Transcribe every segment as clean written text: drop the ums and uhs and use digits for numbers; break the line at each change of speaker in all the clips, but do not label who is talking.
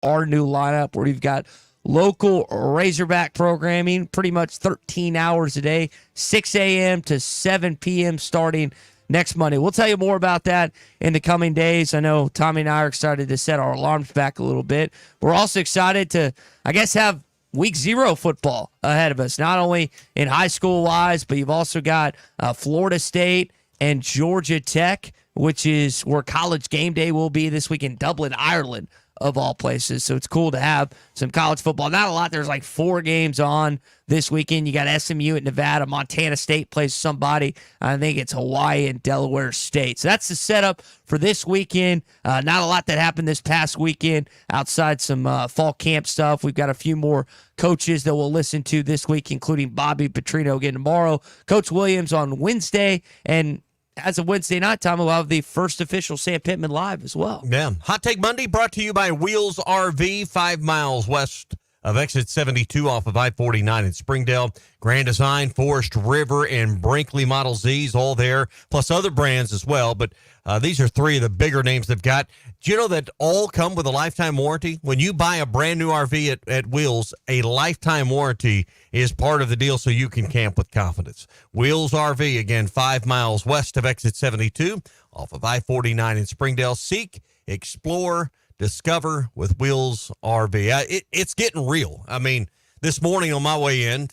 our new lineup where we've got local Razorback programming pretty much 13 hours a day, 6 a.m. to 7 p.m. starting next Monday. We'll tell you more about that in the coming days. I know Tommy and I are excited to set our alarms back a little bit. We're also excited to, I guess, have Week 0 football ahead of us, not only in high school wise, but you've also got Florida State and Georgia Tech, which is where College Game Day will be this week in Dublin, Ireland, of all places. So it's cool to have some college football. Not a lot. There's like 4 games on this weekend. You got SMU at Nevada. Montana State plays somebody. I think it's Hawaii and Delaware State. So that's the setup for this weekend. Not a lot that happened this past weekend outside some fall camp stuff. We've got a few more coaches that we'll listen to this week, including Bobby Petrino again tomorrow, Coach Williams on Wednesday, and as of Wednesday night, Tom, we'll have the first official Sam Pittman Live as well.
Yeah. Hot Take Monday brought to you by Wheels RV, 5 miles west of exit 72 off of I-49 in Springdale. Grand Design, Forest River, and Brinkley Model Zs, all there, plus other brands as well. But these are 3 of the bigger names they've got. Do you know that all come with a lifetime warranty? When you buy a brand new RV at Wheels, a lifetime warranty is part of the deal so you can camp with confidence. Wheels RV, again, 5 miles west of exit 72 off of I-49 in Springdale. Seek, explore, discover with Wheels RV. It's getting real. I mean, this morning on my way in,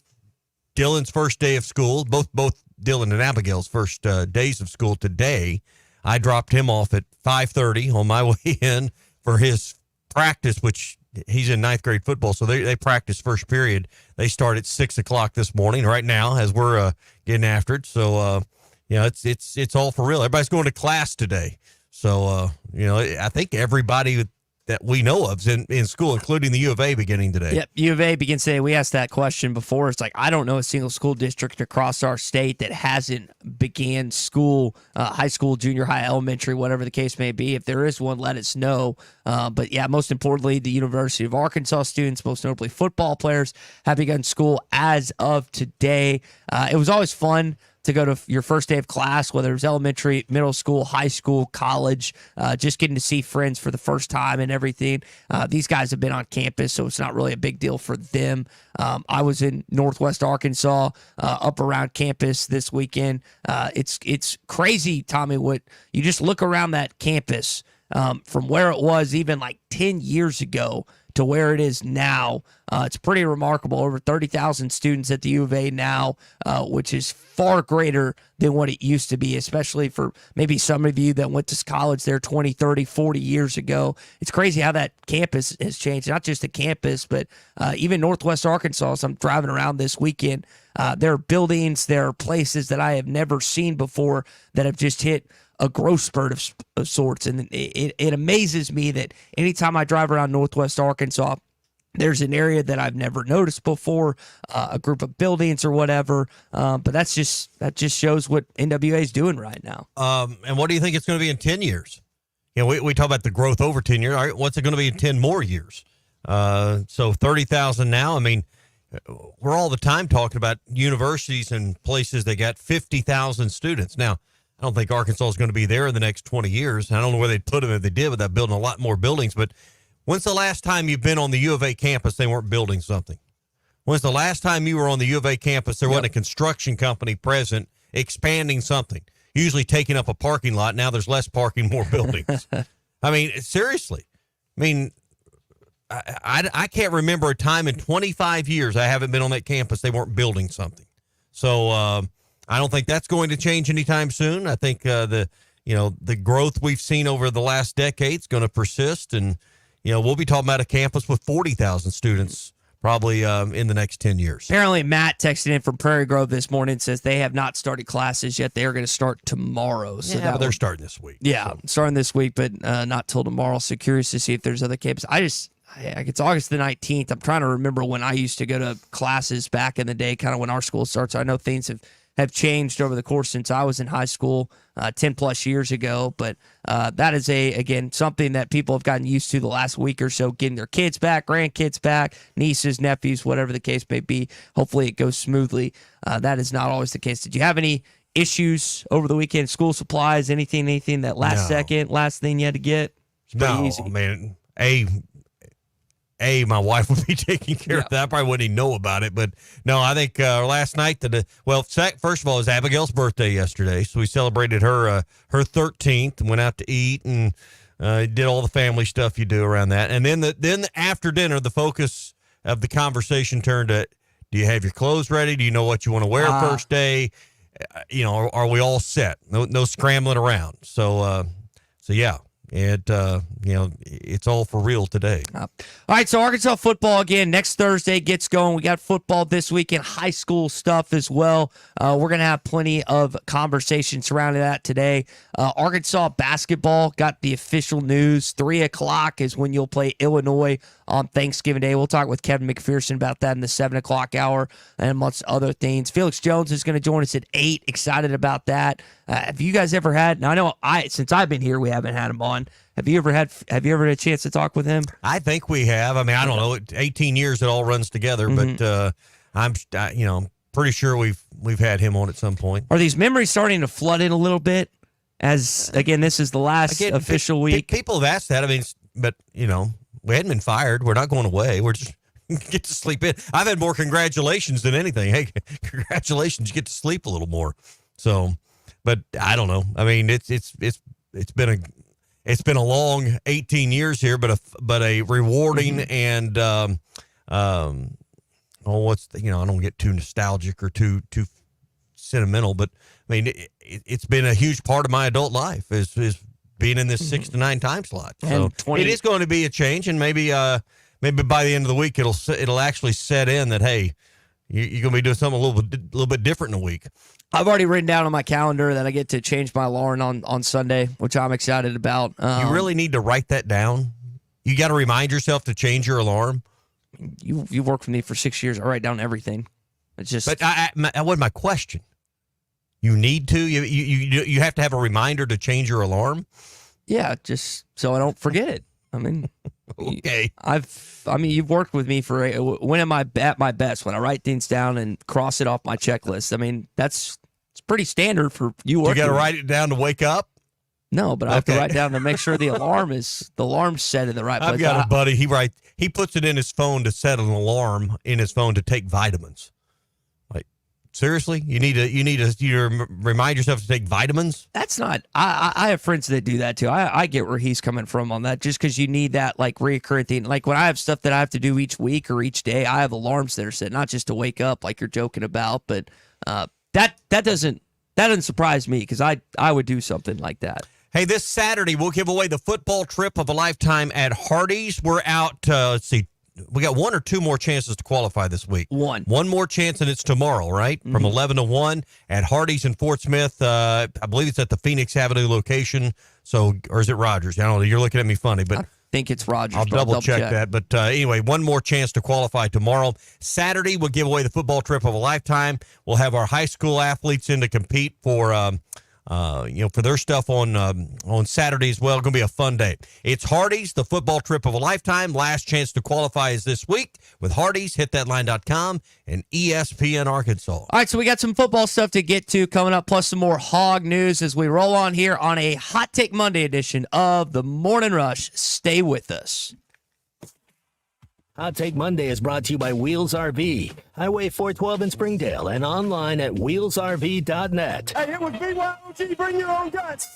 Dylan's first day of school, both Dylan and Abigail's first days of school today, I dropped him off at 5:30 on my way in for his practice, which he's in 9th grade football, so they practice first period. They start at 6 o'clock this morning right now as we're getting after it. So, it's all for real. Everybody's going to class today. So, I think everybody that we know of is in school, including the U of A beginning today.
Yep, U of A begins today. We asked that question before. It's like, I don't know a single school district across our state that hasn't began school, high school, junior high, elementary, whatever the case may be. If there is one, let us know. But yeah, most importantly, the University of Arkansas students, most notably football players, have begun school as of today. It was always fun to go to your first day of class, whether it was elementary, middle school, high school, college, just getting to see friends for the first time and everything. These guys have been on campus, so it's not really a big deal for them. I was in Northwest Arkansas, up around campus this weekend. It's crazy, Tommy, what you just look around that campus from where it was even like 10 years ago to where it is now. It's pretty remarkable. Over 30,000 students at the U of A now, which is far greater than what it used to be, especially for maybe some of you that went to college there 20, 30, 40 years ago. It's crazy how that campus has changed, not just the campus, but even Northwest Arkansas. As I'm driving around this weekend, there are buildings, there are places that I have never seen before that have just hit a growth spurt of sorts. And it amazes me that anytime I drive around Northwest Arkansas, there's an area that I've never noticed before, a group of buildings or whatever. But that just shows what NWA is doing right now.
And what do you think it's going to be in 10 years? We talk about the growth over 10 years. All right, what's it going to be in 10 more years? So 30,000 now. I mean, we're all the time talking about universities and places that got 50,000 students. Now, I don't think Arkansas is going to be there in the next 20 years. I don't know where they'd put them if they did without building a lot more buildings. But when's the last time you've been on the U of A campus they weren't building something? When's the last time you were on the U of A campus there wasn't a construction company present expanding something? Usually taking up a parking lot. Now there's less parking, more buildings. I mean, seriously. I mean, I can't remember a time in 25 years I haven't been on that campus they weren't building something. So, I don't think that's going to change anytime soon. I think the growth we've seen over the last decade is going to persist, and we'll be talking about a campus with 40,000 students probably in the next 10 years.
Apparently, Matt texted in from Prairie Grove this morning, says they have not started classes yet. They are going to start tomorrow. So
but they're starting this week.
Yeah, starting this week, but not till tomorrow. So curious to see if there's other campuses. It's August the 19th. I'm trying to remember when I used to go to classes back in the day, kind of when our school starts. I know things have changed over the course since I was in high school 10 plus years ago. But that is again, something that people have gotten used to the last week or so, getting their kids back, grandkids back, nieces, nephews, whatever the case may be. Hopefully it goes smoothly. That is not always the case. Did you have any issues over the weekend? School supplies, anything that last second, last thing you had to get?
No, easy. Man. my wife would be taking care of that. I probably wouldn't even know about it. But no, I think last night, first of all, it was Abigail's birthday yesterday. So we celebrated her 13th and went out to eat and did all the family stuff you do around that. And then after dinner, the focus of the conversation turned to, do you have your clothes ready? Do you know what you want to wear first day? Are we all set? No scrambling around. So yeah. It's all for real today.
All right, so Arkansas football again next Thursday gets going. We got football this weekend, high school stuff as well. We're going to have plenty of conversation surrounding that today. Arkansas basketball got the official news. 3 o'clock is when you'll play Illinois on Thanksgiving Day. We'll talk with Kevin McPherson about that in the 7 o'clock hour and amongst other things. Felix Jones is going to join us at 8. Excited about that. Have you guys ever had? Now I know since I've been here, we haven't had him on. Have you ever had a chance to talk with him?
I think we have. I mean, I don't know. 18 years it all runs together, but I'm pretty sure we've had him on at some point.
Are these memories starting to flood in a little bit? As again, this is the last official week.
People have asked that. I mean, but we hadn't been fired. We're not going away. We're just get to sleep in. I've had more congratulations than anything. Hey, congratulations! You get to sleep a little more. So, but I don't know. I mean, it's been a long 18 years here, but a rewarding and I don't get too nostalgic or too sentimental, but I mean it's been a huge part of my adult life is being in this 6 to 9 time slot. So it is going to be a change, and maybe by the end of the week it'll actually set in that hey, you're going to be doing something a little bit different in a week.
I've already written down on my calendar that I get to change my alarm on Sunday, which I'm excited about.
You really need to write that down. You got to remind yourself to change your alarm.
You've worked with me for 6 years. I write down everything. It's just.
But that wasn't my question. You need to. You have to have a reminder to change your alarm.
Yeah, just so I don't forget it. I mean.
Okay.
You've worked with me for when am I at my best? When I write things down and cross it off my checklist. I mean, it's pretty standard for you.
You got to write it down to wake up.
No, but I have to write down to make sure the alarm's set in the right place.
I've got a buddy. He puts it in his phone to set an alarm in his phone to take vitamins. Like seriously, you need to remind yourself to take vitamins.
That's not. I have friends that do that too. I get where he's coming from on that. Just because you need that like reoccurring thing. Like when I have stuff that I have to do each week or each day, I have alarms that are set not just to wake up like you're joking about, but that doesn't surprise me because I would do something like that.
Hey, this Saturday, we'll give away the football trip of a lifetime at Hardee's. We're out, let's see, we got 1 or 2 more chances to qualify this week.
One
more chance, and it's tomorrow, right? From 11 to 1 at Hardee's in Fort Smith. I believe it's at the Phoenix Avenue location. So, or is it Rogers? I don't know. You're looking at me funny, but
I think it's Rogers.
I'll double check that. But anyway, 1 more chance to qualify tomorrow. Saturday, we'll give away the football trip of a lifetime. We'll have our high school athletes in to compete for for their stuff on Saturday as well. It's going to be a fun day. It's Hardee's, the football trip of a lifetime. Last chance to qualify is this week with Hardee's, hitthatline.com, and ESPN Arkansas.
All right, so we got some football stuff to get to coming up, plus some more Hog news as we roll on here on a Hot Take Monday edition of the Morning Rush. Stay with us.
Hot Take Monday is brought to you by Wheels RV, Highway 412 in Springdale, and online at wheelsrv.net.
Hey, it was BYOG, bring your own guts.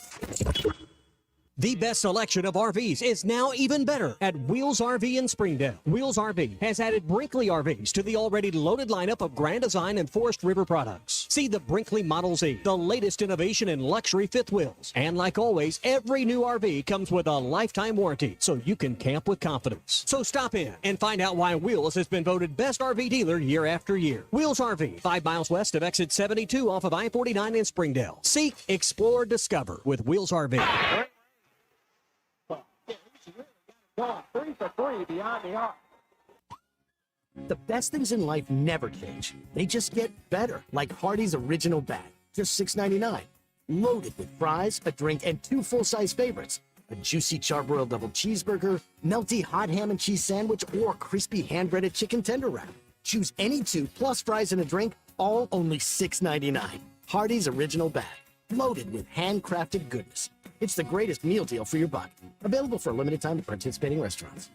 The best selection of RVs is now even better at Wheels RV in Springdale. Wheels RV has added Brinkley RVs to the already loaded lineup of Grand Design and Forest River products. See the Brinkley Model Z, the latest innovation in luxury fifth wheels. And like always, every new RV comes with a lifetime warranty, so you can camp with confidence. So stop in and find out why Wheels has been voted best RV dealer year after year. Wheels RV, 5 miles west of exit 72 off of I-49 in Springdale. Seek, explore, discover with Wheels RV.
3 for 3 beyond the arc.
The best things in life never change. They just get better, like Hardee's Original Bag, just $6.99. Loaded with fries, a drink, and 2 full-size favorites. A juicy charbroiled double cheeseburger, melty hot ham and cheese sandwich, or crispy hand-breaded chicken tender wrap. Choose any 2 plus fries and a drink, all only $6.99. Hardee's Original Bag, loaded with handcrafted goodness. It's the greatest meal deal for your buck. Available for a limited time at participating restaurants.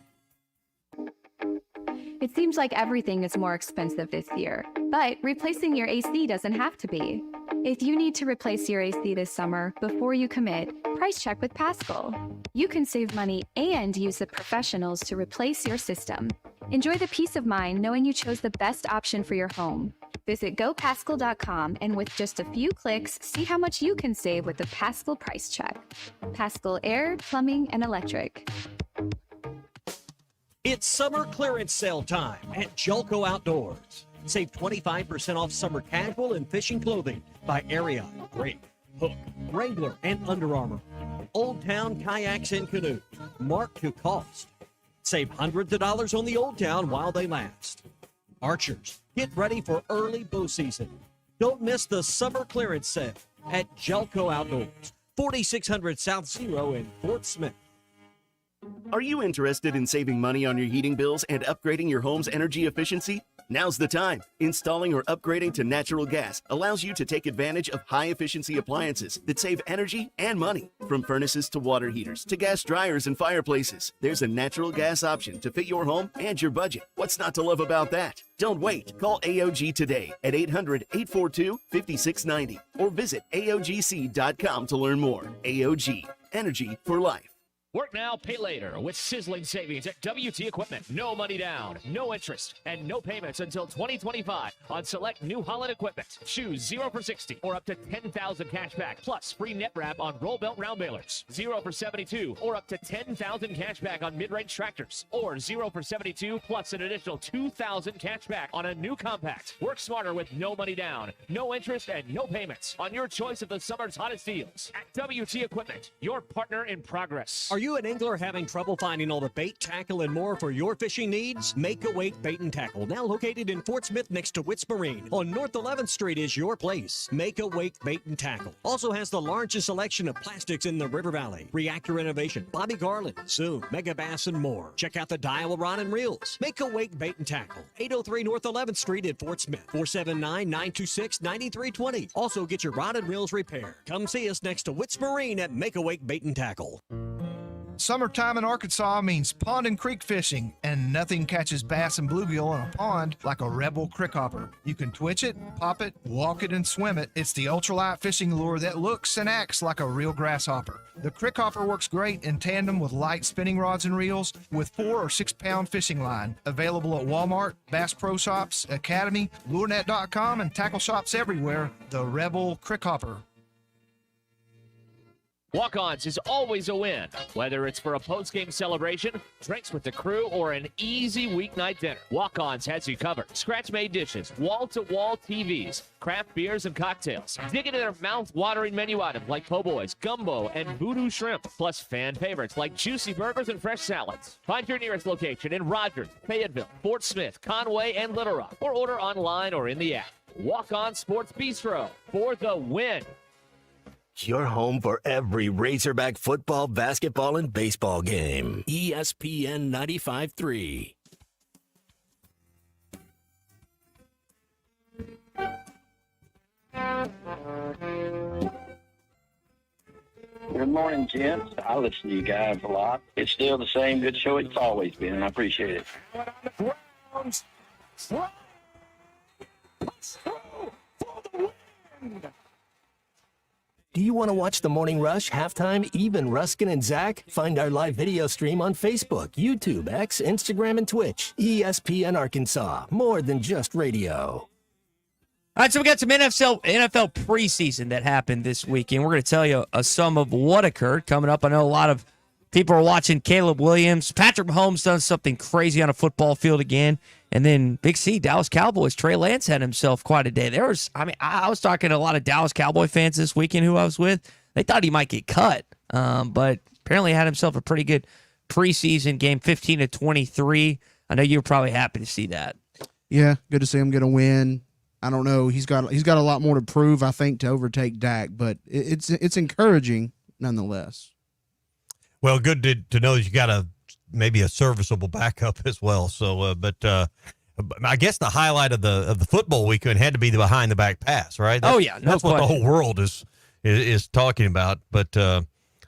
It seems like everything is more expensive this year, but replacing your AC doesn't have to be. If you need to replace your AC this summer, before you commit, price check with Paschal. You can save money and use the professionals to replace your system. Enjoy the peace of mind knowing you chose the best option for your home. Visit GoPaschal.com and with just a few clicks, see how much you can save with the Paschal price check. Paschal Air, Plumbing, and Electric.
It's summer clearance sale time at Jelco Outdoors. Save 25% off summer casual and fishing clothing by Ariat, Rig, Hook, Wrangler, and Under Armour. Old Town kayaks and canoes, marked to cost. Save hundreds of dollars on the Old Town while they last. Archers, get ready for early bow season. Don't miss the summer clearance sale at Jelco Outdoors, 4600 South Zero in Fort Smith.
Are you interested in saving money on your heating bills and upgrading your home's energy efficiency? Now's the time. Installing or upgrading to natural gas allows you to take advantage of high-efficiency appliances that save energy and money. From furnaces to water heaters to gas dryers and fireplaces, there's a natural gas option to fit your home and your budget. What's not to love about that? Don't wait. Call AOG today at 800-842-5690 or visit AOGC.com to learn more. AOG, energy for life.
Work now, pay later with sizzling savings at WT Equipment. No money down, no interest, and no payments until 2025 on select New Holland equipment. Choose 0 for 60 or up to 10,000 cash back plus free net wrap on roll belt round balers. 0 for 72 or up to 10,000 cash back on mid-range tractors, or 0 for 72 plus an additional 2,000 cash back on a new compact. Work smarter with no money down, no interest, and no payments on your choice of the summer's hottest deals at WT Equipment, your partner in progress.
Are you an angler having trouble finding all the bait, tackle, and more for your fishing needs? Make a Wake Bait and Tackle, now located in Fort Smith next to Witts Marine on North 11th Street, is your place. Make a Wake Bait and Tackle also has the largest selection of plastics in the River Valley. Reactor Innovation, Bobby Garland, Zoom, Mega Bass, and more. Check out the Daiwa Rod and Reels. Make a Wake Bait and Tackle, 803 North 11th Street in Fort Smith, 479-926-9320. Also get your rod and reels repaired. Come see us next to Witts Marine at Make a Wake Bait and Tackle.
Summertime in Arkansas means pond and creek fishing, and nothing catches bass and bluegill in a pond like a Rebel crickhopper. You can twitch it, pop it, walk it, and swim it. It's the ultralight fishing lure that looks and acts like a real grasshopper. The crickhopper works great in tandem with light spinning rods and reels with 4 or 6 pound fishing line. Available at Walmart, Bass Pro Shops, Academy, LureNet.com, and tackle shops everywhere. The Rebel crickhopper.
Walk-Ons is always a win, whether it's for a post-game celebration, drinks with the crew, or an easy weeknight dinner. Walk-Ons has you covered. Scratch-made dishes, wall-to-wall TVs, craft beers and cocktails. Dig into their mouth-watering menu items like po' boys, gumbo, and voodoo shrimp, plus fan favorites like juicy burgers and fresh salads. Find your nearest location in Rogers, Fayetteville, Fort Smith, Conway, and Little Rock, or order online or in the app. Walk-On Sports Bistro for the win.
Your home for every Razorback football, basketball, and baseball game. ESPN 95.3.
Good morning, gents. I listen to you guys a lot. It's still the same good show it's always been, and I appreciate it.
Do you want to watch the Morning Rush, Halftime, Even, Ruskin, and Zach? Find our live video stream on Facebook, YouTube, X, Instagram, and Twitch. ESPN Arkansas, more than just radio.
All right, so we got some NFL preseason that happened this weekend. We're going to tell you some of what occurred coming up. I know a lot of people are watching Caleb Williams. Patrick Mahomes done something crazy on a football field again. And then Big C, Dallas Cowboys, Trey Lance had himself quite a day. I was talking to a lot of Dallas Cowboy fans this weekend who I was with. They thought he might get cut, but apparently had himself a pretty good preseason game, 15-23. I know you were probably happy to see that.
Yeah, good to see him get a win. I don't know. He's got a lot more to prove, I think, to overtake Dak, but it's encouraging nonetheless.
Well, good to know that you got maybe a serviceable backup as well. So, but I guess the highlight of the football weekend had to be the behind the back pass, right?
That's what the whole
world is talking about. But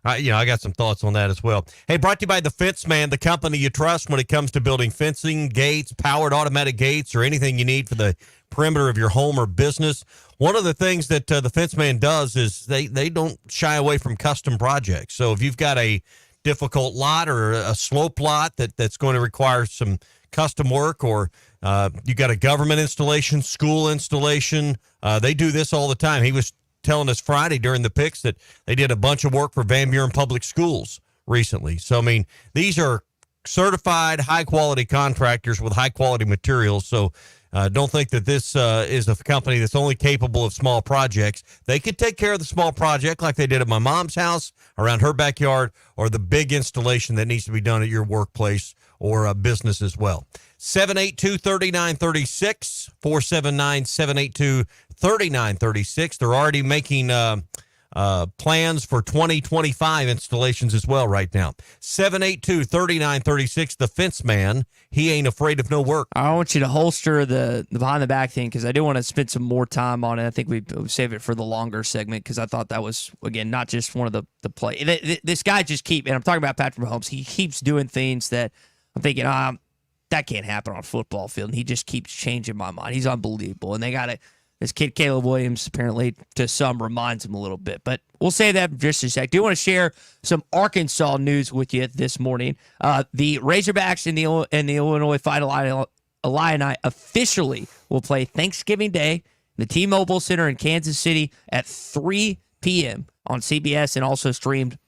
I got some thoughts on that as well. Hey, brought to you by The Fence Man, the company you trust when it comes to building fencing, gates, powered automatic gates, or anything you need for the perimeter of your home or business. One of the things that The Fence Man does is they don't shy away from custom projects. So if you've got a difficult lot or a slope lot that's going to require some custom work, or you got a government installation, school installation, they do this all the time. He was telling us Friday during the picks that they did a bunch of work for Van Buren Public Schools recently. So, I mean, these are certified high-quality contractors with high-quality materials. So don't think that this is a company that's only capable of small projects. They could take care of the small project like they did at my mom's house, around her backyard, or the big installation that needs to be done at your workplace or a business as well. 782-3936, 479-782-3936. They're already making plans for 2025 installations as well right now. 782-3936, the Fence Man. He ain't afraid of no work.
I want you to holster the behind the back thing because I do want to spend some more time on it. I think we save it for the longer segment because I thought that was, again, not just one of the play. This guy just and I'm talking about Patrick Mahomes, he keeps doing things that I'm thinking, that can't happen on a football field. And he just keeps changing my mind. He's unbelievable. And they got this kid, Caleb Williams, apparently to some reminds him a little bit. But we'll say that in just a sec. Do want to share some Arkansas news with you this morning. The Razorbacks and the Illinois Fight Illini officially will play Thanksgiving Day in the T-Mobile Center in Kansas City at 3 p.m. on CBS and also streamed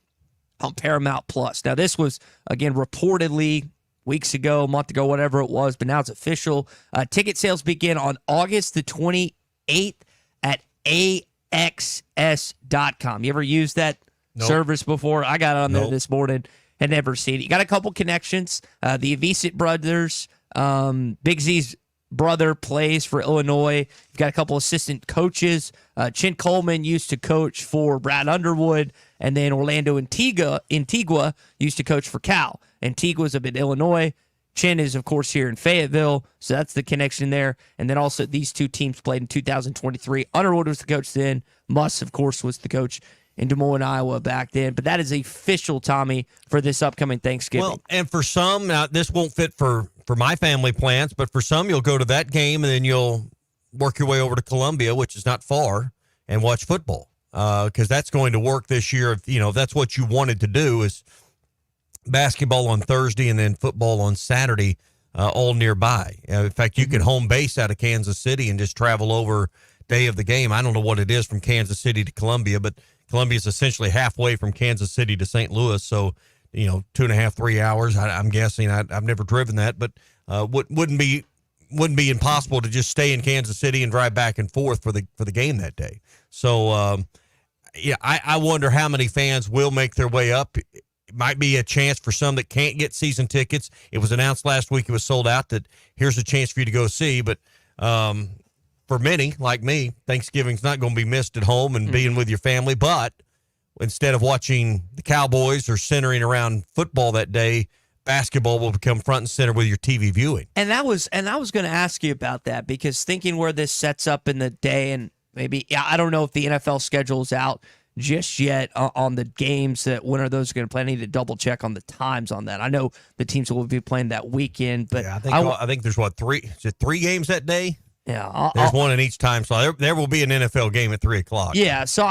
on Paramount Plus. Now, this was, again, reportedly weeks ago, a month ago, whatever it was, but now it's official. Ticket sales begin on August the 28th at AXS.com. You ever used that service before? I got on there this morning and never seen it. You got a couple connections. The Avicet brothers, Big Z's brother plays for Illinois. You've got a couple assistant coaches. Chin Coleman used to coach for Brad Underwood, and then Orlando Antigua used to coach for Cal. Antigua's up in Illinois. Chin is, of course, here in Fayetteville, so that's the connection there. And then also these two teams played in 2023. Underwood was the coach then. Muss, of course, was the coach in Des Moines, Iowa back then. But that is official, Tommy, for this upcoming Thanksgiving.
Well, and for some, now this won't fit for my family plans, but for some, you'll go to that game and then you'll work your way over to Columbia, which is not far, and watch football. Because that's going to work this year. If that's what you wanted to do, is basketball on Thursday and then football on Saturday, all nearby. In fact, you could home base out of Kansas City and just travel over day of the game. I don't know what it is from Kansas City to Columbia, but Columbia is essentially halfway from Kansas City to St. Louis. So, 2.5, 3 hours. I'm guessing. I've never driven that, but wouldn't be impossible to just stay in Kansas City and drive back and forth for the game that day. So, I wonder how many fans will make their way up. It might be a chance for some that can't get season tickets. It was announced last week it was sold out, that here's a chance for you to go see. But for many, like me, Thanksgiving's not going to be missed at home and being with your family. But instead of watching the Cowboys or centering around football that day, basketball will become front and center with your TV viewing.
And I was going to ask you about that, because thinking where this sets up in the day, and maybe, I don't know if the NFL schedule is out just yet on the games, that when are those going to play. I need to double check on the times on that. I know the teams will be playing that weekend, but
yeah, I think there's three games that day.
Yeah,
there's one in each time, so there will be an NFL game at 3:00.
Yeah, so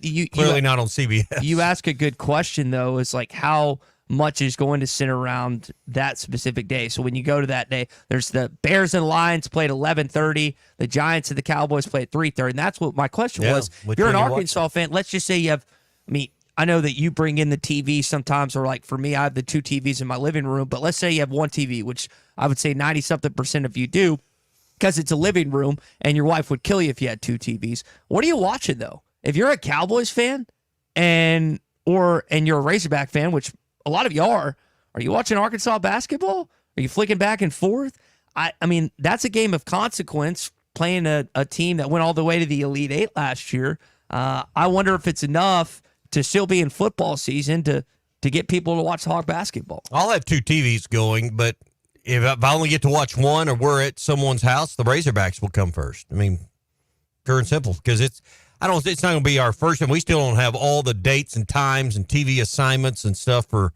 you
clearly not on CBS.
You ask a good question though, is like how much is going to center around that specific day. So when you go to that day, there's the Bears and Lions played 11:30, the Giants and the Cowboys play at 3:30, and that's what my question was. If you're an Arkansas fan, let's just say you have. I know that you bring in the TV sometimes, or like for me, I have the two TVs in my living room. But let's say you have one TV, which I would say 90-something% of you do, because it's a living room, and your wife would kill you if you had two TVs. What are you watching though? If you're a Cowboys fan and you're a Razorback fan, which a lot of you are you watching Arkansas basketball? Are you flicking back and forth? I mean, that's a game of consequence, playing a team that went all the way to the Elite Eight last year. I wonder if it's enough to still be in football season to get people to watch Hawk basketball.
I'll have two TVs going, but if I only get to watch one, or we're at someone's house, the Razorbacks will come first. I mean, pure and simple, because It's not going to be our first, and we still don't have all the dates and times and TV assignments and stuff for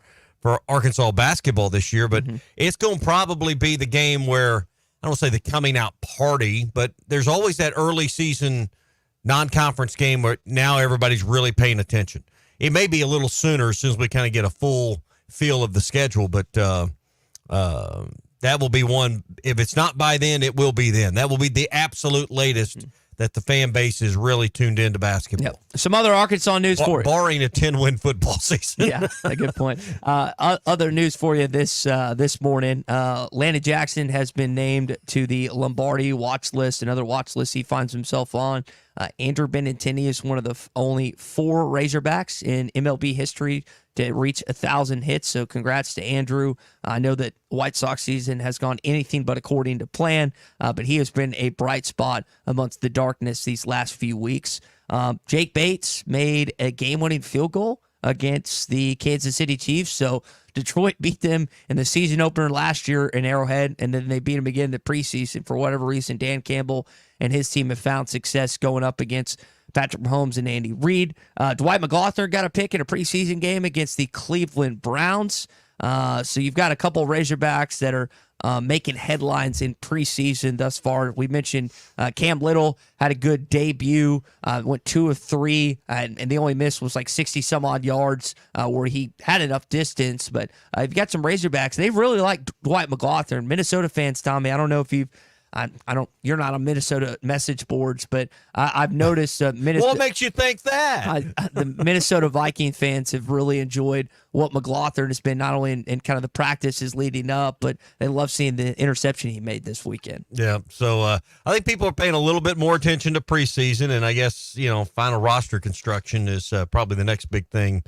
Arkansas basketball this year, but it's going to probably be the game where, I don't say the coming out party, but there's always that early season non-conference game where now everybody's really paying attention. It may be a little sooner as soon as we kind of get a full feel of the schedule, but that will be one. If it's not by then, it will be then. That will be the absolute latest that the fan base is really tuned into basketball.
Yep. Some other Arkansas news for you.
Barring a 10-win football season.
Yeah, a good point. Other news for you this morning. Landon Jackson has been named to the Lombardi watch list, another watch list he finds himself on. Andrew Benintendi is one of the only 4 Razorbacks in MLB history to reach 1,000 hits, so congrats to Andrew. I know that White Sox season has gone anything but according to plan, but he has been a bright spot amongst the darkness these last few weeks. Jake Bates made a game-winning field goal against the Kansas City Chiefs, so Detroit beat them in the season opener last year in Arrowhead, and then they beat them again in the preseason. For whatever reason, Dan Campbell and his team have found success going up against Patrick Mahomes and Andy Reid. Dwight McGlothern got a pick in a preseason game against the Cleveland Browns. So you've got a couple Razorbacks that are making headlines in preseason thus far. We mentioned Cam Little had a good debut, went 2 of 3, and the only miss was like 60-some-odd yards where he had enough distance. But you've got some Razorbacks. They really like Dwight McGlothern. Minnesota fans, Tommy, I don't know if you've you're not on Minnesota message boards, but I've noticed Minnesota.
What makes you think that?
The Minnesota Viking fans have really enjoyed what McGlothern has been, not only in kind of the practices leading up, but they love seeing the interception he made this weekend.
Yeah, so I think people are paying a little bit more attention to preseason, and I guess, final roster construction is probably the next big thing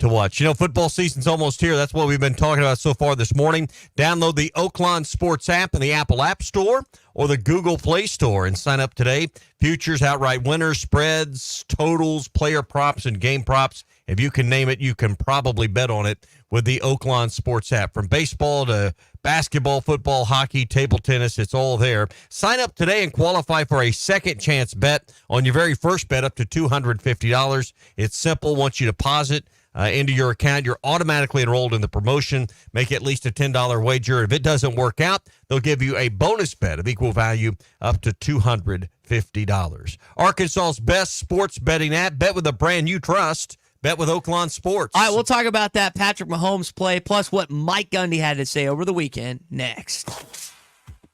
to watch. Football season's almost here. That's what we've been talking about so far this morning. Download the Oaklawn Sports app in the Apple App Store or the Google Play Store and sign up today. Futures, outright winners, spreads, totals, player props, and game props. If you can name it, you can probably bet on it with the Oaklawn Sports app. From baseball to basketball, football, hockey, table tennis, it's all there. Sign up today and qualify for a second chance bet on your very first bet up to $250. It's simple. Once you deposit into your account, you're automatically enrolled in the promotion. Make at least a $10 wager. If it doesn't work out, they'll give you a bonus bet of equal value up to $250. Arkansas's best sports betting app. Bet with a brand you trust. Bet with Oaklawn Sports.
All right, we'll talk about that Patrick Mahomes play, plus what Mike Gundy had to say over the weekend next.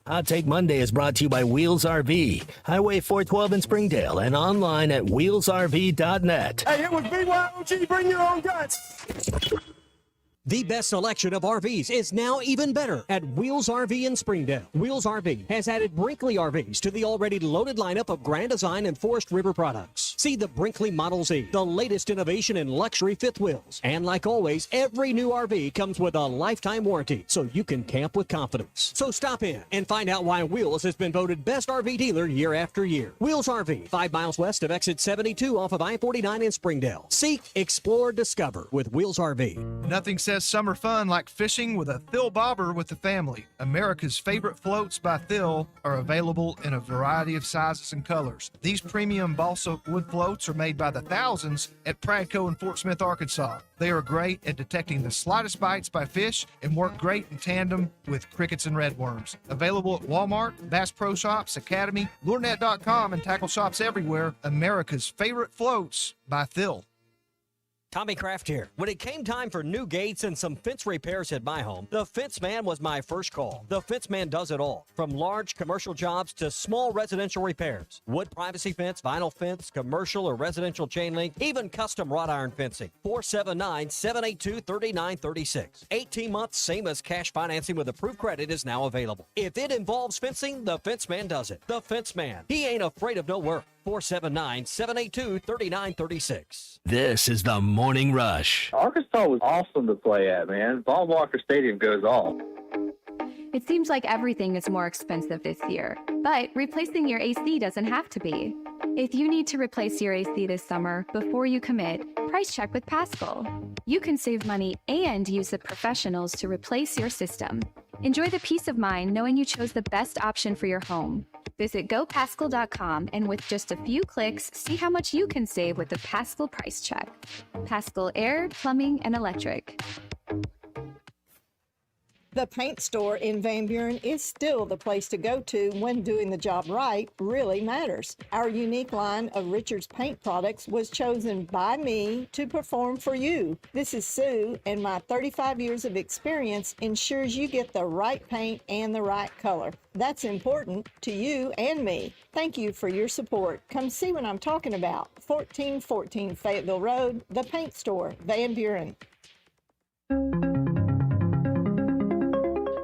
Hot Take Monday is brought to you by Wheels RV, Highway 412 in Springdale, and online at wheelsrv.net.
Hey, it was BYOG. Bring your own guns.
The best selection of RVs is now even better at Wheels RV in Springdale. Wheels RV has added Brinkley RVs to the already loaded lineup of Grand Design and Forest River products. See the Brinkley Model Z, the latest innovation in luxury fifth wheels. And like always, every new RV comes with a lifetime warranty, so you can camp with confidence. So stop in and find out why Wheels has been voted best RV dealer year after year. Wheels RV, 5 miles west of exit 72 off of I-49 in Springdale. Seek, explore, discover with Wheels RV.
Nothing says summer fun like fishing with a Thill Bobber with the family. America's favorite floats by Thill are available in a variety of sizes and colors. These premium balsa wood floats are made by the thousands at Pradco in Fort Smith, Arkansas. They are great at detecting the slightest bites by fish and work great in tandem with crickets and redworms. Available at Walmart, Bass Pro Shops, Academy, LureNet.com, and tackle shops everywhere. America's favorite floats by Thill.
Tommy Kraft here. When it came time for new gates and some fence repairs at my home, the Fence Man was my first call. The Fence Man does it all, from large commercial jobs to small residential repairs. Wood privacy fence, vinyl fence, commercial or residential chain link, even custom wrought iron fencing. 479-782-3936. 18 months, same as cash financing with approved credit is now available. If it involves fencing, the Fence Man does it. The Fence Man. He ain't afraid of no work. 479-782-3936.
This is the Morning Rush.
Arkansas was awesome to play at, man. Bob Walker Stadium goes off.
It seems like everything is more expensive this year, but replacing your AC doesn't have to be. If you need to replace your AC this summer, before you commit, price check with Paschal. You can save money and use the professionals to replace your system. Enjoy the peace of mind knowing you chose the best option for your home. Visit gopascal.com and with just a few clicks, see how much you can save with the Pascal Price Check. Pascal Air, Plumbing, and Electric.
The paint store in Van Buren is still the place to go to when doing the job right really matters. Our unique line of Richards paint products was chosen by me to perform for you. This is Sue, and my 35 years of experience ensures you get the right paint and the right color. That's important to you and me. Thank you for your support. Come see what I'm talking about. 1414 Fayetteville Road, the paint store, Van Buren.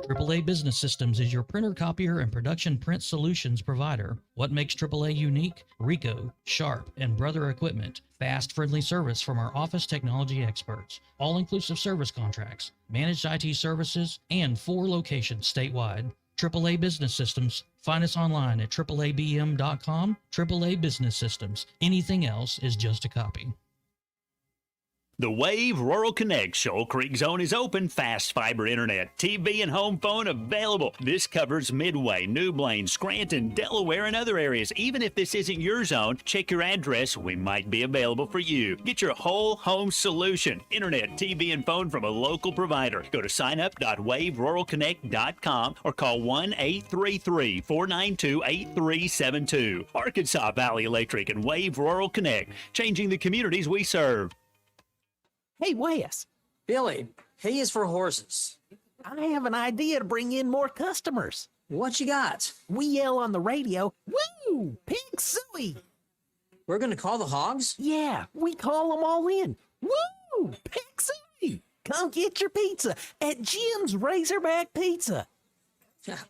AAA Business Systems is your printer, copier, and production print solutions provider. What makes AAA unique? Ricoh, Sharp, and Brother Equipment. Fast, friendly service from our office technology experts. All-inclusive service contracts, managed IT services, and 4 locations statewide. AAA Business Systems. Find us online at AAABM.com. AAA Business Systems. Anything else is just a copy.
The Wave Rural Connect Shoal Creek Zone is open. Fast fiber internet, TV, and home phone available. This covers Midway, New Blaine, Scranton, Delaware, and other areas. Even if this isn't your zone, check your address. We might be available for you. Get your whole home solution. Internet, TV, and phone from a local provider. Go to signup.waveruralconnect.com or call 1-833-492-8372. Arkansas Valley Electric and Wave Rural Connect, changing the communities we serve.
Hey, Wes.
Billy, hay is for horses.
I have an idea to bring in more customers.
What you got?
We yell on the radio, "Woo! Pig Suey!"
We're going to call the hogs?
Yeah, we call them all in. "Woo! Pig Suey! Come get your pizza at Jim's Razorback Pizza."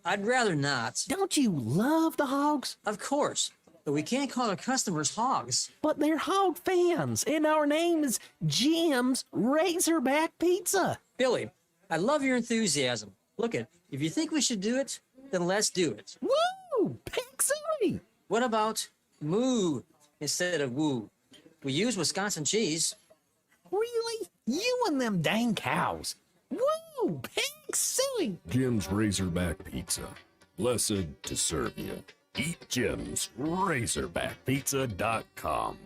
I'd rather not.
Don't you love the hogs?
Of course. But we can't call our customers hogs.
But they're hog fans, and our name is Jim's Razorback Pizza.
Billy, I love your enthusiasm. Look it, if you think we should do it, then let's do it.
Woo! Pig Suey!
What about moo instead of woo? We use Wisconsin cheese.
Really? You and them dang cows. Woo! Pig Suey!
Jim's Razorback Pizza. Blessed to serve you. Eat Jim's RazorbackPizza.com.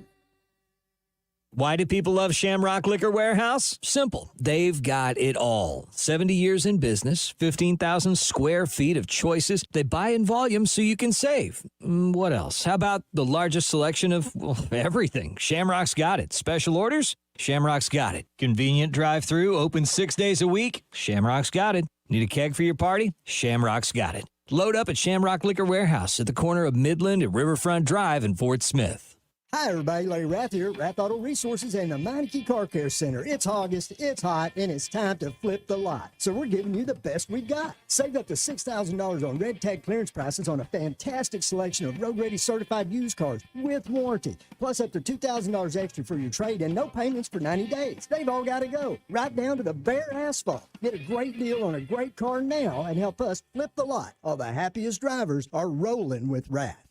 Why do people love Shamrock Liquor Warehouse? Simple. They've got it all. 70 years in business, 15,000 square feet of choices. They buy in volume so you can save. What else? How about the largest selection of everything? Shamrock's got it. Special orders? Shamrock's got it. Convenient drive-through, open 6 days a week? Shamrock's got it. Need a keg for your party? Shamrock's got it. Load up at Shamrock Liquor Warehouse at the corner of Midland and Riverfront Drive in Fort Smith.
Hi, everybody. Larry Rath here at Rath Auto Resources and the Meineke Car Care Center. It's August, it's hot, and it's time to flip the lot. So we're giving you the best we got. Save up to $6,000 on red tag clearance prices on a fantastic selection of road-ready certified used cars with warranty. Plus up to $2,000 extra for your trade and no payments for 90 days. They've all got to go. Right down to the bare asphalt. Get a great deal on a great car now and help us flip the lot. All the happiest drivers are rolling with Rath.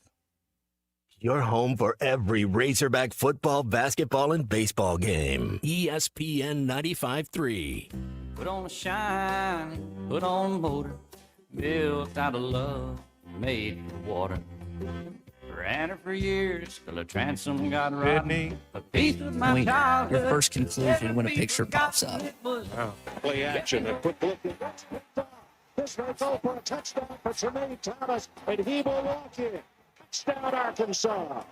Your home for every Razorback football, basketball, and baseball game. ESPN 95.3.
Put on a shine, put on a motor, built out of love, made for water. Ran her for years till the transom got rotten. A piece of my childhood.
Your first conclusion when a picture pops up.
Play action and quick look. This may go for a touchdown for Tremaine Thomas, and he will walk in. Touchdown, Arkansas.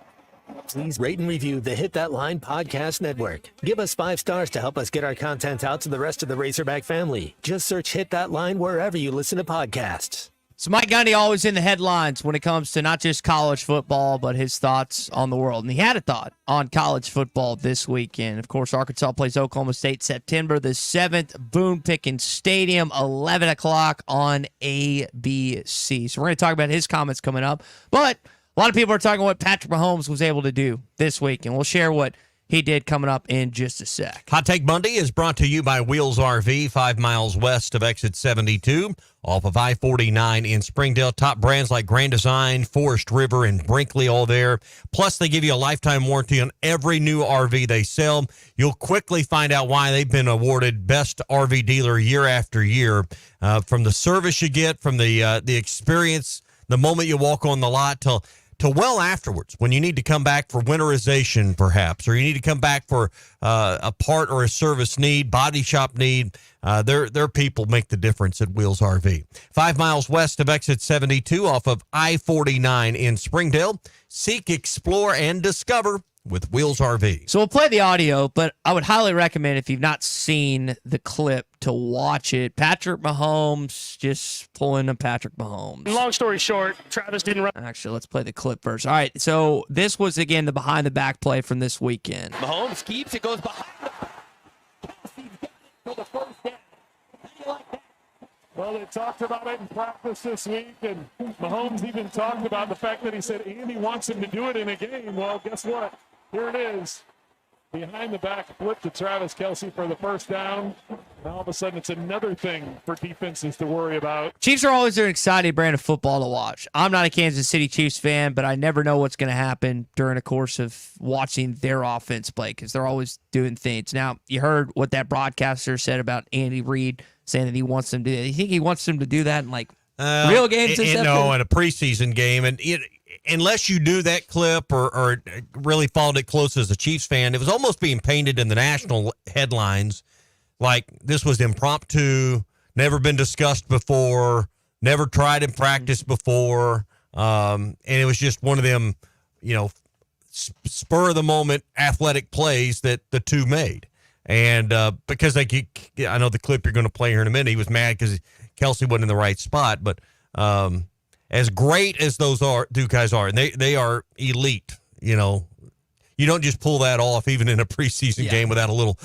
Please rate and review the Hit That Line Podcast Network. Give us 5 stars to help us get our content out to the rest of the Razorback family. Just search Hit That Line wherever you listen to podcasts.
So Mike Gundy always in the headlines when it comes to not just college football, but his thoughts on the world. And he had a thought on college football this weekend. Of course, Arkansas plays Oklahoma State September the 7th, Boone Pickens Stadium, 11 o'clock on ABC. So we're going to talk about his comments coming up. But a lot of people are talking what Patrick Mahomes was able to do this week, and we'll share what he did coming up in just a sec.
Hot Take Monday is brought to you by Wheels RV, 5 miles west of exit 72, off of I-49 in Springdale. Top brands like Grand Design, Forest River, and Brinkley, all there. Plus, they give you a lifetime warranty on every new RV they sell. You'll quickly find out why they've been awarded Best RV Dealer year after year. From the service you get, from the experience the moment you walk on the lot till well afterwards, when you need to come back for winterization, perhaps, or you need to come back for a part or a service need, body shop need. Their people make the difference at Wheels RV. 5 miles west of exit 72 off of I-49 in Springdale. Seek, explore, and discover with Wheels RV.
So we'll play the audio, but I would highly recommend, if you've not seen the clip, to watch it. Patrick Mahomes just pulling a Patrick Mahomes.
Long story short, Travis didn't run.
Actually, let's play the clip first. All right, so this was, again, the behind-the-back play from this weekend.
Mahomes keeps it, goes behind. For the first down. How do you like that?
Well, they talked about it in practice this week, and Mahomes even talked about the fact that he said Andy wants him to do it in a game. Well, guess what? Here it is. Behind the back flip to Travis Kelce for the first down. And all of a sudden, it's another thing for defenses to worry about.
Chiefs are always an exciting brand of football to watch. I'm not a Kansas City Chiefs fan, but I never know what's going to happen during the course of watching their offense play because they're always doing things. Now, you heard what that broadcaster said about Andy Reid, saying that he wants them to do that. You think he wants them to do that in, like, real games?
No, in a preseason game. And unless you do that clip or really followed it close as a Chiefs fan, it was almost being painted in the national headlines like this was impromptu, never been discussed before, never tried in practice before. And it was just one of them, spur of the moment athletic plays that the two made. And because I know the clip you're going to play here in a minute, he was mad because Kelce wasn't in the right spot. But as great as those two guys are, and they are elite, you don't just pull that off even in a preseason game without a little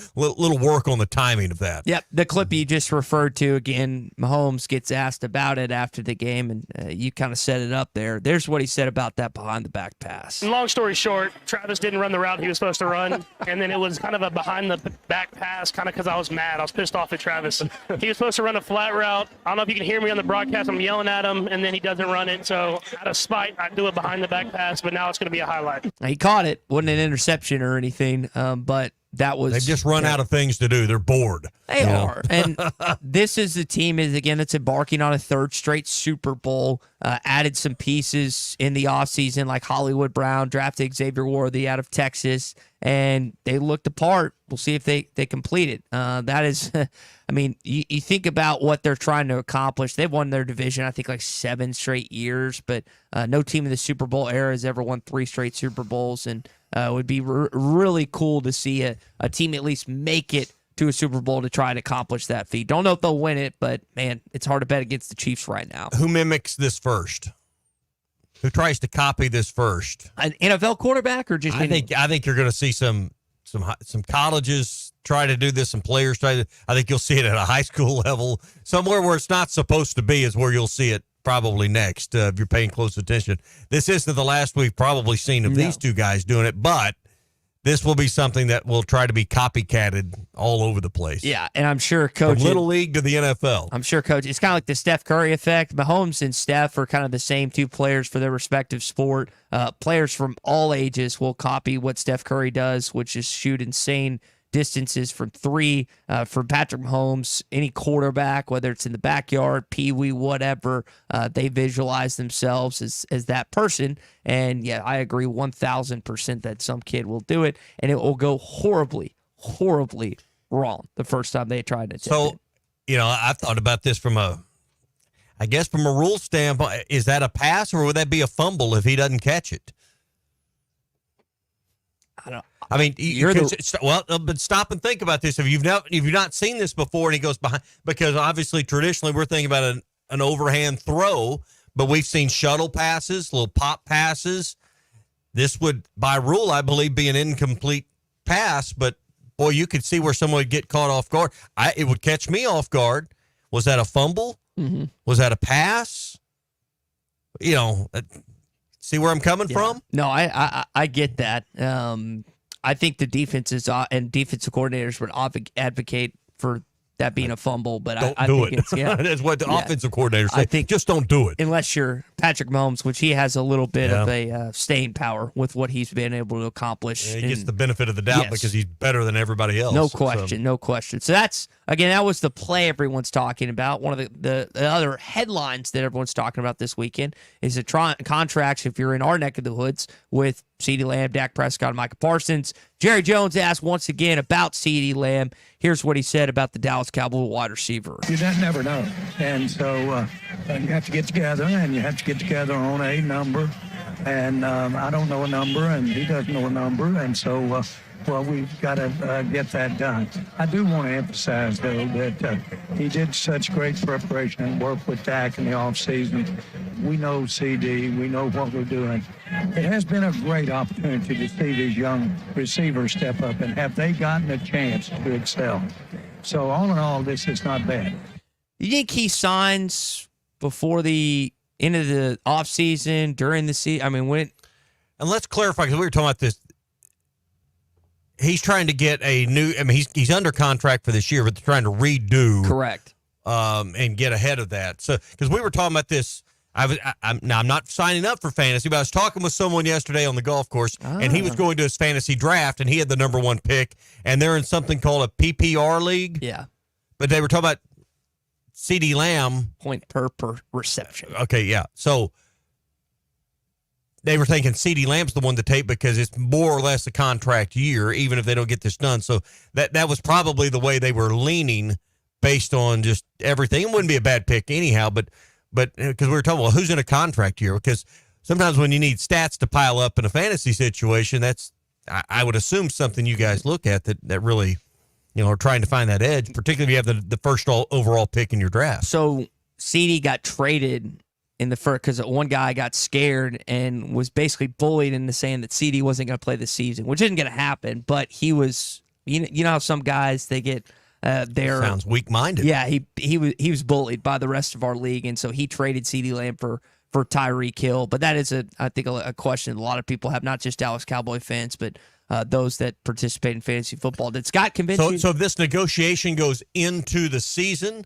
work on the timing of that.
Yep, the clip you just referred to, again, Mahomes gets asked about it after the game, and you kind of set it up there. There's what he said about that behind-the-back pass.
Long story short, Travis didn't run the route he was supposed to run, and then it was kind of a behind-the-back pass, kind of because I was mad. I was pissed off at Travis. He was supposed to run a flat route. I don't know if you can hear me on the broadcast. I'm yelling at him, and then he doesn't run it. So out of spite, I do a behind-the-back pass, but now it's going to be a highlight.
Now, he caught it. Wasn't an interception or anything, but that was...
They've just run out of things to do. They're bored.
They are. And this is the team, that's embarking on a third straight Super Bowl, added some pieces in the offseason like Hollywood Brown, drafted Xavier Worthy out of Texas, and they looked apart. We'll see if they complete it. That is, you think about what they're trying to accomplish. They've won their division, I think, like 7 straight years, but no team in the Super Bowl era has ever won 3 straight Super Bowls, and it would be really cool to see a team at least make it to a Super Bowl to try to accomplish that feat. Don't know if they'll win it, but, man, it's hard to bet against the Chiefs right now.
Who mimics this first? Who tries to copy this first?
An NFL quarterback or just...
I think you're going to see some colleges try to do this, some players try to... I think you'll see it at a high school level. Somewhere where it's not supposed to be is where you'll see it probably next, if you're paying close attention. This isn't the last we've probably seen of these two guys doing it, but this will be something that will try to be copycatted all over the place.
Yeah, and I'm sure Coach...
From Little League to the NFL.
I'm sure Coach... It's kind of like the Steph Curry effect. Mahomes and Steph are kind of the same two players for their respective sport. Players from all ages will copy what Steph Curry does, which is shoot insane distances from 3. For Patrick Mahomes, any quarterback, whether it's in the backyard, peewee, whatever, they visualize themselves as that person. And yeah, I agree 1,000% that some kid will do it, and it will go horribly, horribly wrong the first time they tried to attempt it.
I've thought about this from a rule standpoint. Is that a pass or would that be a fumble if he doesn't catch it?
I don't.
But stop and think about this. If you've not seen this before, and he goes behind, because obviously traditionally we're thinking about an overhand throw, but we've seen shuttle passes, little pop passes. This would, by rule, I believe, be an incomplete pass. But boy, you could see where someone would get caught off guard. It would catch me off guard. Was that a fumble?
Mm-hmm.
Was that a pass? See where I'm coming from?
No, I get that. I think the defenses and defensive coordinators would advocate for that being a fumble, but
Don't
I
do
think
it.
it's
That's what the
Yeah.
offensive coordinators say.
I think
just don't do it.
unless you're Patrick Mahomes, which he has a little bit of a staying power with what he's been able to accomplish.
He gets
And-
the benefit of the doubt
Yes.
because he's better than everybody else.
No
So-
question, no question. So that's again, that was the play everyone's talking about. One of the other headlines that everyone's talking about this weekend is the contracts. If you're in our neck of the woods with CeeDee Lamb, Dak Prescott, and Micah Parsons. Jerry Jones asked once again about CeeDee Lamb. Here's what he said about the Dallas Cowboys wide receiver.
You just never know. And so you have to get together, and you have to get together on a number. And I don't know a number, and he doesn't know a number. And so, we've got to get that done. I do want to emphasize, though, that he did such great preparation and work with Dak in the offseason. We know CD. We know what we're doing. It has been a great opportunity to see these young receivers step up, and have they gotten a chance to excel? So all in all, this is not bad.
You think he signs before the end of the offseason, during the season? I mean, when?
And let's clarify, because we were talking about this. He's trying to get a new. I mean, he's under contract for this year, but they're trying to redo.
Correct.
And get ahead of that. So, because we were talking about this. I'm not signing up for fantasy, but I was talking with someone yesterday on the golf course, and he was going to his fantasy draft, and he had the number one pick, and they're in something called a PPR league.
Yeah.
But they were talking about CeeDee Lamb.
Point per reception.
Okay, yeah. So they were thinking CeeDee Lamb's the one to take because it's more or less a contract year, even if they don't get this done. So that was probably the way they were leaning based on just everything. It wouldn't be a bad pick anyhow, but because we were talking, well, who's in a contract year? Because sometimes when you need stats to pile up in a fantasy situation, that's, I would assume, something you guys look at that really, are trying to find that edge, particularly if you have the first overall pick in your draft.
So CD got traded in the first because one guy got scared and was basically bullied into saying that CD wasn't going to play this season, which isn't going to happen. But he was, you know how some guys, they get
sounds weak-minded.
Yeah, he was bullied by the rest of our league, and so he traded CeeDee Lamb for Tyreek Hill. But that is I think a question a lot of people have, not just Dallas Cowboy fans, but those that participate in fantasy football. Did Scott convince you?
So if this negotiation goes into the season,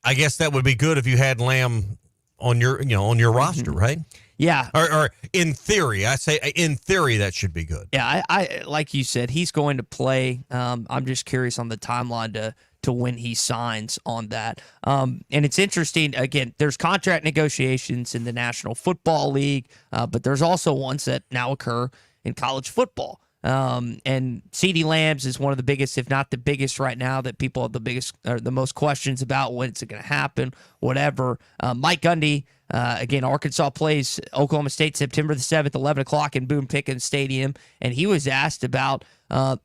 I guess that would be good if you had Lamb on your roster, right?
Yeah.
Or in theory, I say in theory that should be good.
Yeah, I like you said, he's going to play. I'm just curious on the timeline to when he signs on that. And it's interesting, again, there's contract negotiations in the National Football League, but there's also ones that now occur in college football. And CeeDee Lamb's is one of the biggest, if not the biggest right now, that people have the most questions about. When's it going to happen, whatever. Mike Gundy, again, Arkansas plays Oklahoma State September the 7th, 11 o'clock in Boone Pickens Stadium. And he was asked about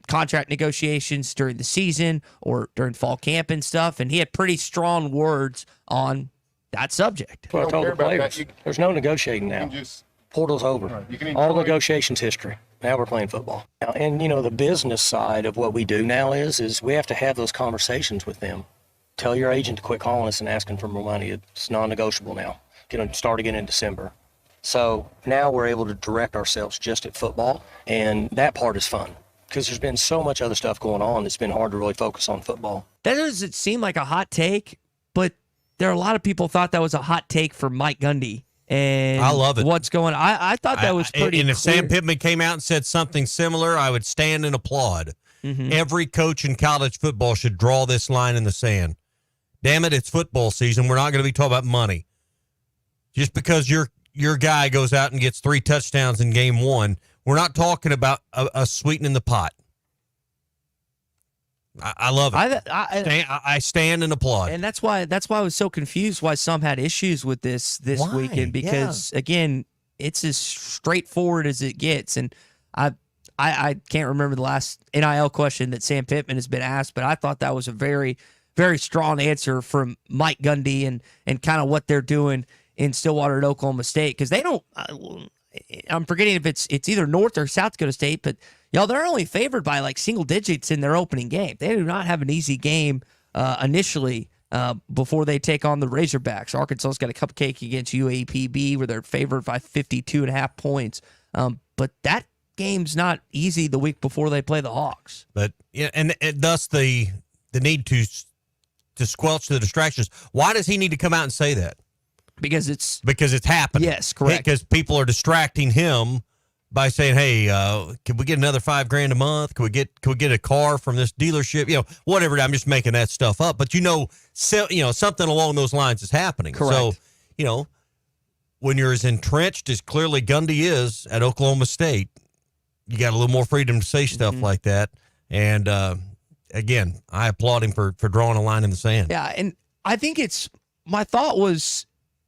contract negotiations during the season or during fall camp and stuff. And he had pretty strong words on that subject.
Well, I told the players, there's no negotiating now. Portal's over. All negotiations history. Now we're playing football. Now, and the business side of what we do now is we have to have those conversations with them. Tell your agent to quit calling us and asking for more money. It's non-negotiable now. Start again in December. So now we're able to direct ourselves just at football, and that part is fun because there's been so much other stuff going on. It's been hard to really focus on football.
That doesn't seem like a hot take, but there are a lot of people thought that was a hot take for Mike Gundy. And
I love it.
What's going on? I thought that was pretty
And if
clear.
Sam Pittman came out and said something similar, I would stand and applaud.
Mm-hmm.
Every coach in college football should draw this line in the sand. Damn it, it's football season. We're not going to be talking about money. Just because your guy goes out and gets 3 touchdowns in game 1, we're not talking about a sweetening the pot. I love it. I stand and applaud.
And that's why I was so confused why some had issues with this
Why?
weekend, because again, it's as straightforward as it gets. And I can't remember the last NIL question that Sam Pittman has been asked, but I thought that was a very, very strong answer from Mike Gundy and kind of what they're doing in Stillwater at Oklahoma State, because they don't. I'm forgetting if it's either North or South Dakota State, but they're only favored by like single digits in their opening game. They do not have an easy game initially before they take on the Razorbacks. Arkansas's got a cupcake against UAPB where they're favored by 52.5 points. But that game's not easy the week before they play the Hawks.
But and thus the need to squelch the distractions. Why does he need to come out and say that?
Because it's
happening.
Yes, correct.
Because people are distracting him by saying, "Hey, can we get another $5,000 a month? Can we get a car from this dealership? You know, whatever." I'm just making that stuff up, but something along those lines is happening.
Correct.
So, when you're as entrenched as clearly Gundy is at Oklahoma State, you got a little more freedom to say stuff like that. And again, I applaud him for drawing a line in the sand.
Yeah, and I think my thought was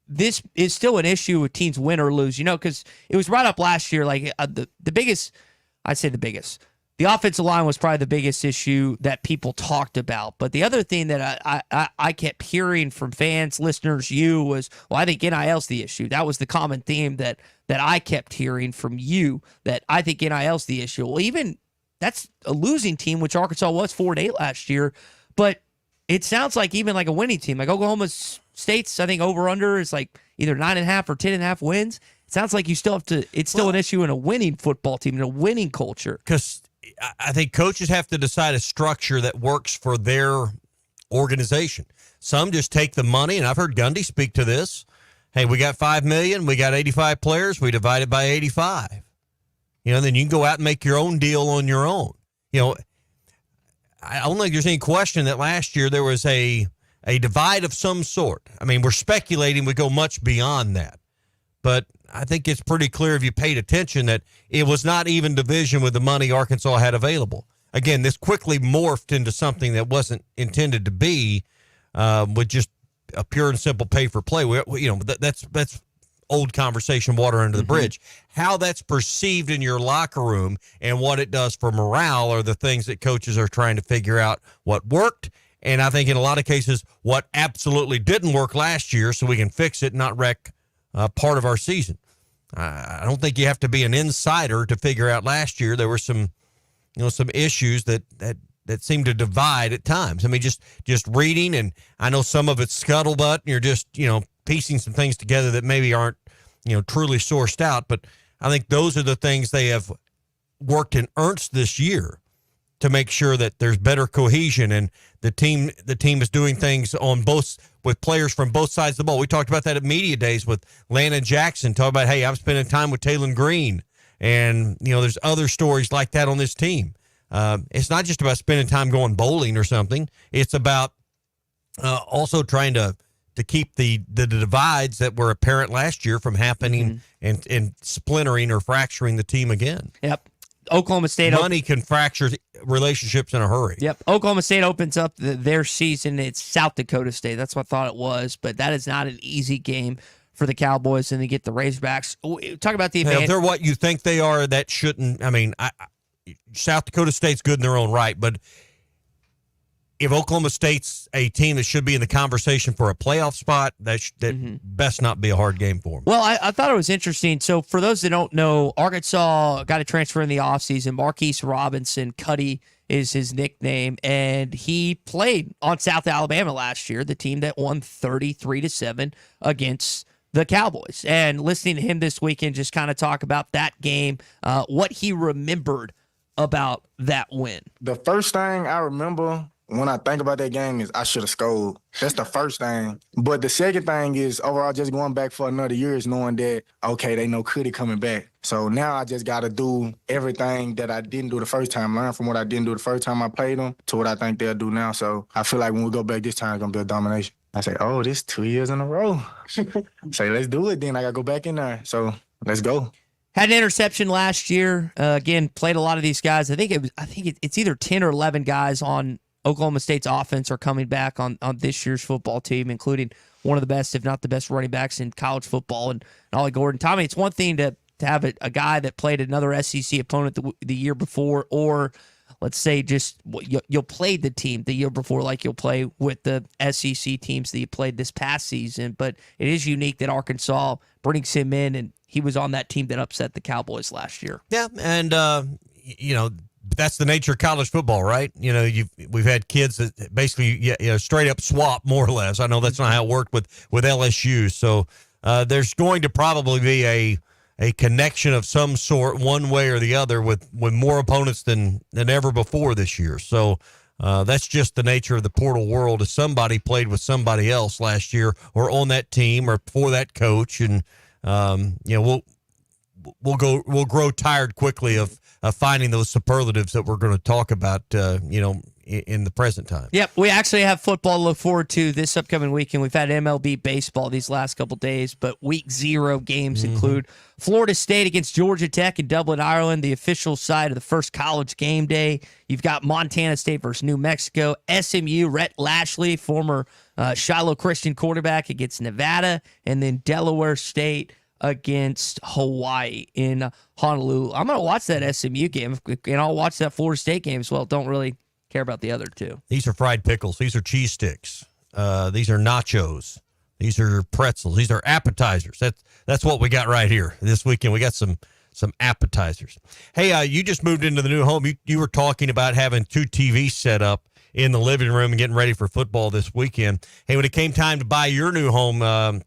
this is still an issue with teams win or lose, because it was brought up last year. Like the biggest, I'd say the biggest. The offensive line was probably the biggest issue that people talked about. But the other thing that I kept hearing from fans, listeners, was, well, I think NIL's the issue. That was the common theme that I kept hearing from you, that I think NIL's the issue. Well, even that's a losing team, which Arkansas was 4-8 last year. But it sounds like even like a winning team, like Oklahoma State's, I think over-under is like either 9.5 or 10.5 wins. It sounds like you still have to, it's still an issue in a winning football team, in a winning culture.
Because I think coaches have to decide a structure that works for their organization. Some just take the money, and I've heard Gundy speak to this. Hey, we got $5 million, we got 85 players, we divide it by 85. Then you can go out and make your own deal on your own. I don't think there's any question that last year there was a divide of some sort. I mean, we're speculating we go much beyond that. But I think it's pretty clear if you paid attention that it was not even division with the money Arkansas had available. Again, this quickly morphed into something that wasn't intended to be, with just a pure and simple pay for play. That's old conversation, water under the bridge. How that's perceived in your locker room and what it does for morale are the things that coaches are trying to figure out what worked. And I think in a lot of cases, what absolutely didn't work last year so we can fix it and not wreck part of our season. I don't think you have to be an insider to figure out last year there were some issues that seemed to divide at times. I mean, just reading, and I know some of it's scuttlebutt, and you're just, piecing some things together that maybe aren't, truly sourced out. But I think those are the things they have worked in earnest this year to make sure that there's better cohesion and the team is doing things with players from both sides of the ball. We talked about that at media days with Landon Jackson, talking about, hey, I'm spending time with Taylon Green, and there's other stories like that on this team. It's not just about spending time going bowling or something. It's about also trying to keep the divides that were apparent last year from happening and splintering or fracturing the team again.
Yep. Oklahoma State.
Money can fracture relationships in a hurry.
Yep. Oklahoma State opens up their season. It's South Dakota State. That's what I thought it was, but that is not an easy game for the Cowboys, and they get the Razorbacks. Talk about the advantage.
If they're what you think they are, that shouldn't. I mean, South Dakota State's good in their own right, but if Oklahoma State's a team that should be in the conversation for a playoff spot, that best not be a hard game for them.
Well, I thought it was interesting. So for those that don't know, Arkansas got a transfer in the offseason. Marquise Robinson, Cuddy is his nickname, and he played on South Alabama last year, the team that won 33-7 against the Cowboys. And listening to him this weekend just kind of talk about that game, what he remembered about that win.
The first thing I remember when I think about that game is I should have scored. That's the first thing. But the second thing is overall just going back for another year is knowing that, okay, they know Cuddy coming back. So now I just got to do everything that I didn't do the first time, learn from what I didn't do the first time I played them to what I think they'll do now. So I feel like when we go back this time, it's going to be a domination. I say, oh, this 2 years in a row. Say, let's do it then. I got to go back in there. So let's go.
Had an interception last year. Again, played a lot of these guys. I think it's either 10 or 11 guys on Oklahoma State's offense are coming back on this year's football team, including one of the best, if not the best, running backs in college football, and Ollie Gordon. Tommy, it's one thing to have a guy that played another SEC opponent the year before, or let's say just you'll play the team the year before like you'll play with the SEC teams that you played this past season. But it is unique that Arkansas brings him in, and he was on that team that upset the Cowboys last year.
Yeah, and that's the nature of college football, right? We've had kids that basically straight up swap more or less. I know that's not how it worked with LSU. So there's going to probably be a connection of some sort, one way or the other, with more opponents than ever before this year. So That's just the nature of the portal world. If somebody played with somebody else last year or on that team or for that coach, and we'll grow tired quickly of finding those superlatives that we're going to talk about, in the present time.
Yep, we actually have football to look forward to this upcoming weekend. We've had MLB baseball these last couple days, but week 0 games include Florida State against Georgia Tech in Dublin, Ireland, the official side of the first college game day. You've got Montana State versus New Mexico, SMU, Rhett Lashley, former Shiloh Christian quarterback, against Nevada, and then Delaware State against Hawaii in Honolulu. I'm going to watch that SMU game, and I'll watch that Florida State game as well. Don't really care about the other two.
These are fried pickles. These are cheese sticks. These are nachos. These are pretzels. These are appetizers. That's what we got right here this weekend. We got some appetizers. Hey, you just moved into the new home. You were talking about having 2 TVs set up in the living room and getting ready for football this weekend. Hey, when it came time to buy your new home,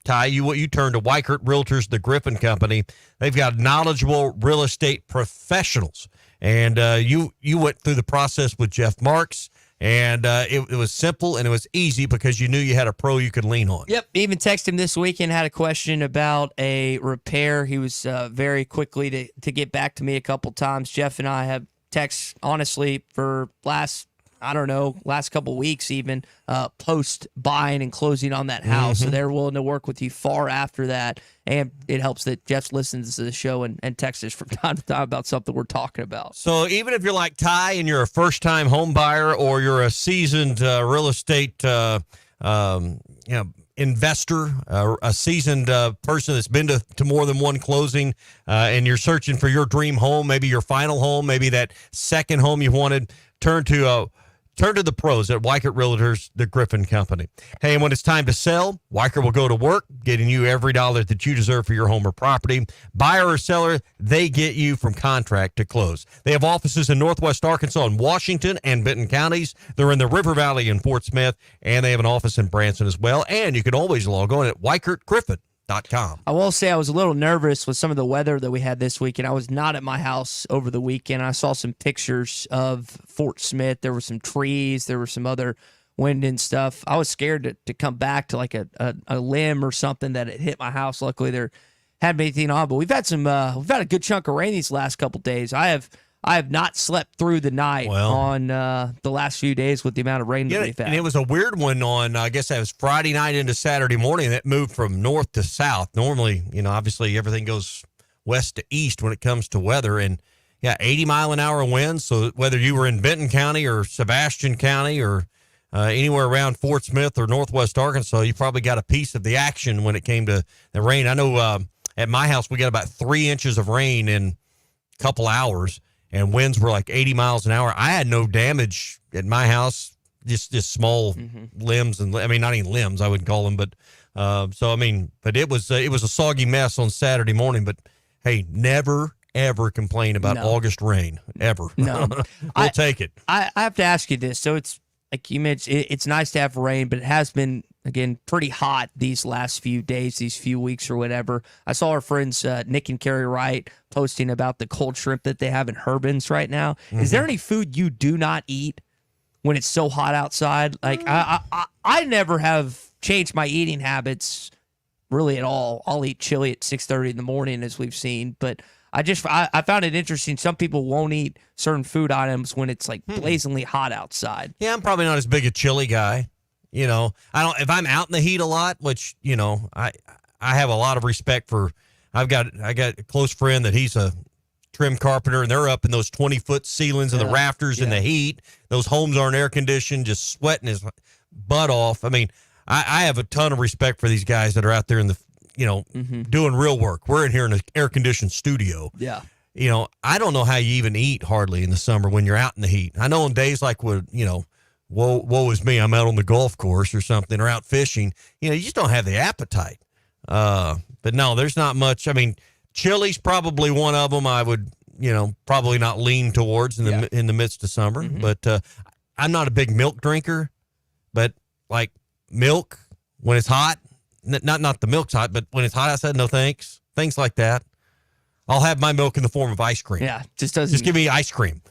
Ty, you turned to Weichert Realtors, the Griffin Company. They've got knowledgeable real estate professionals. And you went through the process with Jeff Marks, and it was simple and it was easy because you knew you had a pro you could lean on.
Yep. Even texted him this weekend, had a question about a repair. He was very quickly to get back to me a couple times. Jeff and I have texted, honestly, for last couple weeks even, post buying and closing on that house. So they're willing to work with you far after that. And it helps that Jeff listens to the show and texts us from time to time about something we're talking about.
So even if you're like Ty and you're a first-time home buyer or you're a seasoned real estate investor, a seasoned person that's been to more than one closing, and you're searching for your dream home, maybe your final home, maybe that second home you wanted, turn to the pros at Weichert Realtors, the Griffin Company. Hey, and when it's time to sell, Weichert will go to work, getting you every dollar that you deserve for your home or property. Buyer or seller, they get you from contract to close. They have offices in Northwest Arkansas and Washington and Benton counties. They're in the River Valley in Fort Smith, and they have an office in Branson as well. And you can always log on at WeichertGriffin.com.
I will say I was a little nervous with some of the weather that we had this weekend. I was not at my house over the weekend. I saw some pictures of Fort Smith. There were some trees. There were some other wind and stuff. I was scared to come back to like a limb or something that had hit my house. Luckily, there hadn't been anything on. But we've had a good chunk of rain these last couple days. I have not slept through the night on the last few days with the amount of rain that we've had.
And it was a weird one on, I guess that was Friday night into Saturday morning. That moved from north to south. Normally, obviously everything goes west to east when it comes to weather. And, 80-mile-an-hour winds. So whether you were in Benton County or Sebastian County or anywhere around Fort Smith or Northwest Arkansas, you probably got a piece of the action when it came to the rain. I know at my house we got about 3 inches of rain in a couple hours. And winds were like 80 miles an hour. I had no damage at my house, just small limbs, and not even limbs, I would call them. But but it was a soggy mess on Saturday morning. But hey, never ever complain about August rain ever.
No,
we'll take it.
I have to ask you this. So it's like you mentioned, it's nice to have rain, but it has been, again, pretty hot these last few days, these few weeks or whatever. I saw our friends Nick and Carrie Wright posting about the cold shrimp that they have in Herbin's right now. Is there any food you do not eat when it's so hot outside? Like I never have changed my eating habits really at all. I'll eat chili at 6:30 in the morning, as we've seen, but I found it interesting. Some people won't eat certain food items when it's like blazingly hot outside.
Yeah, I'm probably not as big a chili guy. I don't, if I'm out in the heat a lot, which, I have a lot of respect for. I got a close friend that he's a trim carpenter, and they're up in those 20-foot ceilings and the rafters in the heat. Those homes aren't air conditioned, just sweating his butt off. I have a ton of respect for these guys that are out there in the, doing real work. We're in here in an air conditioned studio.
Yeah.
I don't know how you even eat hardly in the summer when you're out in the heat. I know on days like woe is me, I'm out on the golf course or something, or out fishing, you just don't have the appetite. But no, there's not much. Chili's probably one of them I would, probably not lean towards in the midst of summer. But I'm not a big milk drinker, but like milk when it's hot, not the milk's hot, but when it's hot outside, no thanks. Things like that. I'll have my milk in the form of ice cream.
Yeah,
just give me ice cream,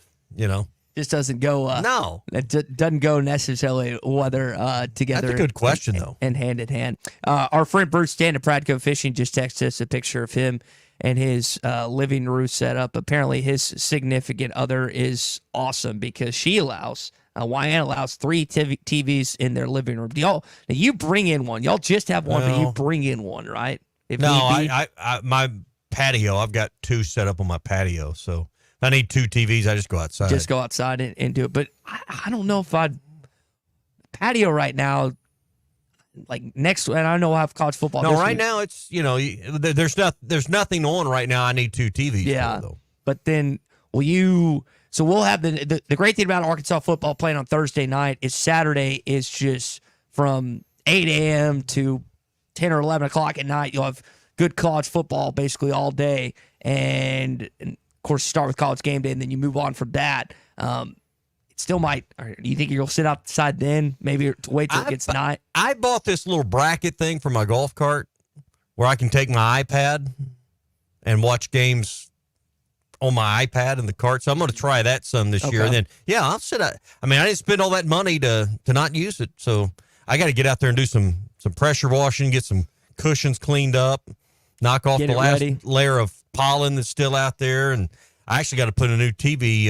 just doesn't go.
No,
it doesn't go necessarily weather together.
That's a good question, though.
And hand in hand. Our friend Bruce Stan at Pradco Fishing just texted us a picture of him and his living room setup. Apparently, his significant other is awesome because she allows. Wyann allows 3 TVs in their living room. Now you bring in one. Y'all just have one, but you bring in one, right? If
no,
need be.
I my patio. I've got 2 set up on my patio, so if I need 2 TVs, I just go outside.
Just go outside and do it. But I don't know if I'd patio right now. Like next, and I know I have college football.
No,
this
right
week.
now it's there's nothing on right now. I need 2 TVs.
Yeah,
though.
But then will you? So we'll have the great thing about Arkansas football playing on Thursday night is Saturday is just from 8 a.m. to 10 or 11 o'clock at night. You'll have good college football basically all day, and of course start with college game day, and then you move on from that. It still might. Do you think you'll sit outside then? Maybe wait till it gets night.
I bought this little bracket thing for my golf cart where I can take my iPad and watch games on my iPad in the cart. So I'm going to try that some this year. And then, I'll sit out. I mean, I didn't spend all that money to not use it. So I got to get out there and do some pressure washing, get some cushions cleaned up, knock off the last layer of pollen that's still out there. And I actually got to put a new TV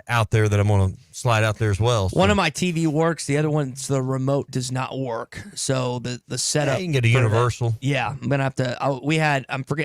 out there that I'm going to slide out there as well. So.
One of my TV works. The other one's the remote does not work. So the setup.
Yeah, you can get a universal.
Yeah, I'm gonna have to. I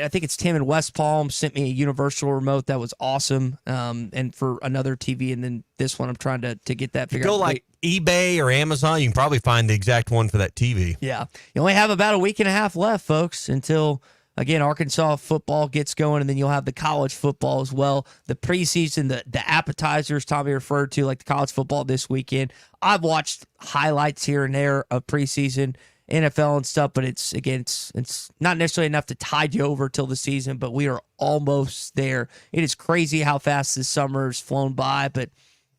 think it's Tim in West Palm sent me a universal remote that was awesome. And for another TV, and then this one I'm trying to get that figured out.
Go like eBay or Amazon, you can probably find the exact one for that TV.
Yeah, you only have about a week and a half left, folks, until. Again, Arkansas football gets going, and then you'll have the college football as well. The preseason, the appetizers Tommy referred to, like the college football this weekend. I've watched highlights here and there of preseason NFL and stuff, but it's not necessarily enough to tide you over till the season, but we are almost there. It is crazy how fast this summer's flown by, but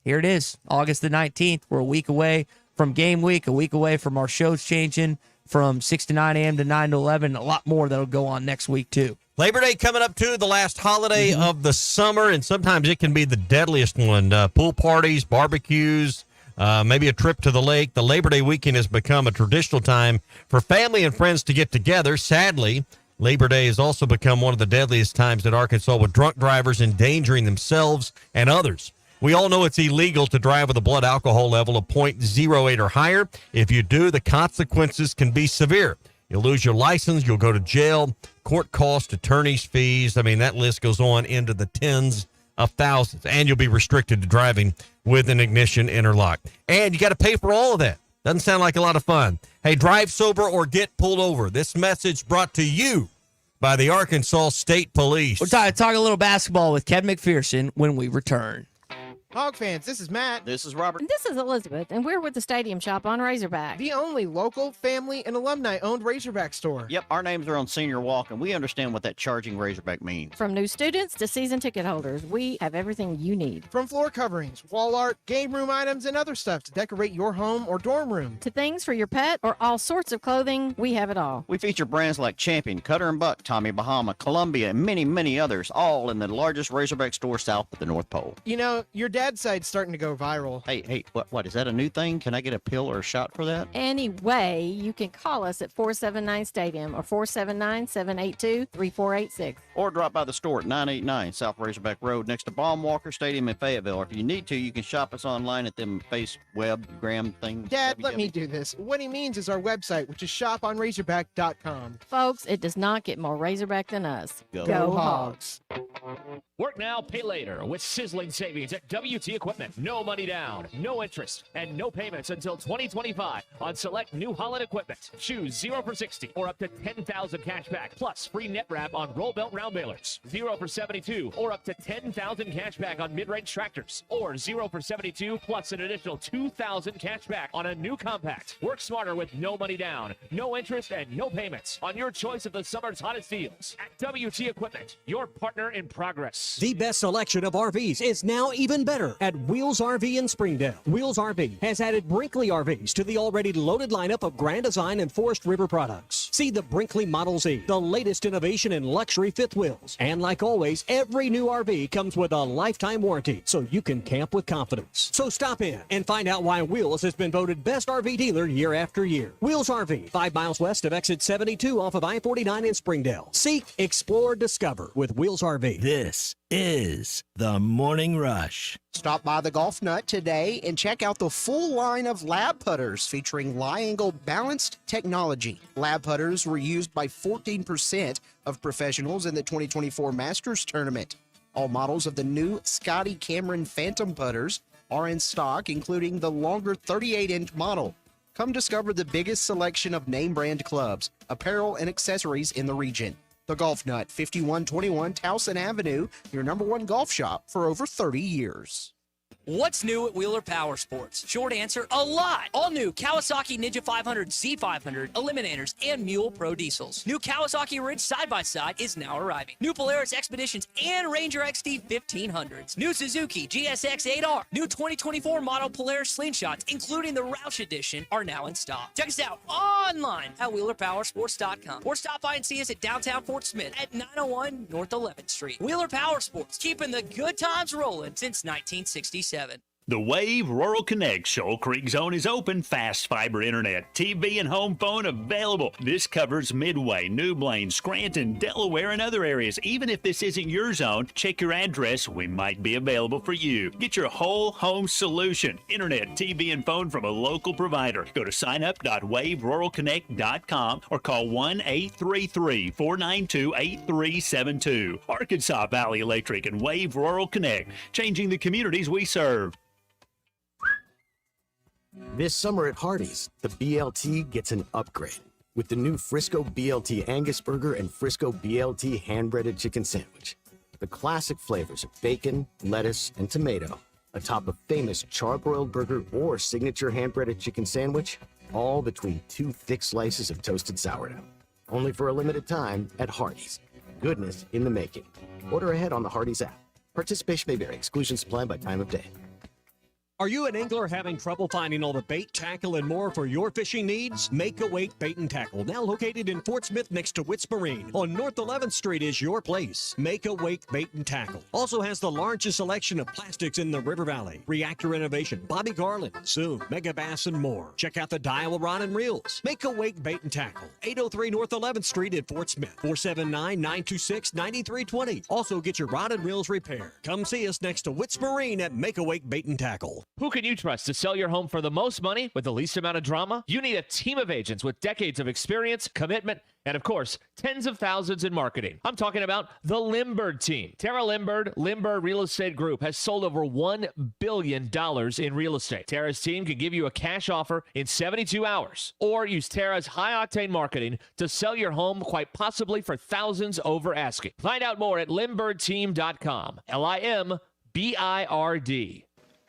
here it is, August the 19th. We're a week away from game week, a week away from our shows changing from 6 to 9 a.m. to 9 to 11. A lot more that'll go on next week, too.
Labor Day coming up, too, the last holiday of the summer, and sometimes it can be the deadliest one. Pool parties, barbecues, maybe a trip to the lake. The Labor Day weekend has become a traditional time for family and friends to get together. Sadly, Labor Day has also become one of the deadliest times in Arkansas, with drunk drivers endangering themselves and others. We all know it's illegal to drive with a blood alcohol level of 0.08 or higher. If you do, the consequences can be severe. You'll lose your license, you'll go to jail, court costs, attorney's fees. I mean, that list goes on into the tens of thousands. And you'll be restricted to driving with an ignition interlock. And you got to pay for all of that. Doesn't sound like a lot of fun. Hey, drive sober or get pulled over. This message brought to you by the Arkansas State Police.
We're talking a little basketball with Kevin McPherson when we return.
Hog fans, this is Matt.
This is Robert.
This is Elizabeth, and we're with the Stadium Shop on Razorback.
The only local, family, and alumni-owned Razorback store.
Yep, our names are on Senior Walk, and we understand what that charging Razorback means.
From new students to season ticket holders, we have everything you need.
From floor coverings, wall art, game room items, and other stuff to decorate your home or dorm room.
To things for your pet or all sorts of clothing, we have it all.
We feature brands like Champion, Cutter & Buck, Tommy Bahama, Columbia, and many, many others, all in the largest Razorback store south of the North Pole.
You know, your dad's side's starting to go viral.
Hey, what, is that a new thing? Can I get a pill or a shot for that?
Anyway, you can call us at 479-STADIUM or 479-782-3486.
Or drop by the store at 989 South Razorback Road next to Baum-Walker Stadium in Fayetteville. Or if you need to, you can shop us online at them Gram thing.
Dad, let me do this. What he means is our website, which is shoponrazorback.com.
Folks, it does not get more Razorback than us.
Go
Hogs.
Work now, pay later with sizzling savings at WT Equipment. No money down, no interest, and no payments until 2025 on select New Holland equipment. Choose 0 for 60 or up to 10,000 cash back plus free net wrap on roll belt round balers. 0 for 72 or up to 10,000 cash back on mid-range tractors, or 0 for 72 plus an additional 2,000 cash back on a new compact. Work smarter with no money down, no interest, and no payments on your choice of the summer's hottest deals at WT Equipment, your partner in progress.
The best selection of RVs is now even better at Wheels RV in Springdale. Wheels RV has added Brinkley RVs to the already loaded lineup of Grand Design and Forest River products. See the Brinkley Model Z, the latest innovation in luxury fifth wheels. And like always, every new RV comes with a lifetime warranty, so you can camp with confidence. So stop in and find out why Wheels has been voted best RV dealer year after year. Wheels RV, 5 miles west of exit 72 off of I-49 in Springdale. Seek, explore, discover with Wheels RV.
This is the Morning Rush.
Stop by the Golf Nut today and check out the full line of lab putters featuring Li-Angle balanced technology. Lab putters were used by 14% of professionals in the 2024 Masters Tournament. All models of the new Scotty Cameron Phantom putters are in stock, including the longer 38-inch model. Come discover the biggest selection of name brand clubs, apparel, and accessories in the region. The Golf Nut, 5121 Towson Avenue, your #1 golf shop for over 30 years.
What's new at Wheeler Power Sports? Short answer, a lot. All new Kawasaki Ninja 500, Z500, Eliminators, and Mule Pro Diesels. New Kawasaki Ridge side-by-side is now arriving. New Polaris Expeditions and Ranger XD 1500s. New Suzuki GSX 8R. New 2024 model Polaris Slingshots, including the Roush Edition, are now in stock. Check us out online at WheelerPowersports.com or stop by and see us at downtown Fort Smith at 901 North 11th Street. Wheeler Power Sports, keeping the good times rolling since 1967.
The Wave Rural Connect Shoal Creek Zone is open. Fast fiber internet, TV, and home phone available. This covers Midway, New Blaine, Scranton, Delaware, and other areas. Even if this isn't your zone, check your address. We might be available for you. Get your whole home solution. Internet, TV, and phone from a local provider. Go to signup.waveruralconnect.com or call 1-833-492-8372. Arkansas Valley Electric and Wave Rural Connect, changing the communities we serve.
This summer at Hardee's, the BLT gets an upgrade with the new Frisco BLT Angus Burger and Frisco BLT hand-breaded chicken sandwich. The classic flavors of bacon, lettuce, and tomato, atop a famous charbroiled burger or signature hand-breaded chicken sandwich, all between 2 thick slices of toasted sourdough. Only for a limited time at Hardee's. Goodness in the making. Order ahead on the Hardee's app. Participation may vary. Exclusions apply by time of day.
Are you an angler having trouble finding all the bait, tackle, and more for your fishing needs? Make a Wake Bait and Tackle, now located in Fort Smith next to Witts Marine on North 11th Street, is your place. Make a Wake Bait and Tackle also has the largest selection of plastics in the River Valley. Reactor Innovation, Bobby Garland, Zoom, Mega Bass, and more. Check out the Daiwa Rod and Reels. Make a Wake Bait and Tackle, 803 North 11th Street at Fort Smith, 479-926-9320. Also get your rod and reels repaired. Come see us next to Witts Marine at Make a Wake Bait and Tackle.
Who can you trust to sell your home for the most money with the least amount of drama? You need a team of agents with decades of experience, commitment, and of course, tens of thousands in marketing. I'm talking about the Limbird team. Tara Limbird, Limbird Real Estate Group, has sold over $1 billion in real estate. Tara's team can give you a cash offer in 72 hours, or use Tara's high-octane marketing to sell your home, quite possibly for thousands over asking. Find out more at limbirdteam.com. LIMBIRD.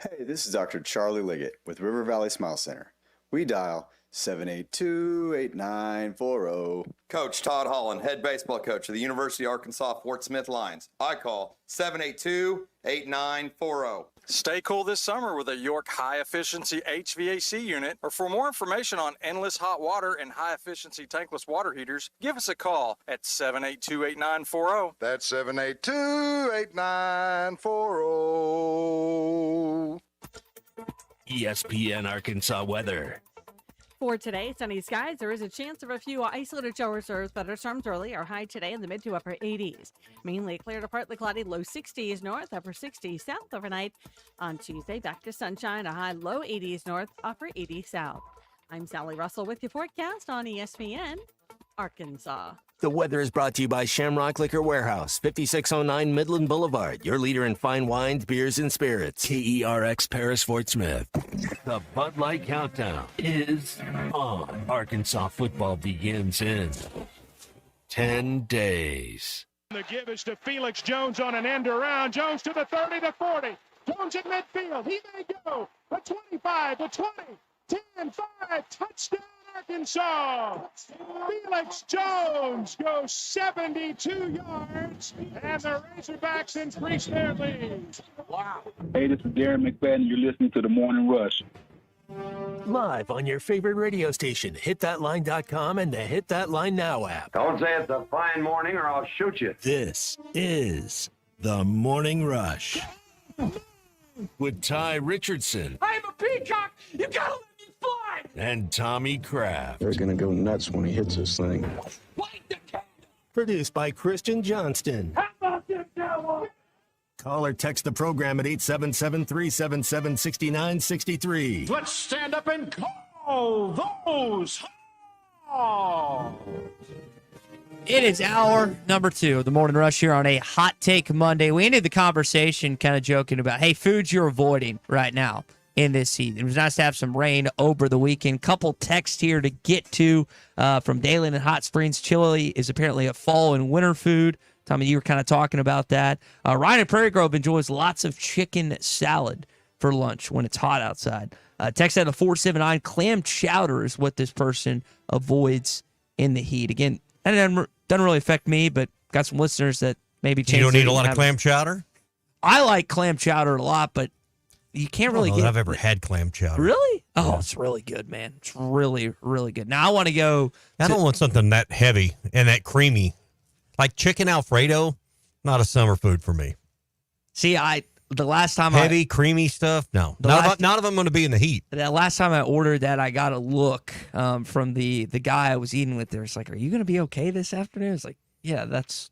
Hey, this is Dr. Charlie Liggett with River Valley Smile Center. We dial 782-8940.
Coach Todd Holland, head baseball coach of the University of Arkansas Fort Smith Lions. I call 782-8940.
Stay cool this summer with a York high-efficiency HVAC unit. Or for more information on endless hot water and high-efficiency tankless water heaters, give us a call at 782-8940.
That's 782-8940.
ESPN Arkansas weather.
For today, sunny skies. There is a chance of a few isolated showers or thunderstorms early. Our high today in the mid to upper 80s. Mainly clear to partly cloudy, low 60s north, upper 60s south overnight. On Tuesday, back to sunshine, a high low 80s north, upper 80s south. I'm Sally Russell with your forecast on ESPN Arkansas.
The weather is brought to you by Shamrock Liquor Warehouse, 5609 Midland Boulevard, your leader in fine wines, beers, and spirits.
KERX Paris Fort Smith. The Bud Light Countdown is on. Arkansas football begins in 10 days.
The give is to Felix Jones on an end around. Jones to the 30, the 40. Jones at midfield. He may go. The 25, the 20, 10, 5, touchdown. Arkansas. Felix Jones goes 72 yards, and the Razorbacks increase their lead. Wow.
Hey, this is Darren McFadden. You're listening to The Morning Rush.
Live on your favorite radio station, hitthatline.com and the Hit That Line Now app.
Don't say it's a fine morning or I'll shoot you.
This is The Morning Rush with Ty Richardson
I'm a peacock! You gotta let me fly!
and Tommy Kraft.
They're going to go nuts when he hits this thing.
Produced by Christian Johnston.
How about them Cowboys?
Call or text the program at 877-377-6963.
Let's stand up and call those Hogs.
It is hour number 2 of the Morning Rush here on a Hot Take Monday. We ended the conversation kind of joking about, hey, foods you're avoiding right now in this heat. It was nice to have some rain over the weekend. Couple texts here to get to from Dalen and Hot Springs. Chili is apparently a fall and winter food. Tommy, you were kind of talking about that. Ryan in Prairie Grove enjoys lots of chicken salad for lunch when it's hot outside. Text out of 479, clam chowder is what this person avoids in the heat. Again, that doesn't really affect me, but got some listeners that maybe change.
You don't
their
need a lot of
habits.
clam chowder?
I like clam chowder a lot, but you can't really
I don't know
get.
that I've ever had clam chowder.
Really? Oh, it's really good, man. It's really, really good. Now I want to go.
I don't want something that heavy and that creamy. Like chicken Alfredo, not a summer food for me.
See, the last time
heavy, creamy stuff, no. None of them going to be in the heat.
That last time I ordered that, I got a look from the guy I was eating with there. It's like, are you going to be okay this afternoon? It's like, yeah, that's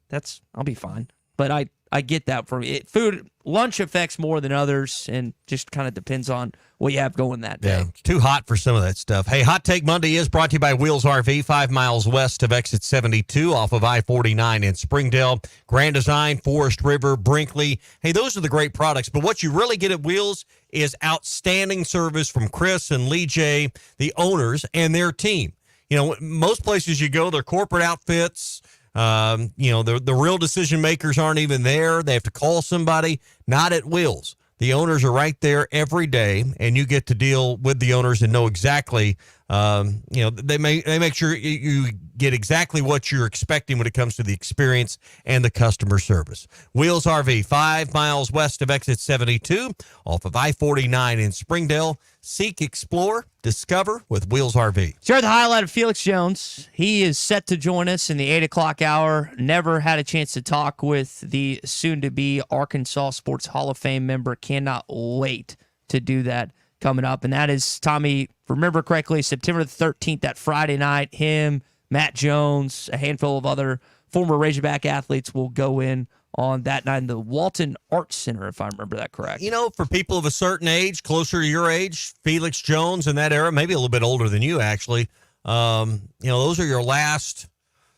I'll be fine. But I get that from it. Food, lunch affects more than others, and just kind of depends on what you have going that day.
Yeah, it's too hot for some of that stuff. Hey, Hot Take Monday is brought to you by Wheels RV, 5 miles west of exit 72 off of I-49 in Springdale. Grand Design, Forest River, Brinkley. Hey, those are the great products. But what you really get at Wheels is outstanding service from Chris and Lee J, the owners, and their team. You know, most places you go, they're corporate outfits. The real decision makers aren't even there. They have to call somebody. Not at Wheels. The owners are right there every day, and you get to deal with the owners and know exactly. They make sure you get exactly what you're expecting when it comes to the experience and the customer service. Wheels RV, 5 miles west of exit 72, off of I-49 in Springdale. Seek, explore, discover with Wheels RV.
Share the highlight of Felix Jones. He is set to join us in the 8 o'clock hour. Never had a chance to talk with the soon-to-be Arkansas Sports Hall of Fame member. Cannot wait to do that coming up. And that is, Tommy, remember correctly, September the 13th, that Friday night, him, Matt Jones, a handful of other former Razorback athletes will go in on that night in the Walton Arts Center, if I remember that correct.
You know, for people of a certain age, closer to your age, Felix Jones in that era, maybe a little bit older than you, actually, those are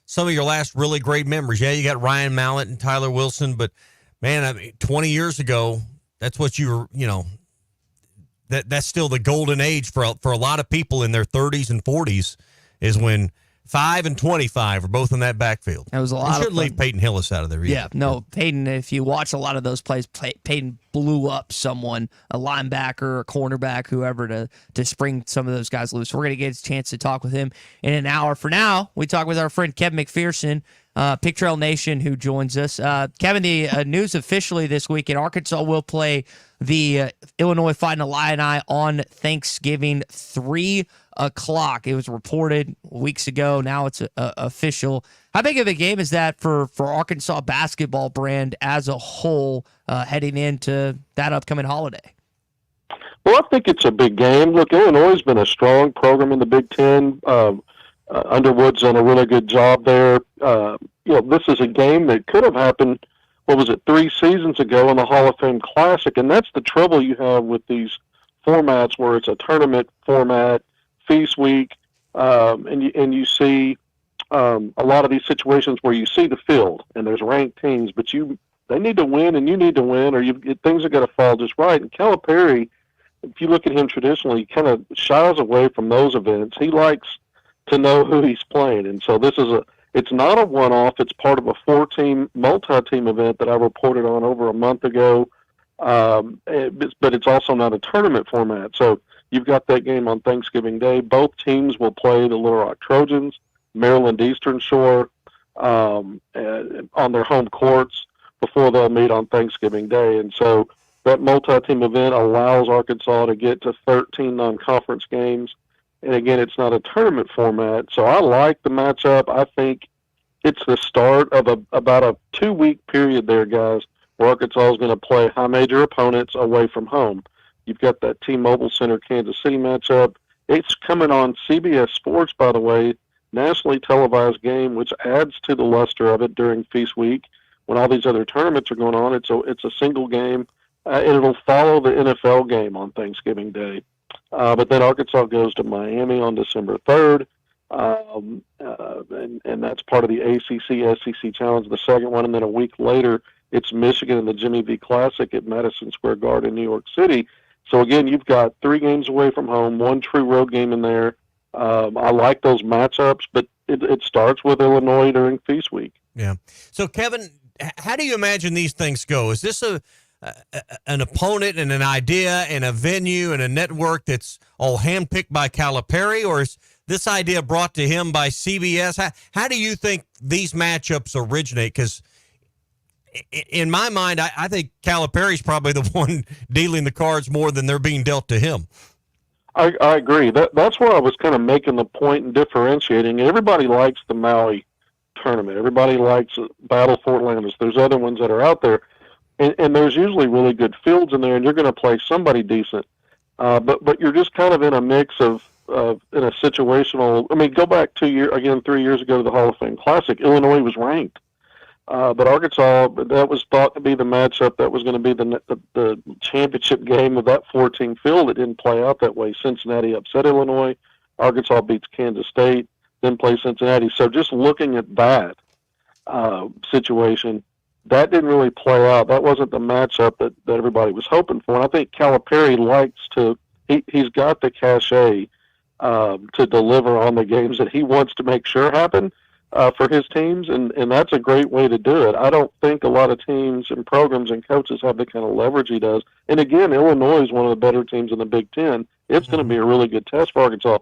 some of your last really great memories. Yeah, you got Ryan Mallett and Tyler Wilson, but, man, 20 years ago, that's what you were, that's still the golden age for a lot of people in their 30s and 40s is when 5 and 25 are both in that backfield.
That was a lot.
You shouldn't leave Peyton Hillis out of there either.
Yeah, no, Peyton, if you watch a lot of those plays, Peyton blew up someone, a linebacker, a cornerback, whoever, to spring some of those guys loose. We're going to get a chance to talk with him in an hour. For now, we talk with our friend Kevin McPherson, Pick Trail Nation, who joins us. Kevin, the news officially this week in Arkansas will play the Illinois Fighting Illini on Thanksgiving, 3 o'clock. It was reported weeks ago. Now it's official. How big of a game is that for Arkansas basketball brand as a whole heading into that upcoming holiday?
Well, I think it's a big game. Look, Illinois has been a strong program in the Big Ten. Underwood's done a really good job there. This is a game that could have happened, 3 seasons ago in the Hall of Fame Classic, and that's the trouble you have with these formats where it's a tournament format, feast week, and you see a lot of these situations where you see the field and there's ranked teams, but they need to win and you need to win, or things are going to fall just right. And Calipari, if you look at him traditionally, he kind of shies away from those events. He likes to know who he's playing, and so it's not a one-off. It's part of a 4-team, multi-team event that I reported on over a month ago, but it's also not a tournament format. So you've got that game on Thanksgiving Day. Both teams will play the Little Rock Trojans, Maryland Eastern Shore, on their home courts before they'll meet on Thanksgiving Day. And so That multi-team event allows Arkansas to get to 13 non-conference games. And again, it's not a tournament format. So I like the matchup. I think it's the start of about a 2-week period there, guys, where Arkansas is going to play high major opponents away from home. You've got that T-Mobile Center Kansas City matchup. It's coming on CBS Sports, by the way, nationally televised game, which adds to the luster of it during Feast Week when all these other tournaments are going on. It's a single game. And it'll follow the NFL game on Thanksgiving Day. But then Arkansas goes to Miami on December 3rd, and that's part of the ACC-SEC Challenge, the second one. And then a week later, it's Michigan in the Jimmy V Classic at Madison Square Garden in New York City. So, again, you've got 3 games away from home, 1 true road game in there. I like those matchups, but it starts with Illinois during Feast Week.
Yeah. So, Kevin, how do you imagine these things go? Is this an opponent and an idea and a venue and a network that's all handpicked by Calipari, or is this idea brought to him by CBS? How do you think these matchups originate? Because in my mind, I think Calipari's probably the one dealing the cards more than they're being dealt to him.
I agree. That's where I was kind of making the point and differentiating. Everybody likes the Maui tournament. Everybody likes Battle Fort Landis. There's other ones that are out there. And there's usually really good fields in there, and you're going to play somebody decent. But you're just kind of in a mix of in a situational. I mean, go back 3 years ago to the Hall of Fame Classic. Illinois was ranked, but Arkansas, that was thought to be the matchup that was going to be the championship game of that 4-team field. It didn't play out that way. Cincinnati upset Illinois. Arkansas beats Kansas State, then plays Cincinnati. So just looking at that situation. That didn't really play out. That wasn't the matchup that everybody was hoping for. And I think Calipari likes to he's got the cachet to deliver on the games that he wants to make sure happen for his teams, and that's a great way to do it. I don't think a lot of teams and programs and coaches have the kind of leverage he does. And again, Illinois is one of the better teams in the Big Ten. It's going to be a really good test for Arkansas.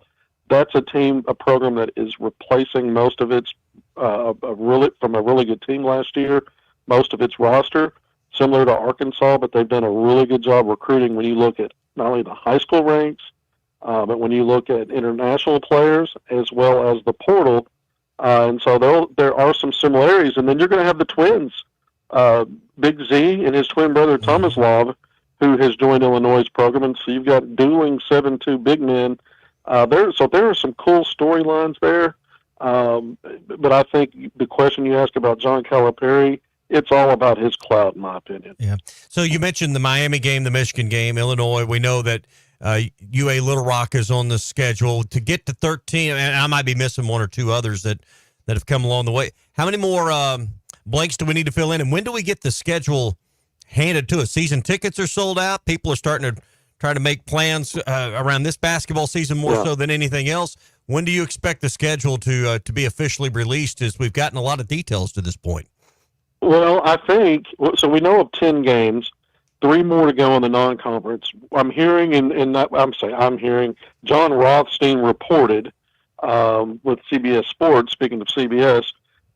That's a program that is replacing most of its from a really good team last year. Most of its roster, similar to Arkansas, but they've done a really good job recruiting when you look at not only the high school ranks, but when you look at international players as well as the portal. And so there are some similarities. And then you're going to have the twins, Big Z and his twin brother Tomislav, who has joined Illinois' program. And so you've got dueling 7'2" big men. So there are some cool storylines there. But I think the question you asked about John Calipari, it's all about his clout, in my opinion.
Yeah. So you mentioned the Miami game, the Michigan game, Illinois. We know that UA Little Rock is on the schedule to get to 13. And I might be missing 1 or 2 others that have come along the way. How many more blanks do we need to fill in? And when do we get the schedule handed to us? Season tickets are sold out. People are starting to try to make plans around this basketball season more so than anything else. When do you expect the schedule to be officially released, as we've gotten a lot of details to this point?
Well, I think so. We know of 10 games, 3 more to go in the non-conference. I'm hearing, I'm hearing John Rothstein reported with CBS Sports. Speaking of CBS,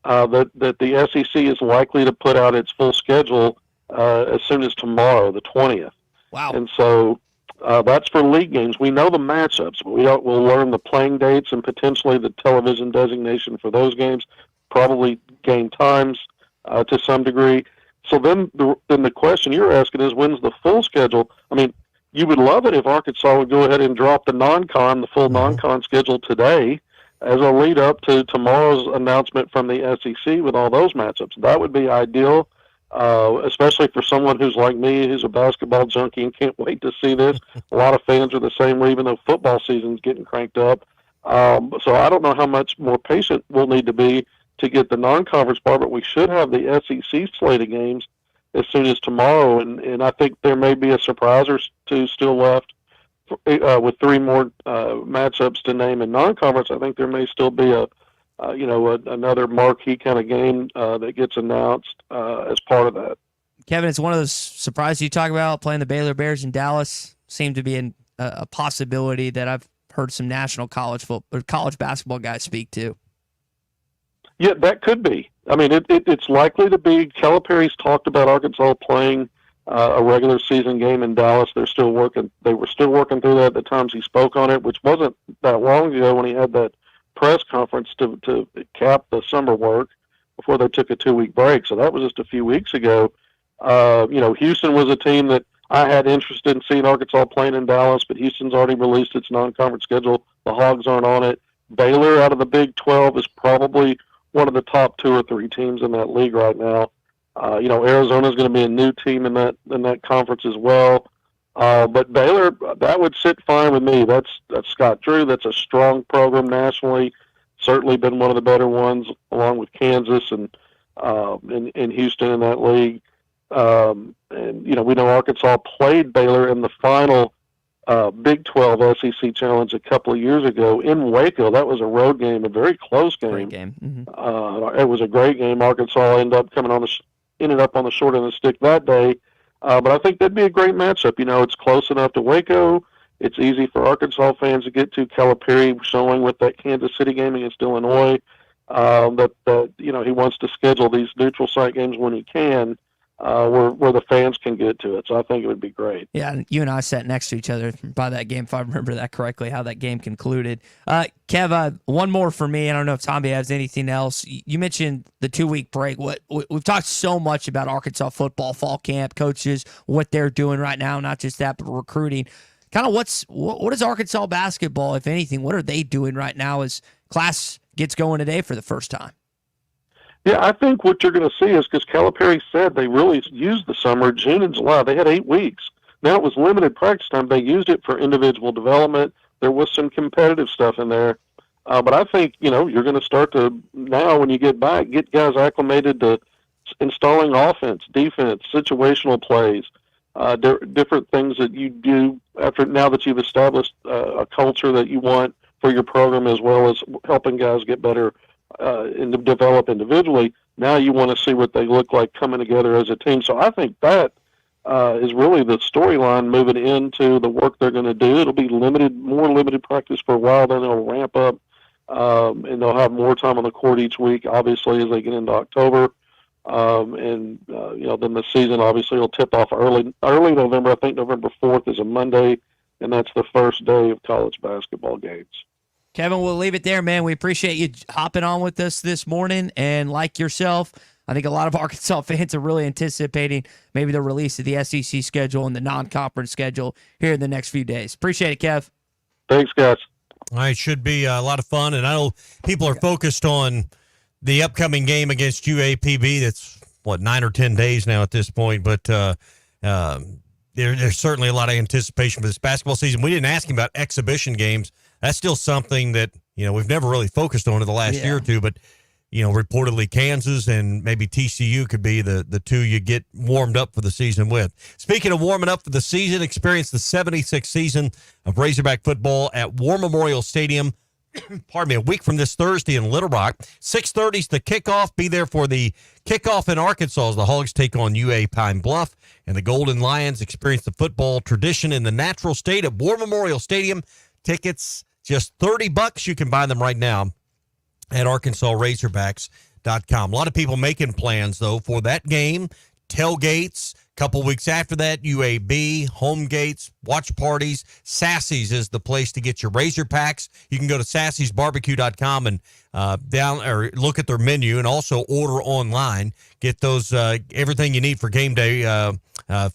that the SEC is likely to put out its full schedule as soon as tomorrow, the 20th.
Wow!
And so that's for league games. We know the matchups, but we'll learn the playing dates and potentially the television designation for those games. Probably game times. To some degree. So then the question you're asking is, when's the full schedule? I mean, you would love it if Arkansas would go ahead and drop the full non-con schedule today as a lead up to tomorrow's announcement from the SEC with all those matchups. That would be ideal, especially for someone who's like me, who's a basketball junkie and can't wait to see this. A lot of fans are the same way, even though football season's getting cranked up. So I don't know how much more patient we'll need to be to get the non-conference part, but we should have the SEC slate of games as soon as tomorrow, and I think there may be a surprise or 2 still left with 3 more matchups to name in non-conference. I think there may still be another marquee kind of game that gets announced as part of that.
Kevin, it's one of those surprises you talk about, playing the Baylor Bears in Dallas. Seemed to be a possibility that I've heard some national college basketball guys speak to.
Yeah, that could be. I mean, it's likely to be. Calipari's talked about Arkansas playing a regular season game in Dallas. They were still working through that at the times he spoke on it, which wasn't that long ago when he had that press conference to cap the summer work before they took a 2-week break. So that was just a few weeks ago. Houston was a team that I had interest in seeing Arkansas playing in Dallas, but Houston's already released its non-conference schedule. The Hogs aren't on it. Baylor out of the Big 12 is probably one of the top 2 or 3 teams in that league right now. Arizona's going to be a new team in that conference as well. But Baylor, that would sit fine with me. That's Scott Drew. That's a strong program nationally. Certainly been one of the better ones, along with Kansas and Houston in that league. We know Arkansas played Baylor in the final Big 12 SEC Challenge a couple of years ago in Waco. That was a road game, a very close game.
Great game.
It was a great game. Arkansas ended up on the short end of the stick that day. But I think that'd be a great matchup. It's close enough to Waco. It's easy for Arkansas fans to get to. Calipari showing with that Kansas City game against Illinois that he wants to schedule these neutral site games when he can, where the fans can get to it. So I think it would be great.
Yeah, and you and I sat next to each other by that game, if I remember that correctly, how that game concluded. Kev, one more for me. I don't know if Tommy has anything else. You mentioned the 2-week break. We've talked so much about Arkansas football, fall camp, coaches, what they're doing right now, not just that, but recruiting. Kind of what is Arkansas basketball, if anything? What are they doing right now as class gets going today for the first time?
Yeah, I think what you're going to see is, because Calipari said they really used the summer, June and July. They had 8 weeks. Now it was limited practice time. They used it for individual development. There was some competitive stuff in there. But I think, you're going to start to, now when you get back, get guys acclimated to installing offense, defense, situational plays, different things that you do now that you've established a culture that you want for your program, as well as helping guys get better and to develop individually. Now you want to see what they look like coming together as a team. So I think that is really the storyline moving into the work they're going to do. It'll be more limited practice for a while, then it'll ramp up, and they'll have more time on the court each week, obviously, as they get into October. Then the season obviously will tip off early November. I think November 4th is a Monday, and that's the first day of college basketball games.
Kevin, we'll leave it there, man. We appreciate you hopping on with us this morning. And like yourself, I think a lot of Arkansas fans are really anticipating maybe the release of the SEC schedule and the non-conference schedule here in the next few days. Appreciate it, Kev.
Thanks, guys.
All right, should be a lot of fun. And I know people are focused on the upcoming game against UAPB. That's, 9 or 10 days now at this point. But there's certainly a lot of anticipation for this basketball season. We didn't ask him about exhibition games. That's still something that, we've never really focused on in the last year or two. But, reportedly Kansas and maybe TCU could be the two you get warmed up for the season with. Speaking of warming up for the season, experience the 76th season of Razorback football at War Memorial Stadium. Pardon me, a week from this Thursday in Little Rock. 6:30 is the kickoff. Be there for the kickoff in Arkansas as the Hogs take on UA Pine Bluff. And the Golden Lions experience the football tradition in the natural state at War Memorial Stadium. Tickets, just $30. You can buy them right now at ArkansasRazorbacks.com. A lot of people making plans, though, for that game. Tailgates. Couple weeks after that, UAB, home gates, watch parties. Sassy's is the place to get your Razor Packs. You can go to sassysbarbecue.com and look at their menu and also order online. Get those everything you need for game day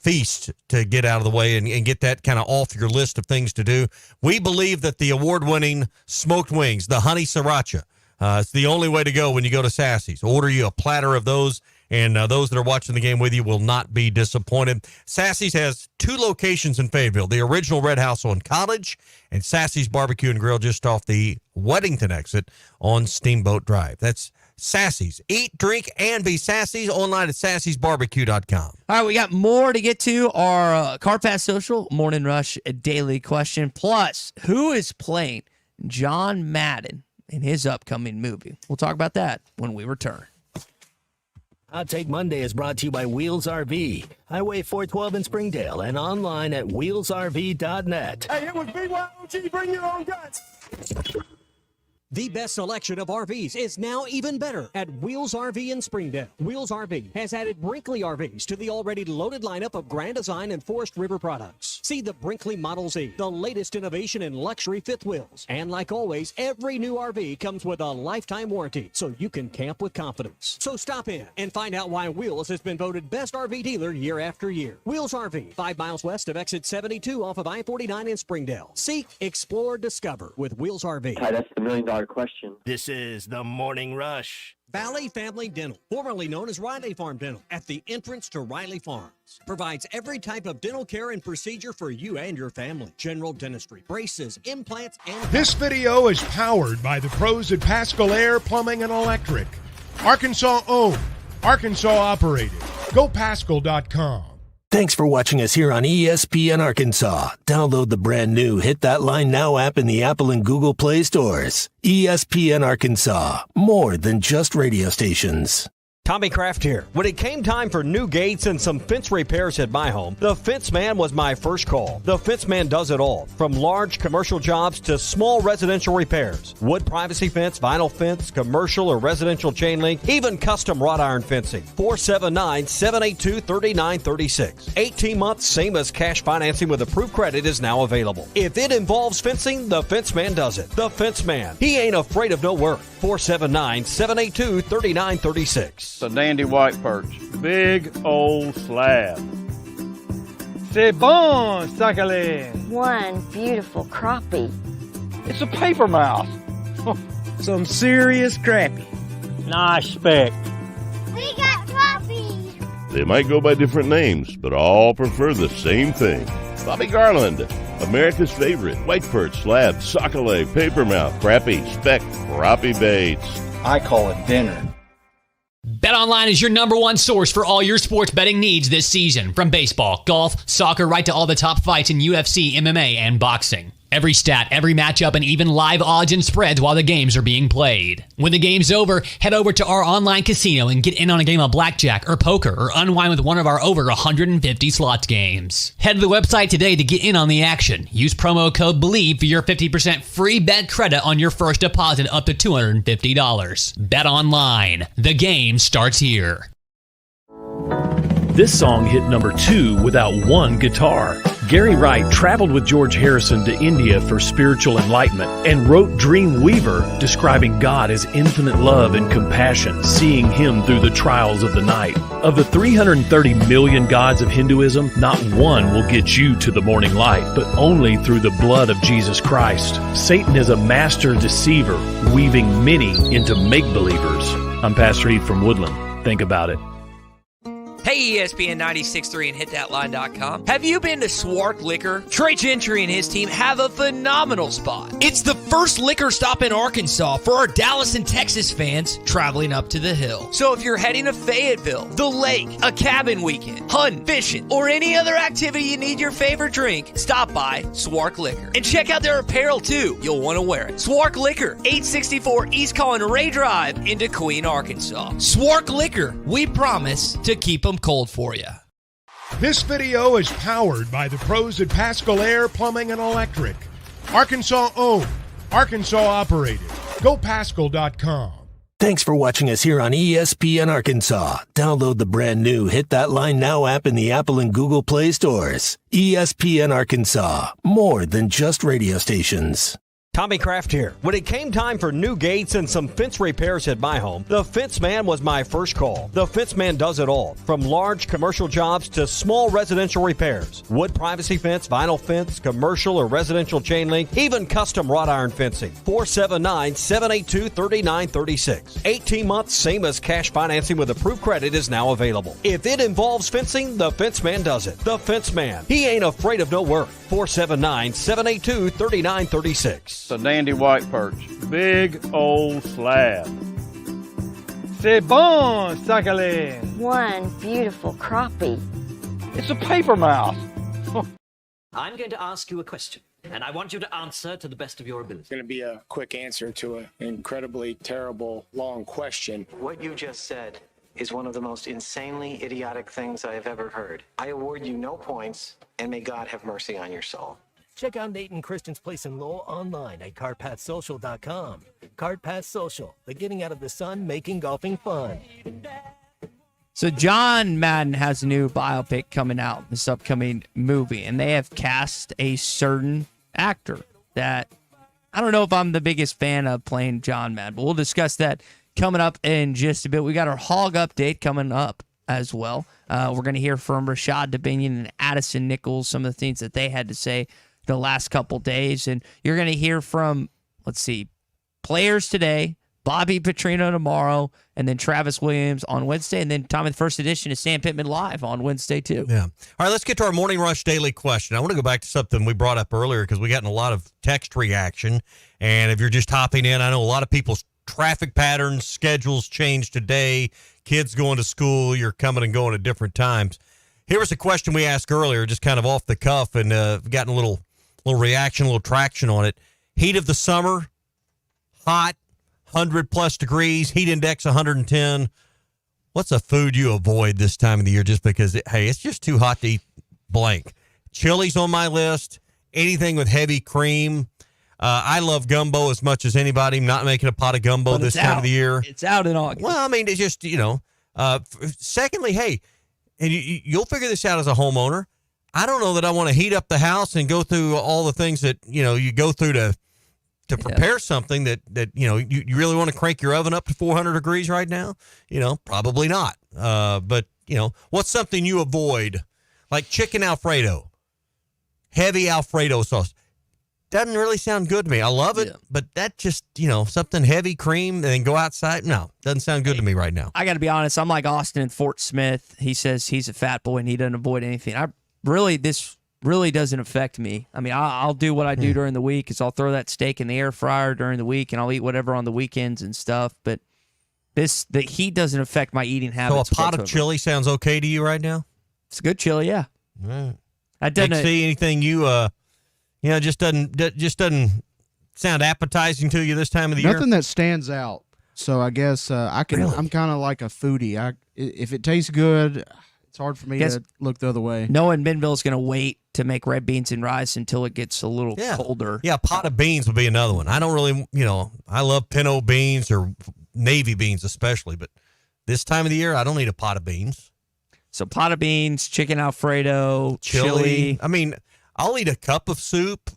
feast to get out of the way and get that kind of off your list of things to do. We believe that the award-winning smoked wings, the honey sriracha, it's the only way to go when you go to Sassy's. Order you a platter of those. And those that are watching the game with you will not be disappointed. Sassy's has 2 locations in Fayetteville, the original Red House on College and Sassy's Barbecue and Grill just off the Weddington exit on Steamboat Drive. That's Sassy's. Eat, drink, and be Sassy's online at sassysbarbecue.com.
All right, we got more to get to. Our Car Pass Social Morning Rush daily question. Plus, who is playing John Madden in his upcoming movie? We'll talk about that when we return.
Hot Take Monday is brought to you by Wheels RV, Highway 412 in Springdale, and online at wheelsrv.net.
Hey, it was BYOG. Bring your own guns.
The best selection of RVs is now even better at Wheels RV in Springdale. Wheels RV has added Brinkley RVs to the already loaded lineup of Grand Design and Forest River products. See the Brinkley Model Z, the latest innovation in luxury fifth wheels. And like always, every new RV comes with a lifetime warranty, so you can camp with confidence. So stop in and find out why Wheels has been voted best RV dealer year after year. Wheels RV, 5 miles west of exit 72 off of I-49 in Springdale. Seek, explore, discover with Wheels RV.
That's the $1 million question.
This is the Morning Rush.
Valley Family Dental, formerly known as Riley Farm Dental, at the entrance to Riley Farms, provides every type of dental care and procedure for you and your family. General dentistry, braces, implants, and...
This video is powered by the pros at Pascal Air Plumbing and Electric. Arkansas owned, Arkansas operated. GoPascal.com.
Thanks for watching us here on ESPN Arkansas. Download the brand new Hit That Line Now app in the Apple and Google Play stores. ESPN Arkansas, more than just radio stations.
Tommy Kraft here. When it came time for new gates and some fence repairs at my home, the Fence Man was my first call. The Fence Man does it all, from large commercial jobs to small residential repairs. Wood privacy fence, vinyl fence, commercial or residential chain link, even custom wrought iron fencing. 479-782-3936. 18 months, same as cash financing with approved credit is now available. If it involves fencing, the Fence Man does it. The Fence Man. He ain't afraid of no work. 479-782-3936.
It's a dandy white perch. Big old slab. C'est bon, sacalé.
One beautiful crappie.
It's a paper mouse. Some serious crappie. Nice speck.
We got crappie.
They might go by different names, but all prefer the same thing. Bobby Garland, America's favorite white perch, slab, sockeye, papermouth, crappie, speck, crappie baits.
I call it dinner.
BetOnline is your number one source for all your sports betting needs this season. From baseball, golf, soccer, right to all the top fights in UFC, MMA, and boxing. Every stat, every matchup, and even live odds and spreads while the games are being played. When the game's over, head over to our online casino and get in on a game of blackjack or poker or unwind with one of our over 150 slots games. Head to the website today to get in on the action. Use promo code BELIEVE for your 50% free bet credit on your first deposit up to $250. Bet online. The game starts here.
This song hit number 2 without one guitar. Gary Wright traveled with George Harrison to India for spiritual enlightenment and wrote Dream Weaver, describing God as infinite love and compassion, seeing him through the trials of the night. Of the 330 million gods of Hinduism, not one will get you to the morning light, but only through the blood of Jesus Christ. Satan is a master deceiver, weaving many into make-believers. I'm Pastor Heath from Woodland. Think about it.
Hey, ESPN 96.3 and HitThatLine.com. Have you been to Swark Liquor? Trey Gentry and his team have a phenomenal spot. It's the first liquor stop in Arkansas for our Dallas and Texas fans traveling up to the hill. So if you're heading to Fayetteville, the lake, a cabin weekend, hunting, fishing, or any other activity you need your favorite drink, stop by Swark Liquor. And check out their apparel too. You'll want to wear it. Swark Liquor, 864 East Collin Ray Drive into Queen, Arkansas. Swark Liquor, we promise to keep them cold for you.
This video is powered by the pros at Pascal Air Plumbing and Electric. Arkansas owned, Arkansas operated. GoPascal.com.
Thanks for watching us here on ESPN Arkansas. Download the brand new Hit That Line Now app in the Apple and Google Play stores. ESPN Arkansas, more than just radio stations.
Tommy Kraft here. When it came time for new gates and some fence repairs at my home, the Fence Man was my first call. The Fence Man does it all, from large commercial jobs to small residential repairs. Wood privacy fence, vinyl fence, commercial or residential chain link, even custom wrought iron fencing. 479-782-3936. 18 months, same as cash financing with approved credit is now available. If it involves fencing, the Fence Man does it. The Fence Man. He ain't afraid of no work. 479-782-3936.
It's a dandy white perch. Big old slab. C'est bon, sacalé.
One beautiful crappie.
It's a paper mouse.
I'm going to ask you a question, and I want you to answer to the best of your ability.
It's going to be a quick answer to an incredibly terrible, long question.
What you just said is one of the most insanely idiotic things I have ever heard. I award you no points, and may God have mercy on your soul.
Check out Nate and Christian's place in Lowell online at carpathsocial.com. Carpath Social, the getting out of the sun, making golfing fun.
So John Madden has a new biopic coming out, this upcoming movie, and they have cast a certain actor that I don't know if I'm the biggest fan of playing John Madden, but we'll discuss that coming up in just a bit. We got our Hog update coming up as well. We're going to hear from Rashad Dubinion and Addison Nichols, some of the things that they had to say the last couple days. And you're going to hear from, players today, Bobby Petrino tomorrow, and then Travis Williams on Wednesday. And then Tommy, the first edition is Sam Pittman Live on Wednesday, too.
Yeah. All right, let's get to our Morning Rush Daily question. I want to go back to something we brought up earlier because we got in a lot of text reaction. And if you're just hopping in, I know a lot of people's traffic patterns, schedules change today, kids going to school, you're coming and going at different times. Here was a question we asked earlier, just kind of off the cuff, and gotten a little reaction, a little traction on it. Heat of the summer, hot, 100-plus degrees, heat index 110. What's a food you avoid this time of the year just because, it's just too hot to eat blank? Chili's on my list. Anything with heavy cream. I love gumbo as much as anybody. I'm not making a pot of gumbo this time of the year.
It's out in August.
Well, I mean, it's just, secondly, hey, and you'll figure this out as a homeowner. I don't know that I want to heat up the house and go through all the things that, you go through to prepare something that you really want to crank your oven up to 400 degrees right now. Probably not. But what's something you avoid? Like chicken Alfredo, heavy Alfredo sauce. Doesn't really sound good to me. I love it, but that just, something heavy, cream, and then go outside. No, doesn't sound good to me right now.
I got to be honest. I'm like Austin in Fort Smith. He says he's a fat boy and he doesn't avoid anything. This really doesn't affect me. I mean, I'll do what I do during the week is I'll throw that steak in the air fryer during the week and I'll eat whatever on the weekends and stuff. But the heat doesn't affect my eating habits.
So a pot of chili sounds okay to you right now?
It's a good chili, yeah.
Right.
I didn't
see anything you just doesn't sound appetizing to you this time of the year.
Nothing that stands out. So I guess I'm kind of like a foodie. If it tastes good, it's hard for me to look the other way.
Knowing Minville's going to wait to make red beans and rice until it gets a little colder.
Yeah, a pot of beans would be another one. I don't really, I love pinto beans or navy beans especially, but this time of the year, I don't need a pot of beans.
So pot of beans, chicken Alfredo, chili.
I mean, I'll eat a cup of soup.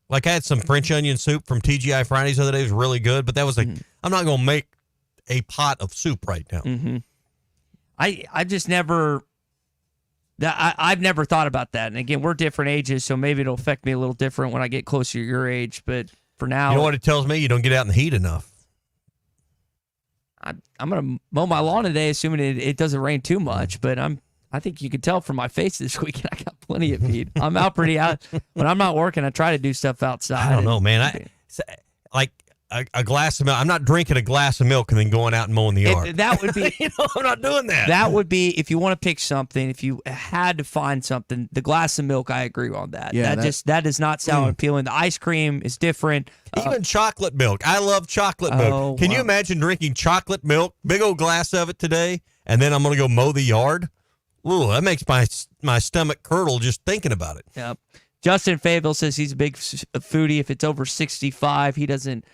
Like I had some French onion soup from TGI Fridays the other day. It was really good, but that was I'm not going to make a pot of soup right now.
Mm-hmm. I just never... I've never thought about that. And again, we're different ages, so maybe it'll affect me a little different when I get closer to your age. But for now...
You know what it tells me? You don't get out in the heat enough.
I'm going to mow my lawn today, assuming it doesn't rain too much. But I think you can tell from my face this weekend, I got plenty of heat. I'm out pretty out. When I'm not working, I try to do stuff outside.
I don't know, man. Like a glass of milk. I'm not drinking a glass of milk and then going out and mowing the yard.
That would be...
I'm not doing that.
That would be, if you want to pick something, if you had to find something, the glass of milk, I agree on that.
Yeah,
that does not sound appealing. The ice cream is different.
Even chocolate milk. I love chocolate milk. Can you imagine drinking chocolate milk, big old glass of it today, and then I'm going to go mow the yard? Ooh, that makes my stomach curdle just thinking about it.
Yeah. Justin Fayetteville says he's a big foodie. If it's over 65, he doesn't...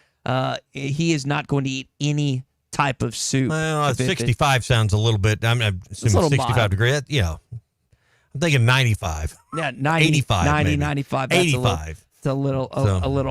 he is not going to eat any type of soup.
Well, 65 sounds a little bit. I'm assuming 65
mild.
degrees. Yeah, I'm thinking 95.
Yeah, 90,
85,
90,
maybe.
95.
85.
It's a little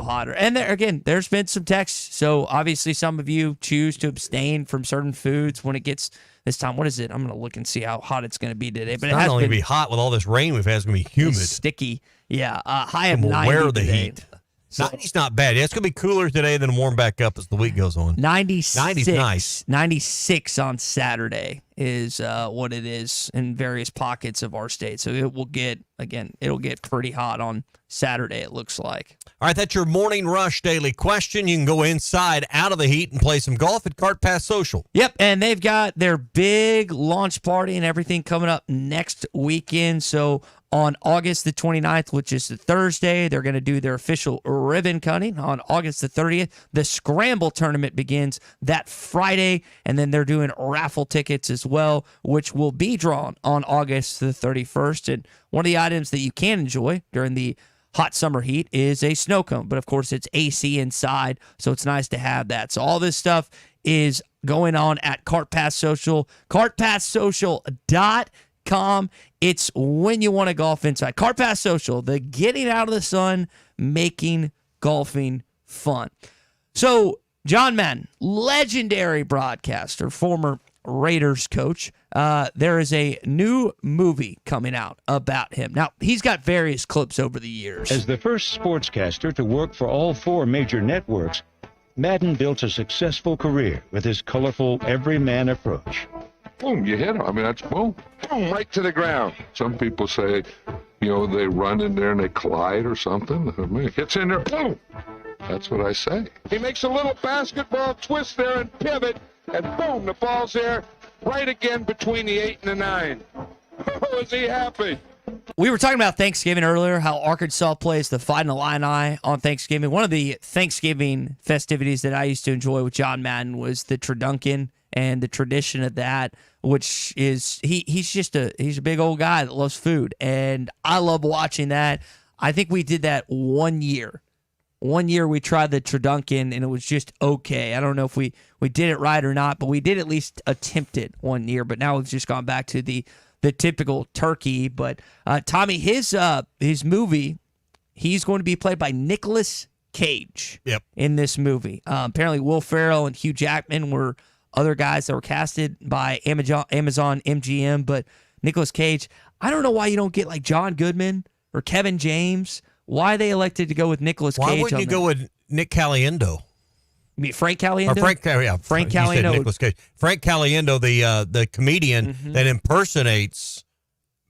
hotter. And there's been some texts. So obviously, some of you choose to abstain from certain foods when it gets this time. What is it? I'm going to look and see how hot it's going to be today. But
it's not only going to be hot with all this rain we've had. It's going to be humid,
sticky. Yeah, high of 90
wear the
today.
heat. 90's not bad. Yeah, it's going to be cooler today than warm back up as the week goes on. 90's nice.
96 on Saturday is what it is in various pockets of our state. So it'll get pretty hot on Saturday, it looks like.
All right, that's your Morning Rush Daily question. You can go inside, out of the heat, and play some golf at Cart Pass Social.
Yep, and they've got their big launch party and everything coming up next weekend. So on August the 29th, which is the Thursday, they're going to do their official ribbon cutting. On August the 30th, the Scramble tournament begins that Friday, and then they're doing raffle tickets as well, which will be drawn on August the 31st. And one of the items that you can enjoy during the hot summer heat is a snow cone. But of course, it's AC inside, so it's nice to have that. So all this stuff is going on at Cart Pass Social, cartpasssocial.com. It's when you want to golf inside. Cart Pass Social, the getting out of the sun, making golfing fun. So John Madden, legendary broadcaster, former Raiders coach. There is a new movie coming out about him. Now, he's got various clips over the years.
As the first sportscaster to work for all 4 major networks, Madden built a successful career with his colorful everyman approach.
Boom, you hit him. I mean, that's boom, boom, right to the ground. Some people say, they run in there and they collide or something. I mean, hits in there, boom. That's what I say. He makes a little basketball twist there and pivot, and boom, the ball's there right again between the 8 and the 9. Oh, is he happy?
We were talking about Thanksgiving earlier, how Arkansas plays the Fighting Illini on Thanksgiving. One of the Thanksgiving festivities that I used to enjoy with John Madden was the Turduncan and the tradition of that, which is he's a big old guy that loves food, and I love watching that. I think we did that one year. One year we tried the Turduncan, and it was just okay. I don't know if we did it right or not, but we did at least attempt it one year. But now we've just gone back to the typical turkey. But Tommy, his movie, he's going to be played by Nicolas Cage.
Yep.
In this movie. Apparently Will Ferrell and Hugh Jackman were other guys that were casted by Amazon MGM, but Nicolas Cage, I don't know why you don't get like John Goodman or Kevin James. Why they elected to go with Nicolas Cage?
Why wouldn't you go with Nick Caliendo?
You mean Frank Caliendo?
Frank
Caliendo.
Nicolas Cage. Frank Caliendo, the comedian that impersonates,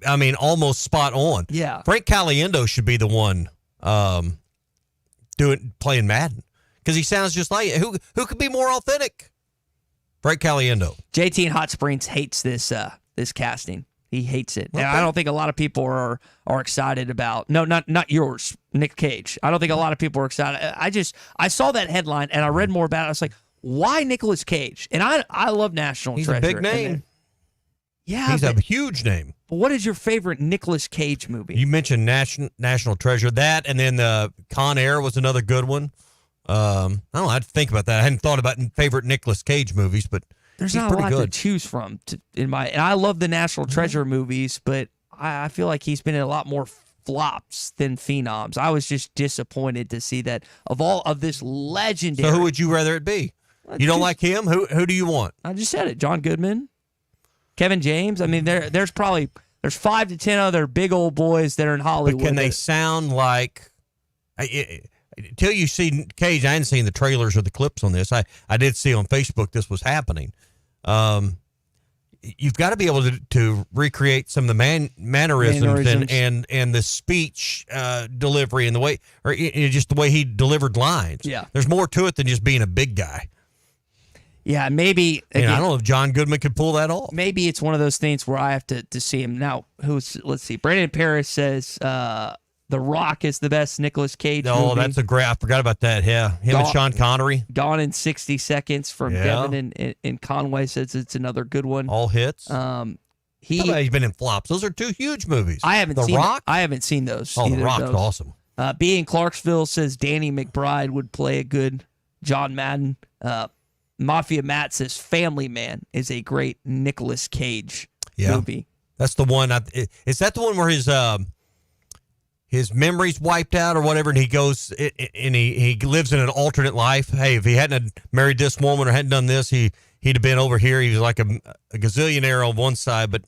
almost spot on.
Yeah.
Frank Caliendo should be the one playing Madden, because he sounds just like it. Who could be more authentic? Frank Caliendo.
JT in Hot Springs hates this casting. He hates it.
Okay.
And I don't think a lot of people are excited about. No, not yours, Nick Cage. I don't think a lot of people are excited. I saw that headline and I read more about it. I was like, why Nicolas Cage? And I love National
He's
Treasure.
a big name.
He's
a huge name.
What is your favorite Nicolas Cage movie?
You mentioned National Treasure, that, and then Con Air was another good one. I don't know. I had to think about that. I hadn't thought about favorite Nicolas Cage movies, but
there's
he's
not a
pretty
lot
good.
to choose from. And I love the National Treasure movies, but I feel like he's been in a lot more flops than phenoms. I was just disappointed to see that of all of this legendary.
So who would you rather it be? You don't like him? Who do you want?
I just said it. John Goodman, Kevin James. I mean, there's 5 to 10 other big old boys that are in Hollywood.
But can they sound like? Until you see Cage, I hadn't seen the trailers or the clips on this. I did see on Facebook this was happening. You've got to be able to recreate some of the mannerisms and the speech delivery and the way, or just the way he delivered lines.
Yeah,
there's more to it than just being a big guy.
Yeah, maybe. Again,
I don't know if John Goodman could pull that off.
Maybe it's one of those things where I have to see him now. Let's see. Brandon Paris says The Rock is the best Nicolas Cage movie.
Oh, that's a great. I forgot about that. Yeah, him and Sean Connery.
Gone in 60 Seconds from Devin and Conway says it's another good one.
All hits.
He's
been in flops. Those are 2 huge movies.
I haven't seen
Rock.
I haven't seen those.
Oh, The Rock's awesome.
B in Clarksville says Danny McBride would play a good John Madden. Mafia Matt says Family Man is a great Nicolas Cage movie.
That's the one. Is that the one where his memories wiped out or whatever, and he goes and he lives in an alternate life? Hey, if he hadn't married this woman or hadn't done this, he'd have been over here. He was like a gazillionaire on one side, but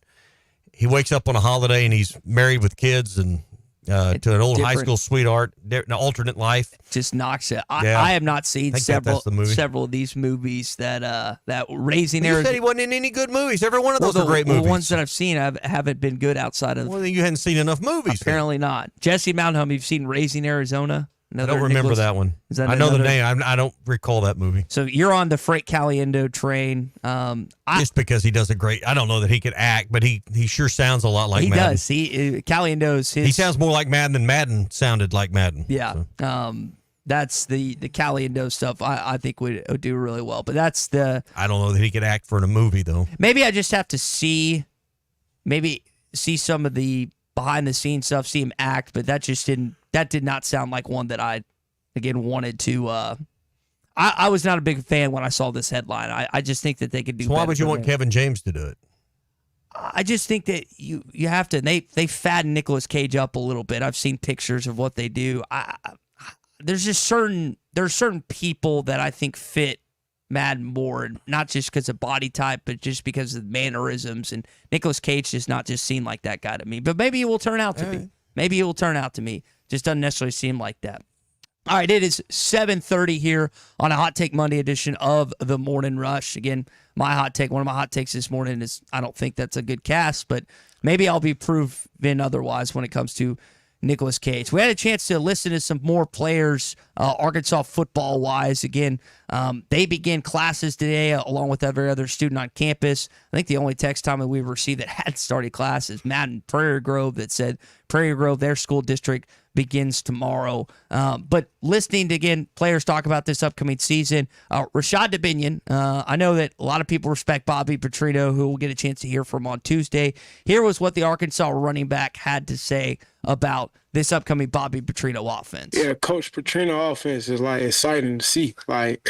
he wakes up on a holiday and he's married with kids and to an old high school sweetheart, an alternate life.
Just knocks it. I have not seen several of these movies that Raising Arizona.
You said he wasn't in any good movies. Every one of those are great movies.
The ones that I've seen haven't been good outside of.
Well, then you hadn't seen enough movies.
Apparently not. Jesse Mountham, you've seen Raising Arizona?
I don't remember that one. I know the name. I don't recall that movie.
So you're on the Frank Caliendo train.
Just because he does a great. I don't know that he could act, but he sure sounds a lot like Madden.
He does. Caliendo's his.
He sounds more like Madden than Madden sounded like Madden.
Yeah. So. That's the Caliendo stuff. I think would do really well. But that's the.
I don't know that he could act for in a movie though.
Maybe I just have to see some of the behind the scenes stuff, see him act, but that just didn't that did not sound like one that I, again, wanted to. I was not a big fan when I saw this headline. I just think that they could do.
So why
better
would you
for
want
them.
Kevin James to do it?
I just think that you have to. They fatten Nicolas Cage up a little bit. I've seen pictures of what they do. There's certain people that I think fit Madden more, and not just because of body type, but just because of mannerisms. And Nicolas Cage does not just seem like that guy to me. But maybe it will turn out to be. Maybe it will turn out to me. Just doesn't necessarily seem like that. All right, it is 7:30 here on a Hot Take Monday edition of the Morning Rush. Again, one of my hot takes this morning is I don't think that's a good cast, but maybe I'll be proven otherwise when it comes to Nicolas Cage. We had a chance to listen to some more players, Arkansas football-wise. Again, they begin classes today along with every other student on campus. I think the only text time that we've received that had started class is Madden Prairie Grove that said Prairie Grove, their school district, begins tomorrow. But listening to, again, players talk about this upcoming season, Rashad Dubinion, I know that a lot of people respect Bobby Petrino, who we'll get a chance to hear from on Tuesday. Here was what the Arkansas running back had to say about this upcoming Bobby Petrino offense.
Yeah, Coach Petrino offense is like exciting to see. Like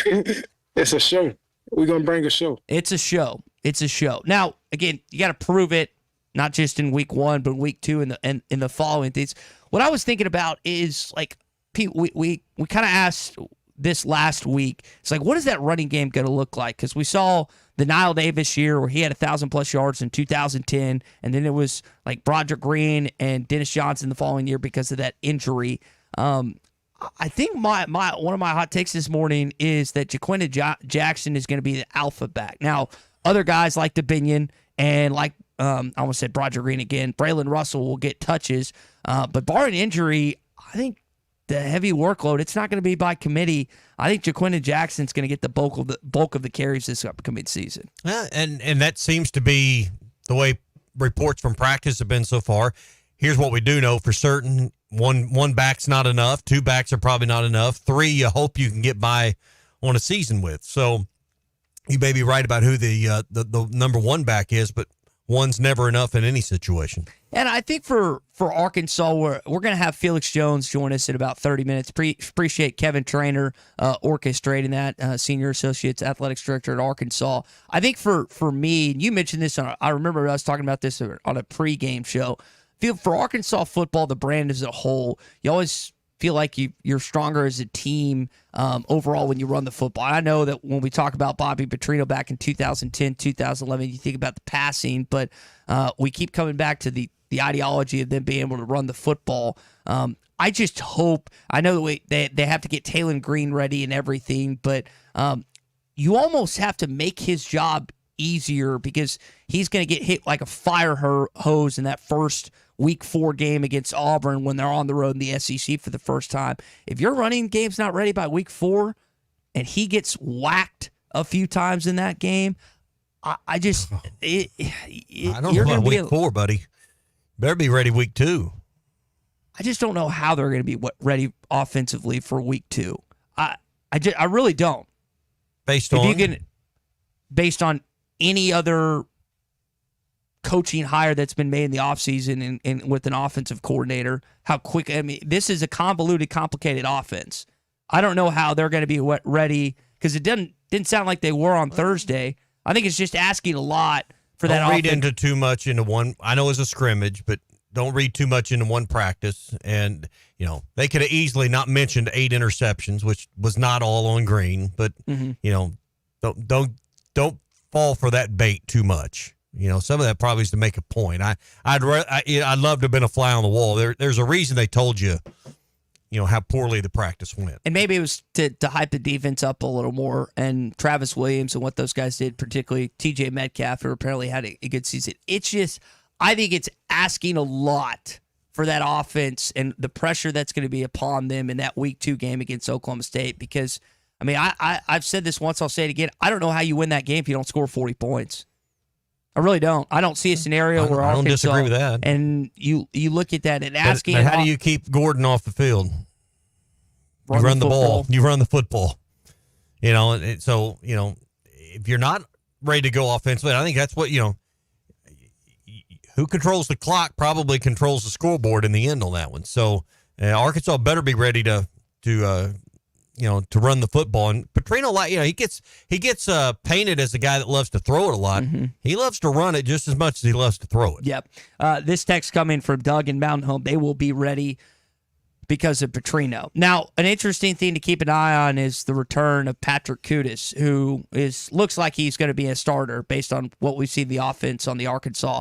it's a show. We're gonna bring a show.
It's a show. It's a show. Now, again, you got to prove it, not just in week 1, but week 2 and in the following things. What I was thinking about is like we kind of asked this last week. It's like, what is that running game going to look like? Because we saw the Nile Davis year where he had 1,000+ yards in 2010, and then it was like Broderick Green and Dennis Johnson the following year because of that injury. I think one of my hot takes this morning is that Jaquinda Jackson is going to be the alpha back. Now, other guys like Dubinion and like I almost said Broderick Green again, Braylon Russell will get touches, but barring injury, I think the heavy workload, it's not going to be by committee. I think Jaquinda Jackson's going to get the bulk of the carries this upcoming season.
And that seems to be the way reports from practice have been so far. Here's what we do know for certain. One back's not enough. 2 backs are probably not enough. 3 you hope you can get by on a season with. So you may be right about who the number 1 back is, but one's never enough in any situation.
And I think for Arkansas, we're going to have Felix Jones join us in about 30 minutes. Appreciate Kevin Trainer orchestrating that, Senior Associates Athletics Director at Arkansas. I think for me, and you mentioned this, I remember us talking about this on a pregame show. For Arkansas football, the brand as a whole, you always feel like you're stronger as a team overall when you run the football. I know that when we talk about Bobby Petrino back in 2010, 2011, you think about the passing, but we keep coming back to the ideology of them being able to run the football. I just hope, I know that they have to get Taylon Green ready and everything, but you almost have to make his job easier because he's going to get hit like a fire hose in that first Week 4 game against Auburn when they're on the road in the SEC for the first time. If your running game's not ready by Week 4 and he gets whacked a few times in that game, I don't
know about Week 4, buddy. Better be ready Week 2.
I just don't know how they're going to be ready offensively for Week 2. I really don't.
Based
on any other coaching hire that's been made in the offseason and with an offensive coordinator, how quick, I mean, this is a convoluted, complicated offense. I don't know how they're going to be ready because it didn't sound like they were on Thursday. I think it's just asking a lot for that offense.
Don't read too much into one. I know it's a scrimmage, but don't read too much into one practice. And, they could have easily not mentioned 8 interceptions, which was not all on Green, but, don't fall for that bait too much. Some of that probably is to make a point. I'd love to have been a fly on the wall. There's a reason they told you, how poorly the practice went.
And maybe it was to hype the defense up a little more, and Travis Williams and what those guys did, particularly TJ Metcalf, who apparently had a good season. It's just, I think it's asking a lot for that offense and the pressure that's going to be upon them in that Week 2 game against Oklahoma State because, I mean, I've said this once, I'll say it again. I don't know how you win that game if you don't score 40 points. I really don't. I don't see a scenario where
I don't disagree with that.
And you look at that and asking.
But how do you keep Gordon off the field? You run the ball. You run the football. So if you're not ready to go offensively, I think that's what who controls the clock probably controls the scoreboard in the end on that one. So Arkansas better be ready to run the football. And Petrino, he gets painted as a guy that loves to throw it a lot.
Mm-hmm.
He loves to run it just as much as he loves to throw it.
Yep. This text coming from Doug in Mountain Home. They will be ready because of Petrino. Now, an interesting thing to keep an eye on is the return of Patrick Kutas, who looks like he's going to be a starter based on what we see the offense on the Arkansas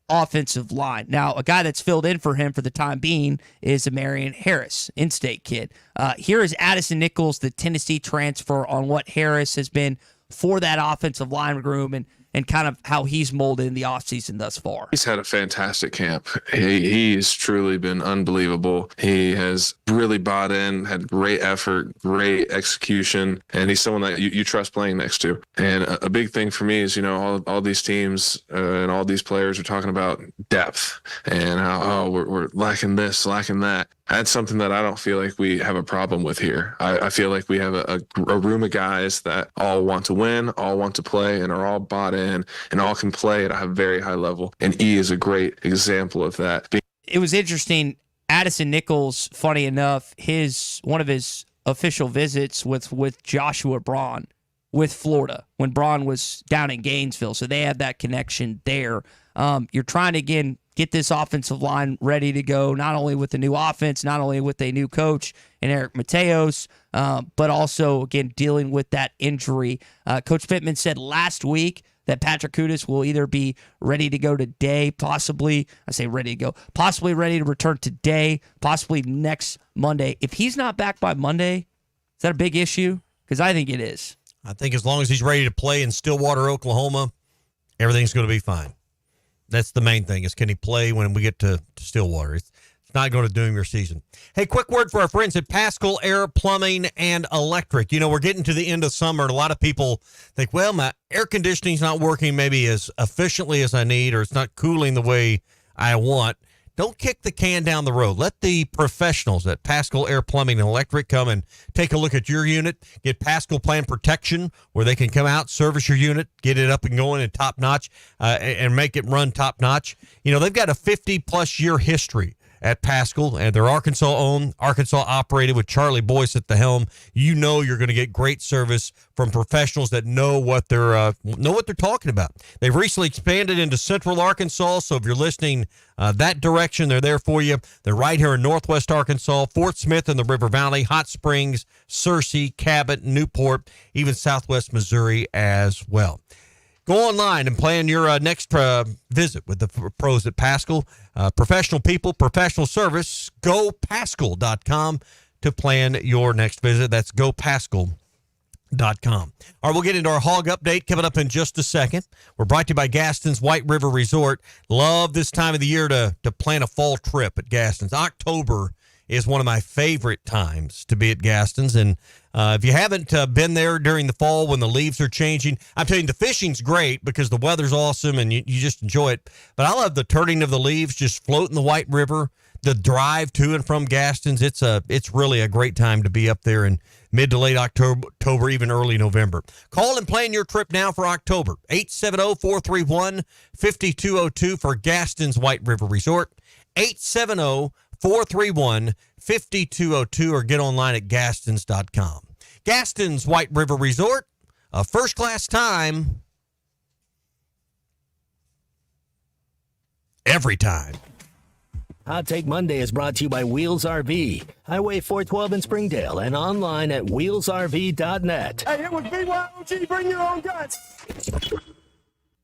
offensive line. Now, a guy that's filled in for him for the time being is a Marion Harris, in-state kid. Here is Addison Nichols, the Tennessee transfer, on what Harris has been for that offensive line room and kind of how he's molded in the offseason thus far.
He's had a fantastic camp. He's truly been unbelievable. He has really bought in, had great effort, great execution, and he's someone that you trust playing next to. And a big thing for me is, all these teams and all these players are talking about depth and how, we're lacking this, lacking that. That's something that I don't feel like we have a problem with here. I feel like we have a room of guys that all want to win, all want to play, and are all bought in and all can play at a very high level. And E is a great example of that.
It was interesting. Addison Nichols, funny enough, one of his official visits with Joshua Braun with Florida when Braun was down in Gainesville. So they have that connection there. You're trying to, again, get this offensive line ready to go, not only with the new offense, not only with a new coach and Eric Mateos, but also, again, dealing with that injury. Coach Pittman said last week that Patrick Kutas will either be ready to go today, possibly ready to return today, possibly next Monday. If he's not back by Monday, is that a big issue? Because I think it is.
I think as long as he's ready to play in Stillwater, Oklahoma, everything's going to be fine. That's the main thing, is can he play when we get to Stillwater? It's not going to doom your season. Hey, quick word for our friends at Paschal Air Plumbing and Electric. We're getting to the end of summer, and a lot of people think, well, my air conditioning's not working maybe as efficiently as I need, or it's not cooling the way I want. Don't kick the can down the road. Let the professionals at Paschal Air Plumbing and Electric come and take a look at your unit. Get Paschal Plan Protection, where they can come out, service your unit, get it up and going and top-notch, and make it run top-notch. They've got a 50-plus year history at Paschal, and they're Arkansas-owned, Arkansas-operated with Charlie Boyce at the helm. You're going to get great service from professionals that know what they're talking about. They've recently expanded into Central Arkansas, so if you're listening that direction, they're there for you. They're right here in Northwest Arkansas, Fort Smith in the River Valley, Hot Springs, Searcy, Cabot, Newport, even Southwest Missouri as well. Go online and plan your next visit with the pros at Paschal. Professional people, professional service. GoPaschal.com to plan your next visit. That's GoPaschal.com. All right, we'll get into our hog update coming up in just a second. We're brought to you by Gaston's White River Resort. Love this time of the year to plan a fall trip at Gaston's. October is one of my favorite times to be at Gaston's, and if you haven't been there during the fall when the leaves are changing, I'm telling you, the fishing's great because the weather's awesome and you just enjoy it. But I love the turning of the leaves, just floating the White River, the drive to and from Gaston's. It's really a great time to be up there in mid to late October, even early November. Call and plan your trip now for October. 870-431-5202 for Gaston's White River Resort. 870-431-5202 or get online at Gastons.com. Gaston's White River Resort, a first-class time every time.
Hot Take Monday is brought to you by Wheels RV, Highway 412 in Springdale, and online at wheelsrv.net.
Hey, it was BYOG, bring your own guns.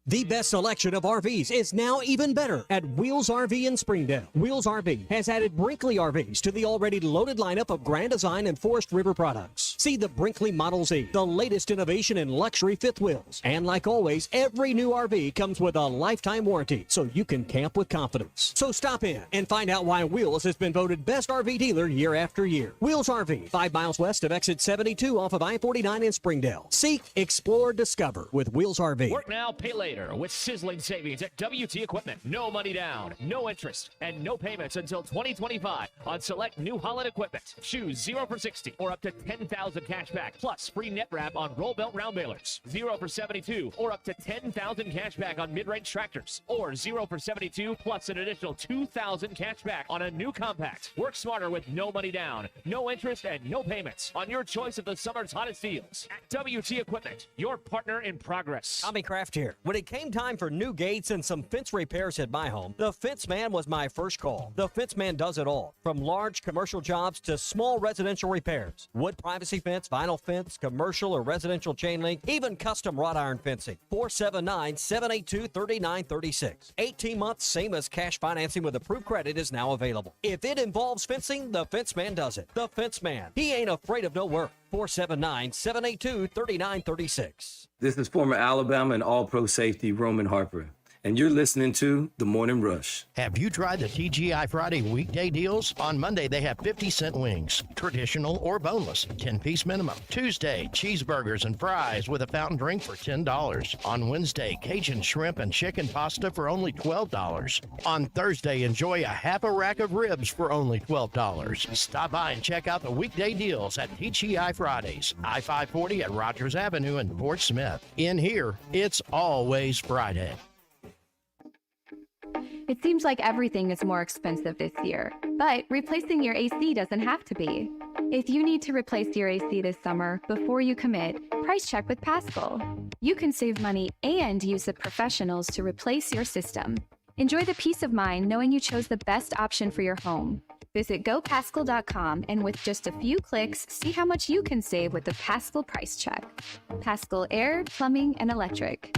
The best selection of RVs is now even better at Wheels RV in Springdale. Wheels RV has added Brinkley RVs to the already loaded lineup of Grand Design and Forest River products. See the Brinkley Model Z, the latest innovation in luxury fifth wheels. And like always, every new RV comes with a lifetime warranty, so you can camp with confidence. So stop in and find out why Wheels has been voted best RV dealer year after year. Wheels RV, 5 miles west of exit 72 off of I-49 in Springdale. Seek, explore, discover with Wheels RV.
Work now, pay later.
later with sizzling savings at WT Equipment. No money down, no interest, and no payments until 2025 on select New Holland equipment. Choose 0 for 60 or up to 10,000 cash back plus free net wrap on roll belt round balers. 0 for 72 or up to 10,000 cash back on mid-range tractors, or 0 for 72 plus an additional 2,000 cash back on a new compact. Work smarter with no money down, no interest, and no payments on your choice of the summer's hottest deals at WT Equipment, your partner in progress.
Tommy Kraft here. When it came time for new gates and some fence repairs at my home, the Fence Man was my first call. The Fence Man does it all, from large commercial jobs to small residential repairs. Wood privacy fence, vinyl fence, commercial or residential chain link, even custom wrought iron fencing. 479-782-3936. 18 months, same as cash financing with approved credit is now available. If it involves fencing, the Fence Man does it. The Fence Man. He ain't afraid of no work. 479-782-3936.
This is former Alabama and All-Pro safety Roman Harper, and you're listening to The Morning Rush.
Have you tried the TGI Friday weekday deals? On Monday, they have 50-cent wings, traditional or boneless, 10-piece minimum. Tuesday, cheeseburgers and fries with a fountain drink for $10. On Wednesday, Cajun shrimp and chicken pasta for only $12. On Thursday, enjoy a half a rack of ribs for only $12. Stop by and check out the weekday deals at TGI Fridays, I-540 at Rogers Avenue in Fort Smith. In here, it's always Friday.
It seems like everything is more expensive this year, but replacing your AC doesn't have to be. If you need to replace your AC this summer, before you commit, price check with Paschal. You can save money and use the professionals to replace your system. Enjoy the peace of mind knowing you chose the best option for your home. Visit GoPaschal.com and with just a few clicks, see how much you can save with the Paschal price check. Paschal Air, Plumbing, and Electric.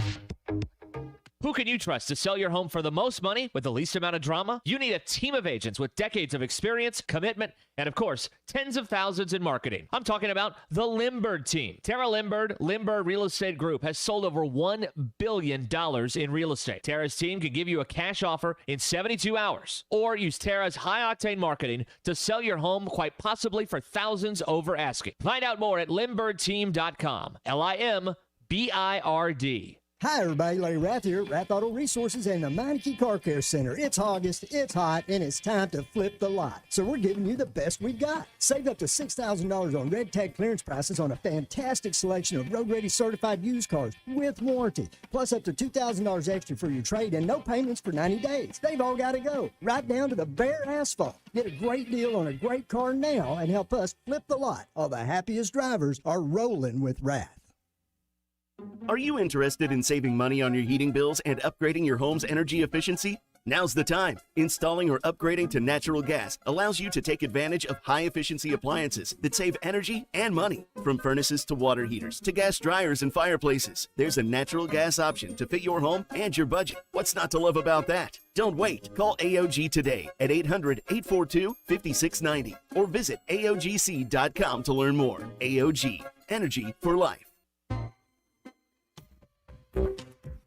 Who can you trust to sell your home for the most money with the least amount of drama? You need a team of agents with decades of experience, commitment, and of course, tens of thousands in marketing. I'm talking about the Limbird team. Tara Limbird, Limbird Real Estate Group, has sold over $1 billion in real estate. Tara's team can give you a cash offer in 72 hours, or use Tara's high-octane marketing to sell your home quite possibly for thousands over asking. Find out more at LimbirdTeam.com. LIMBIRD.
Hi, everybody. Larry Rath here, Rath Auto Resources and the Meineke Car Care Center. It's August, it's hot, and it's time to flip the lot. So we're giving you the best we've got. Save up to $6,000 on red tag clearance prices on a fantastic selection of road-ready certified used cars with warranty, plus up to $2,000 extra for your trade and no payments for 90 days. They've all got to go, right down to the bare asphalt. Get a great deal on a great car now and help us flip the lot. All the happiest drivers are rolling with Rath.
Are you interested in saving money on your heating bills and upgrading your home's energy efficiency? Now's the time. Installing or upgrading to natural gas allows you to take advantage of high-efficiency appliances that save energy and money. From furnaces to water heaters to gas dryers and fireplaces, there's a natural gas option to fit your home and your budget. What's not to love about that? Don't wait. Call AOG today at 800-842-5690 or visit AOGC.com to learn more. AOG, energy for life.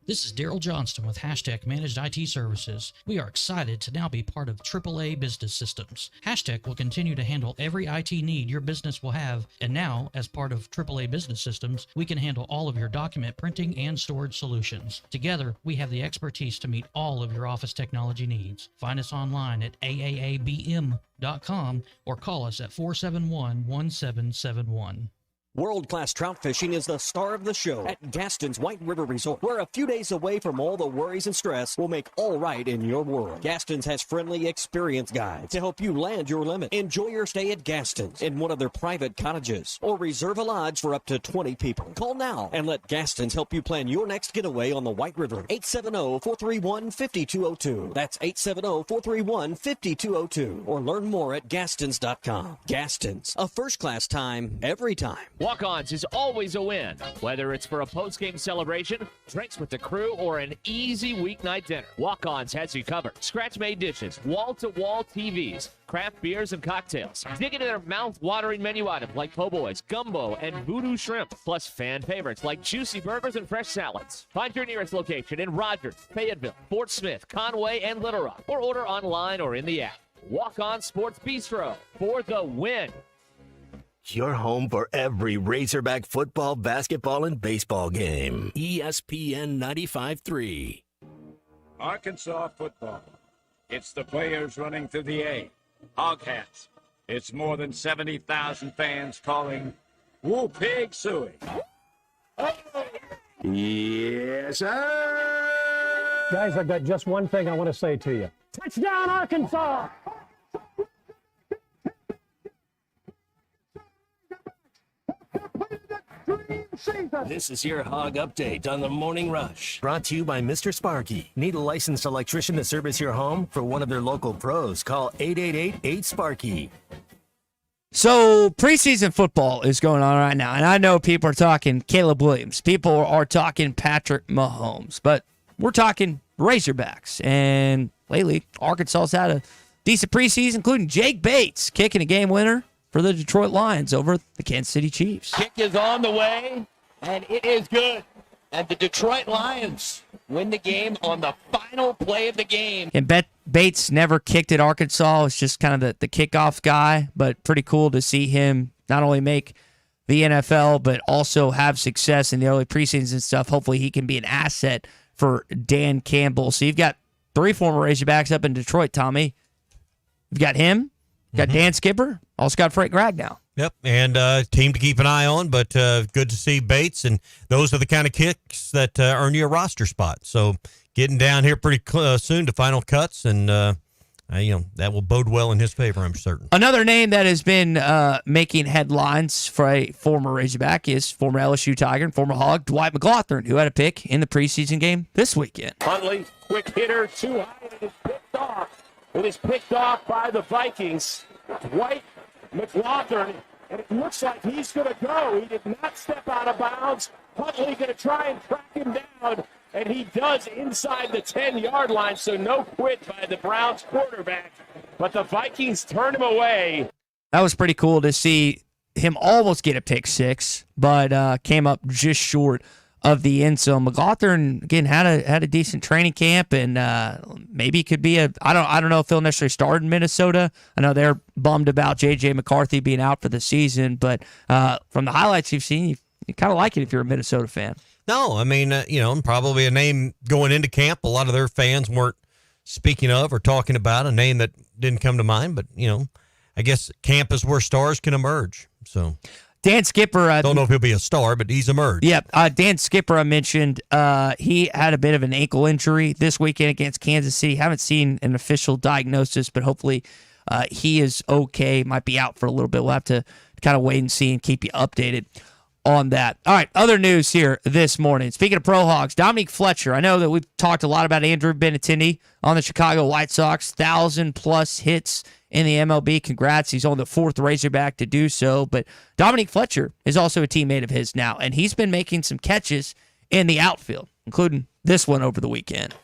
This is Daryl Johnston with Hashtag Managed IT Services. We are excited to now be part of AAA Business Systems. Hashtag will continue to handle every IT need your business will have, and now, as part of AAA Business Systems, we can handle all of your document printing and storage solutions. Together, we have the expertise to meet all of your office technology needs. Find us online at aaabm.com or call us at 471-1771.
World-class trout fishing is the star of the show at Gaston's White River Resort, where a few days away from all the worries and stress will make all right in your world. Gaston's has friendly, experienced guides to help you land your limit. Enjoy your stay at Gaston's in one of their private cottages, or reserve a lodge for up to 20 people. Call now and let Gaston's help you plan your next getaway on the White River. 870-431-5202. That's 870-431-5202. Or learn more at Gastons.com. Gaston's, a first-class time, every time.
Walk-Ons is always a win, whether it's for a post-game celebration, drinks with the crew, or an easy weeknight dinner. Walk-Ons has you covered. Scratch-made dishes, wall-to-wall TVs, craft beers and cocktails. Dig into their mouth-watering menu items like po' boys, gumbo, and voodoo shrimp, plus fan favorites like juicy burgers and fresh salads. Find your nearest location in Rogers, Fayetteville, Fort Smith, Conway, and Little Rock, or order online or in the app. Walk-On Sports Bistro for the win.
your home for every Razorback football, basketball, and baseball game. ESPN 95.3.
Arkansas football. It's the players running through the A. Hog hats. It's more than 70,000 fans calling Woo Pig Suey.
Yes, sir. Guys, I've got just one thing I want to say to you. Touchdown, Arkansas!
This is your Hog Update on the Morning Rush. Brought to you by Mr. Sparky. Need a licensed electrician to service your home? For one of their local pros, call 888-8-SPARKY.
So preseason football is going on right now, and I know people are talking Caleb Williams. People are talking Patrick Mahomes, but we're talking Razorbacks. And lately, Arkansas's had a decent preseason, including Jake Bates kicking a game winner for the Detroit Lions over the Kansas City Chiefs.
Kick is on the way, and it is good. And the Detroit Lions win the game on the final play of the game.
And Bates never kicked at Arkansas. It's just kind of the kickoff guy, but pretty cool to see him not only make the NFL, but also have success in the early preseasons and stuff. Hopefully he can be an asset for Dan Campbell. So you've got 3 former Razorbacks up in Detroit, Tommy. You've got him, you've got Dan Skipper, also got Frank Ragnow.
Yep, and team to keep an eye on, but good to see Bates, and those are the kind of kicks that earn you a roster spot. So getting down here pretty soon to final cuts, and that will bode well in his favor, I'm certain.
Another name that has been making headlines for a former Razorback is former LSU Tiger and former Hog Dwight McGlothern, who had a pick in the preseason game this weekend.
Huntley, quick hitter, too high, and it is picked off. It is picked off by the Vikings. Dwight McGlothern, and it looks like he's going to go. He did not step out of bounds. Huntley going to try and track him down, and he does inside the 10-yard line, so no quit by the Browns quarterback. But the Vikings turn him away.
That was pretty cool to see him almost get a pick six, but came up just short of the end zone. McGlothern again had a decent training camp, and maybe could be I don't know if he'll necessarily start in Minnesota. I know they're bummed about J.J. McCarthy being out for the season, but from the highlights you've seen, you kind of like it if you're a Minnesota fan.
No, I mean probably a name going into camp. A lot of their fans weren't speaking of or talking about, a name that didn't come to mind. But I guess camp is where stars can emerge. So.
Dan Skipper.
Don't know if he'll be a star, but he's emerged.
Yep. Dan Skipper, I mentioned, he had a bit of an ankle injury this weekend against Kansas City. Haven't seen an official diagnosis, but hopefully he is okay. Might be out for a little bit. We'll have to kind of wait and see and keep you updated on that. All right, other news here this morning. Speaking of Pro Hogs, Dominique Fletcher. I know that we've talked a lot about Andrew Benintendi on the Chicago White Sox. 1,000+ hits in the MLB. Congrats. He's on the 4th Razorback to do so. But Dominique Fletcher is also a teammate of his now, and he's been making some catches in the outfield, including this one over the weekend.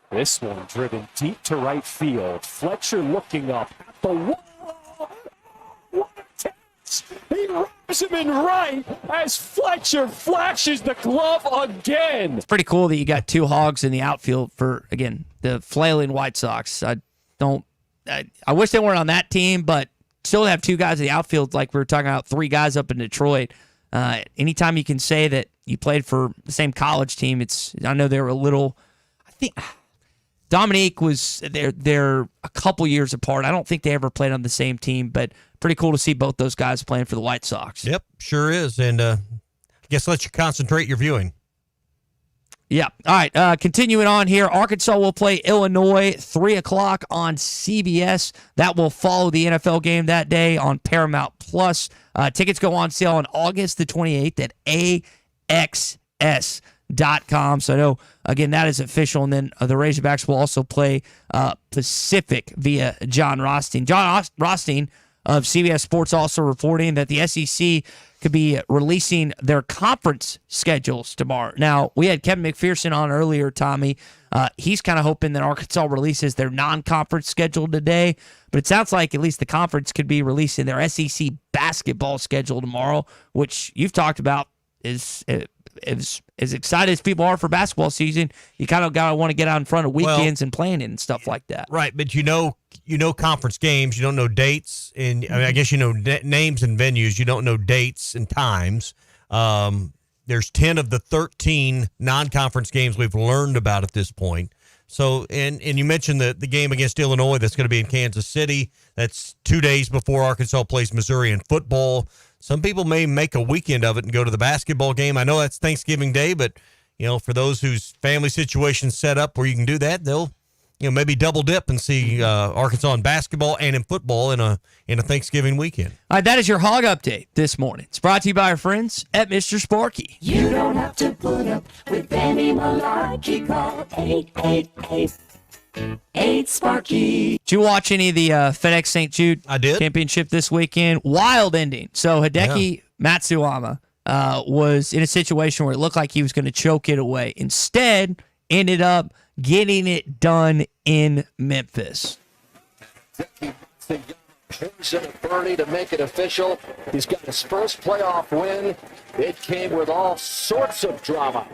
This one driven deep to right field. Fletcher looking up at the wall. What a catch! He rubs him in right as Fletcher flashes the glove again.
It's pretty cool that you got 2 Hogs in the outfield for, again, the flailing White Sox. I wish they weren't on that team, but still have 2 guys in the outfield like we were talking about, 3 guys up in Detroit. Anytime you can say that you played for the same college team, I know they were I think Dominique was, they're a couple years apart. I don't think they ever played on the same team, but pretty cool to see both those guys playing for the White Sox.
Yep, sure is. And I guess let you concentrate your viewing.
Yeah. All right. Continuing on here, Arkansas will play Illinois 3 o'clock on CBS. That will follow the NFL game that day on Paramount Plus. Tickets go on sale on August the 28th at AXS.com. So I know, again, that is official. And then the Razorbacks will also play Pacific via John Rothstein. John Rothstein of CBS Sports also reporting that the SEC could be releasing their conference schedules tomorrow. Now, we had Kevin McPherson on earlier, Tommy. He's kind of hoping that Arkansas releases their non-conference schedule today, but it sounds like at least the conference could be releasing their SEC basketball schedule tomorrow, which you've talked about is as excited as people are for basketball season. You kind of got to want to get out in front of weekends and playing it and stuff like that.
Right, but conference games. You don't know dates. And I mean, I guess you know names and venues. You don't know dates and times. There's 10 of the 13 non-conference games we've learned about at this point. So, and you mentioned the game against Illinois that's going to be in Kansas City. That's 2 days before Arkansas plays Missouri in football. Some people may make a weekend of it and go to the basketball game. I know that's Thanksgiving Day, but, for those whose family situation's set up where you can do that, they'll, maybe double dip and see Arkansas in basketball and in football in a Thanksgiving weekend.
All right, that is your Hog Update this morning. It's brought to you by our friends at Mr. Sparky.
You don't have to put up with any malarkey. Call 888-8-SPARKY.
Did you watch any of the FedEx St. Jude Championship this weekend? Wild ending. So Hideki Matsuyama was in a situation where it looked like he was going to choke it away. Instead, ended up getting it done in Memphis.
He's in a birdie to make it official. He's got his first playoff win. It came with all sorts of drama.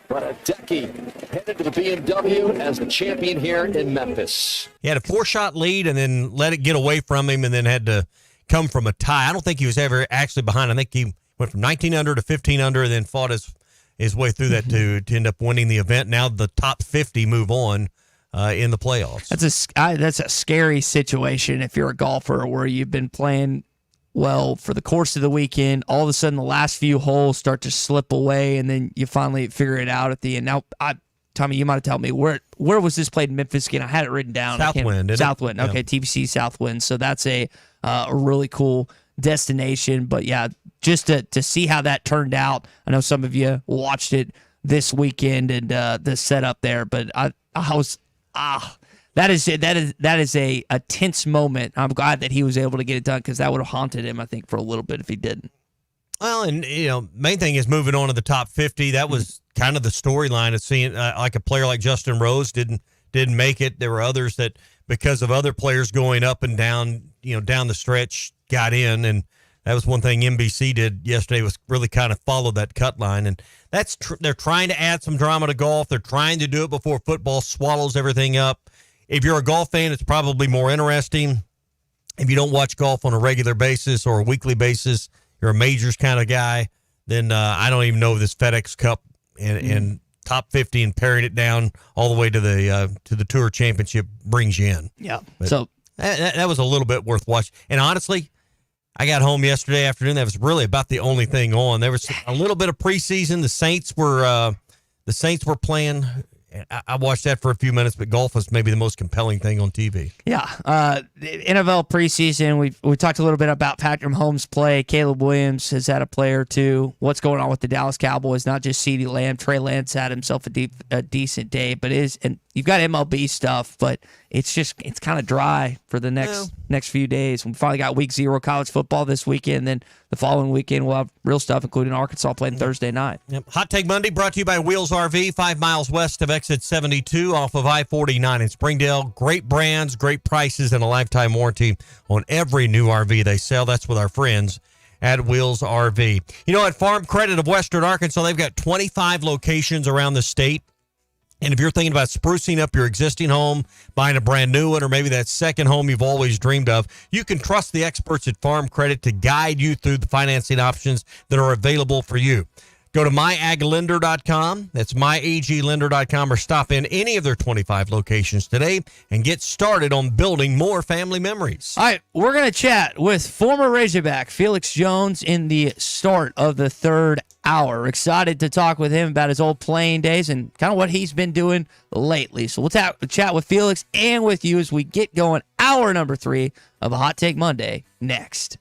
But Hideki headed to the BMW as the champion here in Memphis.
He had a 4-shot lead and then let it get away from him and then had to come from a tie. I don't think he was ever actually behind. I think he went from 19 under to 15 under and then fought his way through that to end up winning the event. Now the top 50 move on in the playoffs.
That's a scary situation if you're a golfer where you've been playing well for the course of the weekend. All of a sudden, the last few holes start to slip away, and then you finally figure it out at the end. Now, Tommy, you might have told me where was this played in Memphis again? I had it written down.
Southwind.
Southwind. Okay, yeah. TPC Southwind. So that's a really cool destination. But yeah, just to see how that turned out. I know some of you watched it this weekend and the setup there, but I was that is a tense moment. I'm glad that he was able to get it done because that would have haunted him, I think, for a little bit if he didn't.
Well, and main thing is moving on to the top 50. That was kind of the storyline of seeing like a player like Justin Rose didn't make it. There were others that, because of other players going up and down, down the stretch, got in, and that was one thing NBC did yesterday was really kind of follow that cut line, and they're trying to add some drama to golf. They're trying to do it before football swallows everything up. If you're a golf fan, it's probably more interesting. If you don't watch golf on a regular basis or a weekly basis, you're a majors kind of guy, then I don't even know if this FedEx Cup and top 50 and paring it down all the way to the Tour Championship brings you in.
Yeah.
But
so
that was a little bit worth watching. And honestly, I got home yesterday afternoon. That was really about the only thing on. There was a little bit of preseason. The Saints were playing. I watched that for a few minutes, but golf was maybe the most compelling thing on TV.
Yeah. The NFL preseason, we talked a little bit about Patrick Mahomes' play. Caleb Williams has had a play or two. What's going on with the Dallas Cowboys? Not just CeeDee Lamb. Trey Lance had himself a decent day, but and you've got MLB stuff, but it's kind of dry for the next few days. We finally got week 0 college football this weekend, then the following weekend we'll have real stuff, including Arkansas playing Thursday night.
Yep. Hot Take Monday brought to you by Wheels RV, 5 miles west of exit 72 off of I-49 in Springdale. Great brands, great prices, and a lifetime warranty on every new RV they sell. That's with our friends at Wheels RV. At Farm Credit of Western Arkansas, they've got 25 locations around the state. And if you're thinking about sprucing up your existing home, buying a brand new one, or maybe that second home you've always dreamed of, you can trust the experts at Farm Credit to guide you through the financing options that are available for you. Go to myaglender.com. That's myaglender.com, or stop in any of their 25 locations today and get started on building more family memories.
All right, we're going to chat with former Razorback Felix Jones in the start of the third hour. We're excited to talk with him about his old playing days and kind of what he's been doing lately. So we'll chat with Felix and with you as we get going. Hour number 3 of a Hot Take Monday next.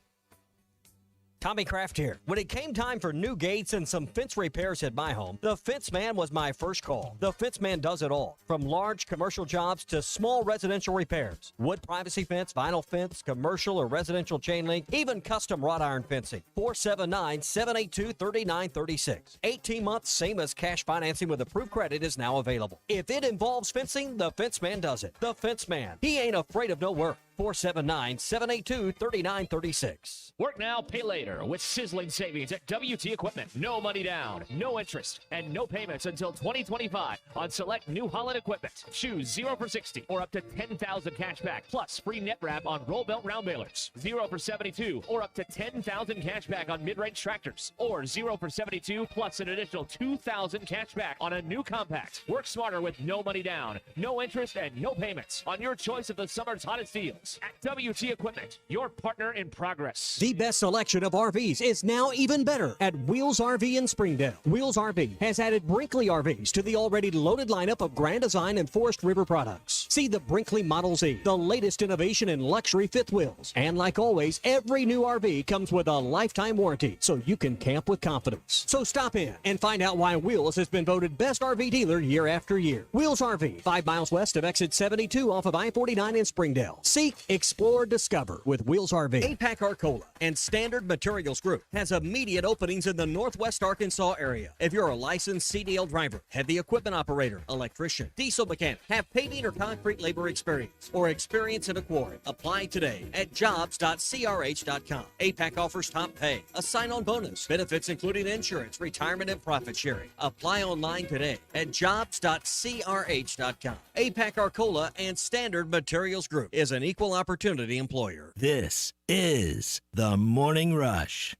Tommy Kraft here. When it came time for new gates and some fence repairs at my home, the Fence Man was my first call. The Fence Man does it all, from large commercial jobs to small residential repairs. Wood privacy fence, vinyl fence, commercial or residential chain link, even custom wrought iron fencing. 479-782-3936. 18 months, same as cash financing with approved credit is now available. If it involves fencing, the Fence Man does it. The Fence Man. He ain't afraid of no work.
479-782-3936. Work now, pay later with sizzling savings at WT Equipment. No money down, no interest, and no payments until 2025 on select New Holland equipment. Choose 0 for 60 or up to 10,000 cash back plus free net wrap on roll belt round balers. 0 for 72 or up to 10,000 cash back on mid-range tractors, or 0 for 72 plus an additional 2,000 cash back on a new compact. Work smarter with no money down, no interest, and no payments on your choice of the summer's hottest deals at WT Equipment, your partner in progress.
The best selection of RVs is now even better at Wheels RV in Springdale. Wheels RV has added Brinkley RVs to the already loaded lineup of Grand Design and Forest River products. See the Brinkley Model Z, the latest innovation in luxury fifth wheels. And like always, every new RV comes with a lifetime warranty, so you can camp with confidence. So stop in and find out why Wheels has been voted best RV dealer year after year. Wheels RV, 5 miles west of exit 72 off of I-49 in Springdale. Seek, explore, discover with Wheels RV. APAC Arcola and Standard Materials Group has immediate openings in the Northwest Arkansas area. If you're a licensed CDL driver, heavy equipment operator, electrician, diesel mechanic, have paving or concrete labor experience, or experience in a quarry, apply today at jobs.crh.com. APAC offers top pay, a sign-on bonus, benefits including insurance, retirement, and profit sharing. Apply online today at jobs.crh.com. APAC Arcola and Standard Materials Group is an equal opportunity employer.
This is the Morning Rush.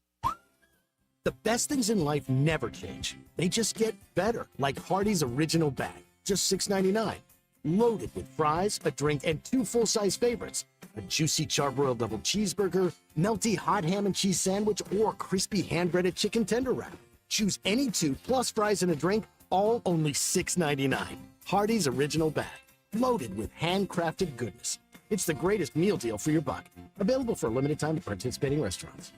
The best things in life never change. They just get better, like Hardee's Original Bag, just $6.99. Loaded with fries, a drink, and 2 full-size favorites. A juicy charbroiled double cheeseburger, melty hot ham and cheese sandwich, or crispy hand-breaded chicken tender wrap. Choose any 2 plus fries and a drink, all only $6.99. Hardee's Original Bag, loaded with handcrafted goodness. It's the greatest meal deal for your buck. Available for a limited time at participating restaurants.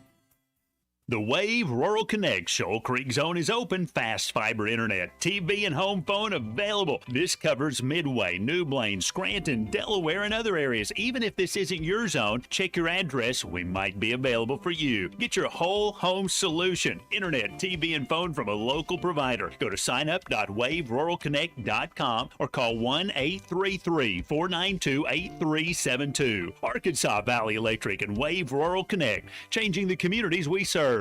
The Wave Rural Connect Shoal Creek Zone is open. Fast fiber internet, TV, and home phone available. This covers Midway, New Blaine, Scranton, Delaware, and other areas. Even if this isn't your zone, check your address. We might be available for you. Get your whole home solution. Internet, TV, and phone from a local provider. Go to signup.waveruralconnect.com or call 1-833-492-8372. Arkansas Valley Electric and Wave Rural Connect, changing the communities we serve.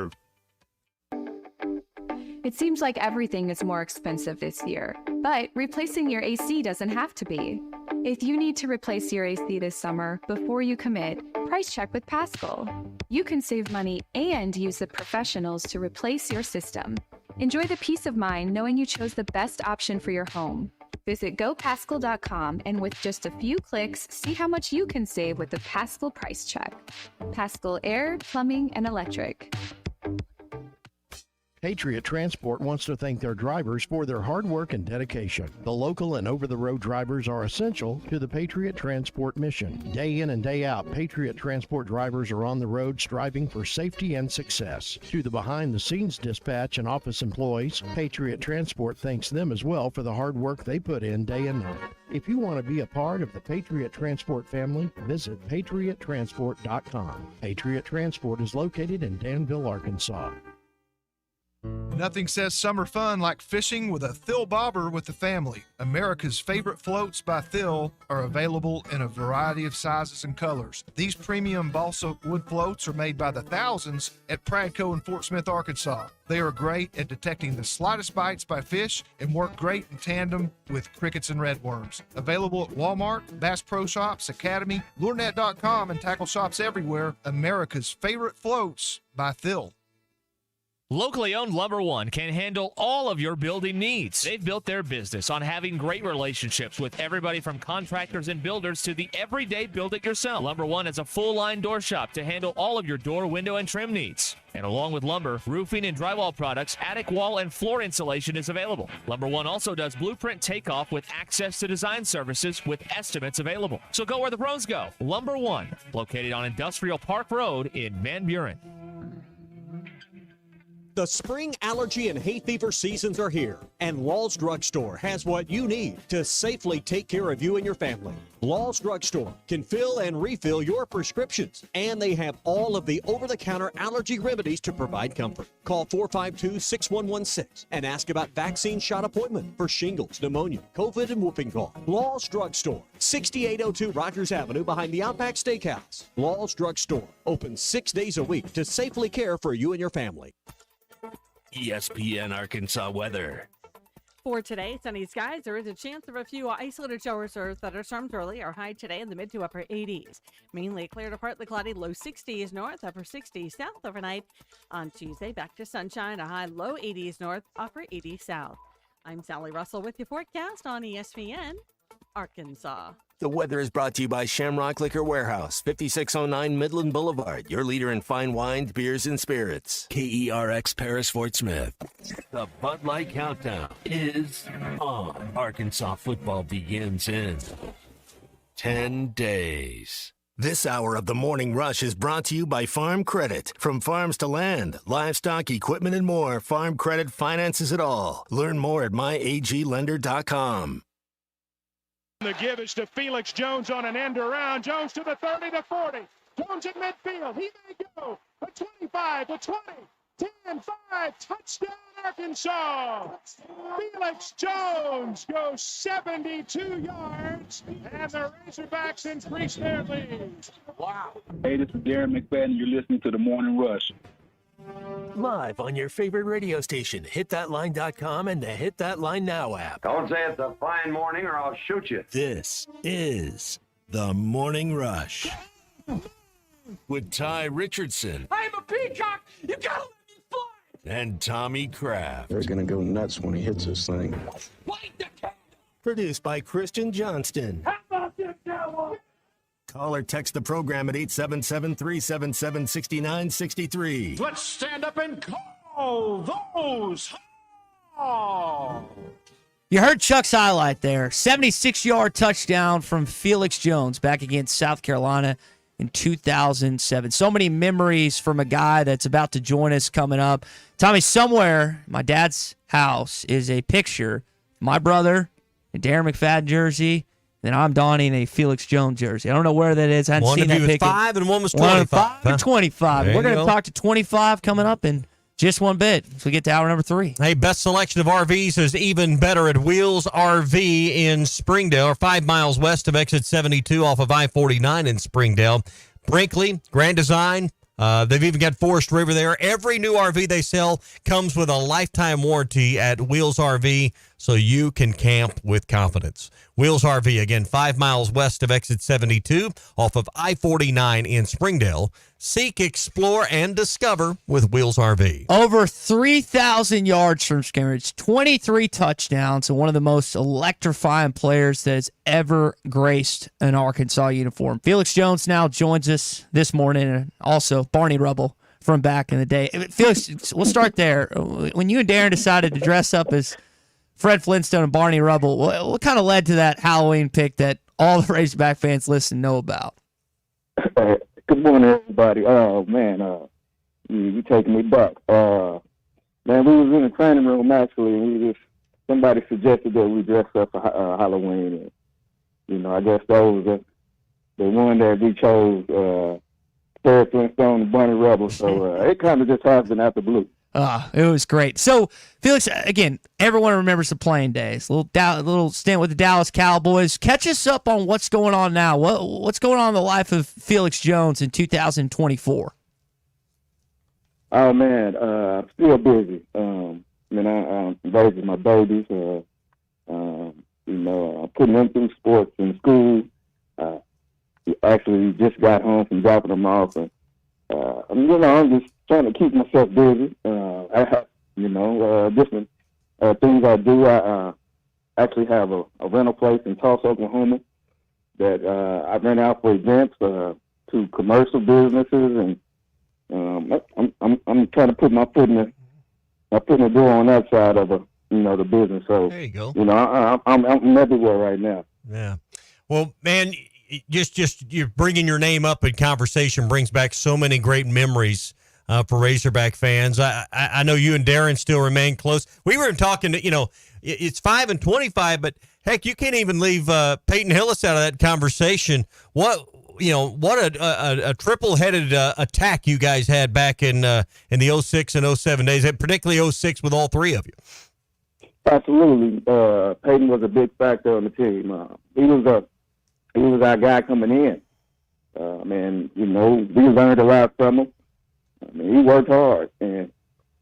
It seems like everything is more expensive this year, but replacing your AC doesn't have to be. If you need to replace your AC this summer, before you commit, price check with Paschal. You can save money and use the professionals to replace your system. Enjoy the peace of mind knowing you chose the best option for your home. Visit gopaschal.com and with just a few clicks, see how much you can save with the Paschal price check. Paschal Air, Plumbing, and Electric.
Patriot Transport wants to thank their drivers for their hard work and dedication. The local and over-the-road drivers are essential to the Patriot Transport mission. Day in and day out, Patriot Transport drivers are on the road striving for safety and success. To the behind-the-scenes dispatch and office employees, Patriot Transport thanks them as well for the hard work they put in day and night. If you want to be a part of the Patriot Transport family, visit patriottransport.com. Patriot Transport is located in Danville, Arkansas.
Nothing says summer fun like fishing with a Thill bobber with the family. America's favorite floats by Thill are available in a variety of sizes and colors. These premium balsa wood floats are made by the thousands at Pradco in Fort Smith, Arkansas. They are great at detecting the slightest bites by fish and work great in tandem with crickets and redworms. Available at Walmart, Bass Pro Shops, Academy, LureNet.com, and tackle shops everywhere. America's favorite floats by Thill.
Locally owned Lumber One can handle all of your building needs. They've built their business on having great relationships with everybody from contractors and builders to the everyday build-it-yourself. Lumber One is a full-line door shop to handle all of your door, window, and trim needs. And along with lumber, roofing and drywall products, attic wall and floor insulation is available. Lumber One also does blueprint takeoff with access to design services with estimates available. So go where the pros go. Lumber One, located on Industrial Park Road in Van Buren.
The spring allergy and hay fever seasons are here, and Law's Drugstore has what you need to safely take care of you and your family. Law's Drugstore can fill and refill your prescriptions, and they have all of the over-the-counter allergy remedies to provide comfort. Call 452-6116 and ask about vaccine shot appointment for shingles, pneumonia, COVID, and whooping cough. Law's Drugstore, 6802 Rogers Avenue behind the Outback Steakhouse. Law's Drugstore, open 6 days a week to safely care for you and your family.
ESPN Arkansas weather.
For today, sunny skies. There is a chance of a few isolated showers or thunderstorms early. Our high today in the mid to upper 80s. Mainly clear to partly cloudy, low 60s north, upper 60s south overnight. On Tuesday, back to sunshine, a high low 80s north, upper 80s south. I'm Sally Russell with your forecast on ESPN Arkansas.
The weather is brought to you by Shamrock Liquor Warehouse, 5609 Midland Boulevard, your leader in fine wines, beers, and spirits.
KERX Paris Fort Smith. The Bud Light Countdown is on. Arkansas football begins in 10 days.
This hour of the Morning Rush is brought to you by Farm Credit. From farms to land, livestock, equipment, and more, Farm Credit finances it all. Learn more at myaglender.com.
The give is to Felix Jones on an end around. Jones to the 30, the 40. Jones in midfield. He may go. The 25, the 20, 10, 5. Touchdown, Arkansas. Felix Jones goes 72 yards, and the Razorbacks increase their lead. Wow.
Hey, this is Darren McFadden. You're listening to The Morning Rush.
Live on your favorite radio station, hitthatline.com and the Hit That Line Now app.
Don't say it's a fine morning or I'll shoot you.
This is the Morning Rush
with Ty Richardson.
I'm a peacock. You gotta let me fly.
And Tommy Kraft.
They're gonna go nuts when he hits this thing.
Produced by Christian Johnston.
How about this, Cowboy?
Call or text the program at 877-377-6963.
Let's stand up and call those. Oh.
You heard Chuck's highlight there. 76-yard touchdown from Felix Jones back against South Carolina in 2007. So many memories from a guy that's about to join us coming up. Tommy, somewhere in my dad's house is a picture of my brother, a Darren McFadden jersey, then I'm donning a Felix Jones jersey. I don't know where that is. I hadn't seen that picture.
One of you was 5 and one was 25.
5 and 25.
There
We're going
you
to
go.
talk to 25 coming up in just one bit. So we get to hour number 3.
Hey, best selection of RVs is even better at Wheels RV in Springdale, or 5 miles west of exit 72 off of I-49 in Springdale. Brinkley, Grand Design. They've even got Forest River there. Every new RV they sell comes with a lifetime warranty at Wheels RV, so you can camp with confidence. Wheels RV, again, 5 miles west of exit 72 off of I-49 in Springdale. Seek, explore, and discover with Wheels RV.
Over 3,000 yards from scrimmage, 23 touchdowns, and one of the most electrifying players that has ever graced an Arkansas uniform. Felix Jones now joins us this morning, and also Barney Rubble from back in the day. Felix, we'll start there. When you and Darren decided to dress up as Fred Flintstone and Barney Rubble, what kind of led to that Halloween pick that all the Razorback fans listen know about?
Good morning, everybody. Oh, man, you taking me back. Man, we was in the training room, actually, and somebody suggested that we dress up for Halloween. And, I guess that was the one that we chose, Fred Flintstone and Barney Rubble. So it kind of just happened out the blue.
It was great. So, Felix, again, everyone remembers the playing days. Little stint with the Dallas Cowboys. Catch us up on what's going on now. What's going on in the life of Felix Jones in 2024?
Oh, man, still busy. I'm raising my babies. I'm putting them through sports in school. Actually, just got home from dropping them off. And, I'm just trying to keep myself busy. I have, different things I do. I actually have a rental place in Tulsa, Oklahoma that I rent out for events to commercial businesses, and I'm trying to put my foot in the door on that side of the business. So
there you go.
I'm everywhere right now.
Yeah. Well, man, just you're bringing your name up in conversation brings back so many great memories for Razorback fans. I know you and Darren still remain close. We were talking to, it's 5-25, but heck, you can't even leave Peyton Hillis out of that conversation. What a triple-headed attack you guys had back in the 06 and 07 days, and particularly 06 with all three of you.
Absolutely. Peyton was a big factor on the team. He was our guy coming in. And, we learned a lot from him. I mean, he worked hard, and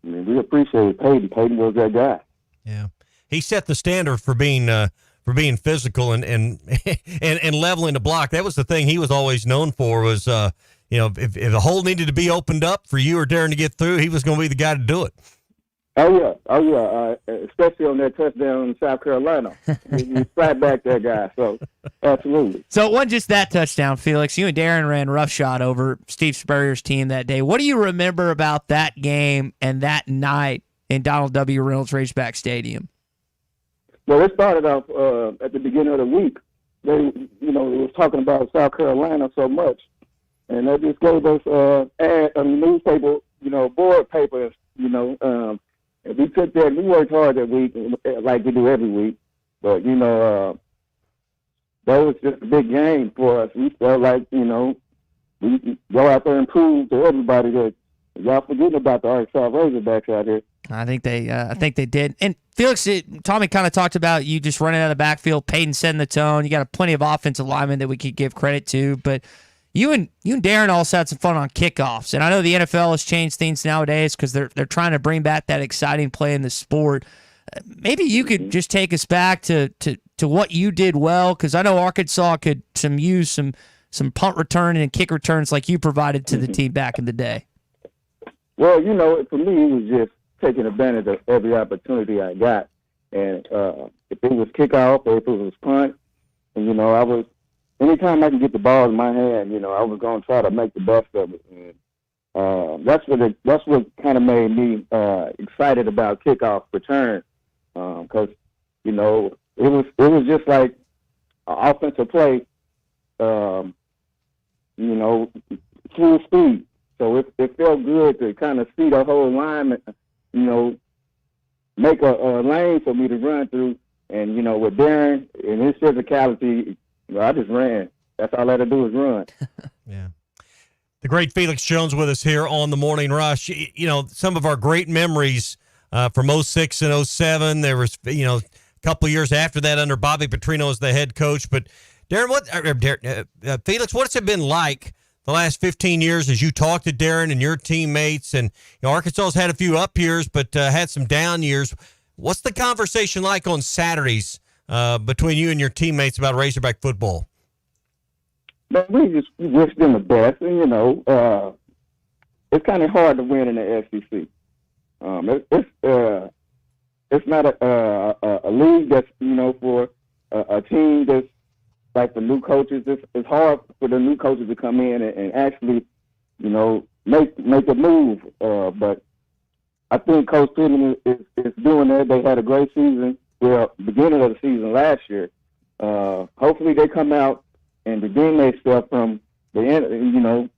we appreciate Peyton. Peyton was that guy.
Yeah. He set the standard for being physical and leveling the block. That was the thing he was always known for was, if a hole needed to be opened up for you or Darren to get through, he was going to be the guy to do it.
Oh, yeah. Especially on that touchdown in South Carolina. He flat back that guy, so absolutely.
So it wasn't just that touchdown, Felix. You and Darren ran roughshod over Steve Spurrier's team that day. What do you remember about that game and that night in Donald W. Reynolds Razorback Stadium?
Well, it started off at the beginning of the week. They, it was talking about South Carolina so much, and they just gave us a newspaper, board papers, and we took that. We worked hard that week, like we do every week. But that was just a big game for us. We felt like we go out there and prove to everybody that y'all forgetting about the Arkansas Razorbacks out here.
I think they did. And Felix, Tommy kind of talked about you just running out of the backfield, Peyton setting the tone. You got plenty of offensive linemen that we could give credit to, but you and Darren also had some fun on kickoffs. And I know the NFL has changed things nowadays because they're trying to bring back that exciting play in the sport. Maybe you could just take us back to what you did well, because I know Arkansas could use some punt return and kick returns like you provided to the team back in the day.
Well, for me, it was just taking advantage of every opportunity I got. And if it was kickoff or if it was punt, and, anytime I could get the ball in my hand, I was going to try to make the best of it. And that's what kind of made me excited about kickoff return, because it was just like an offensive play, full speed. So it felt good to kind of see the whole line, make a lane for me to run through. And, with Darren and his physicality, I just ran. That's all I had to do was run.
Yeah. The great Felix Jones with us here on the Morning Rush. Some of our great memories from 06 and 07. There was, a couple of years after that under Bobby Petrino as the head coach. But Darren, Felix, what's it been like the last 15 years as you talk to Darren and your teammates? And Arkansas's had a few up years, but had some down years. What's the conversation like on Saturdays between you and your teammates about Razorback football?
But we just wish them the best. And, it's kind of hard to win in the SEC. It's not a league that's, for a team that's like the new coaches. It's hard for the new coaches to come in and actually, make a move. But I think Coach Pittman is doing that. They had a great season. Well, beginning of the season last year. Hopefully they come out and redeem their stuff from the end,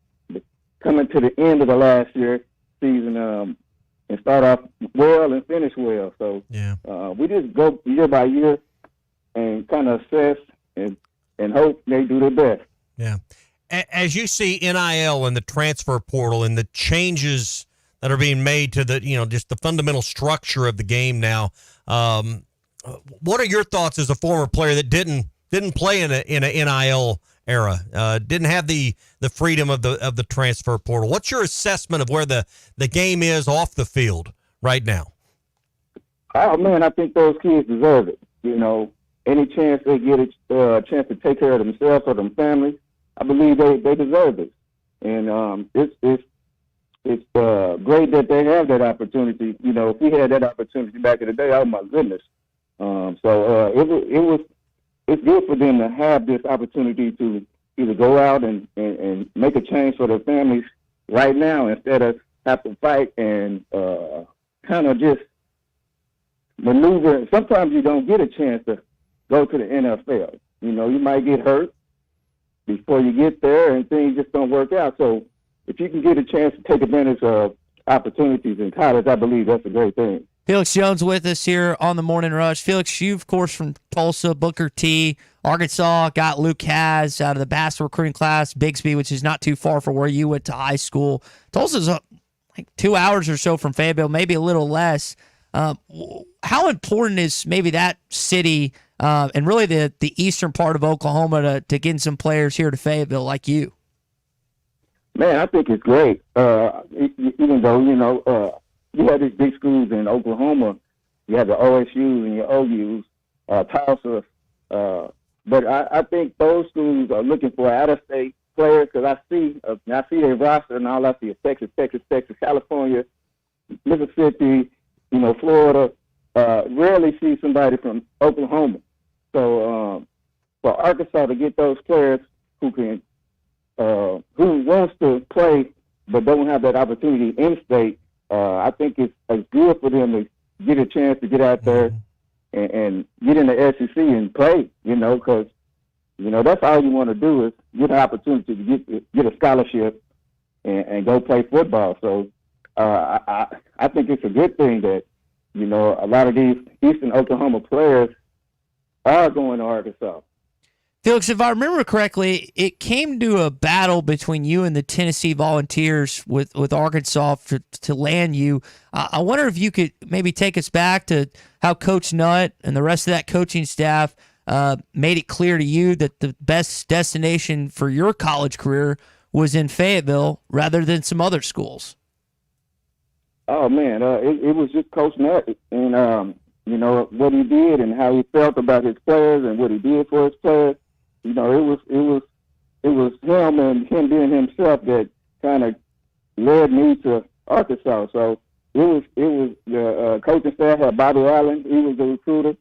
coming to the end of the last year season, and start off well and finish well. So we just go year by year and kind of assess and hope they do their best.
Yeah. As you see NIL and the transfer portal and the changes that are being made to the, just the fundamental structure of the game now, what are your thoughts as a former player that didn't play in a NIL era, didn't have the freedom of the transfer portal? What's your assessment of where the game is off the field right now?
Oh man, I think those kids deserve it. Any chance they get a chance to take care of themselves or their families, I believe they deserve it. And it's great that they have that opportunity. If we had that opportunity back in the day, oh my goodness. It's good for them to have this opportunity to either go out and make a change for their families right now instead of have to fight and kind of just maneuver. Sometimes you don't get a chance to go to the NFL. You might get hurt before you get there and things just don't work out. So if you can get a chance to take advantage of opportunities in college, I believe that's a great thing.
Felix Jones with us here on the Morning Rush. Felix, you, of course, from Tulsa, Booker T, Arkansas, got Luke Haz out of the basketball recruiting class, Bixby, which is not too far from where you went to high school. Tulsa's like 2 hours or so from Fayetteville, maybe a little less. How important is maybe that city and really the eastern part of Oklahoma to getting some players here to Fayetteville like you?
Man, I think it's great. Even though, you have these big schools in Oklahoma, you have the OSUs and your OUs, Tulsa, but I think those schools are looking for out-of-state players because I see their roster and all I see is Texas, California, Mississippi, Florida. Rarely see somebody from Oklahoma. So for Arkansas to get those players who wants to play but don't have that opportunity in state, I think it's good for them to get a chance to get out there and get in the SEC and play, because, that's all you want to do is get an opportunity to get a scholarship and go play football. So I think it's a good thing that, a lot of these Eastern Oklahoma players are going to Arkansas.
Felix, if I remember correctly, it came to a battle between you and the Tennessee Volunteers with Arkansas to land you. I wonder if you could maybe take us back to how Coach Nutt and the rest of that coaching staff made it clear to you that the best destination for your college career was in Fayetteville rather than some other schools.
Oh, man, it was just Coach Nutt and, what he did and how he felt about his players and what he did for his players. It was him and him being himself that kind of led me to Arkansas. So it was the coaching staff had Bobby Allen. He was the recruiter.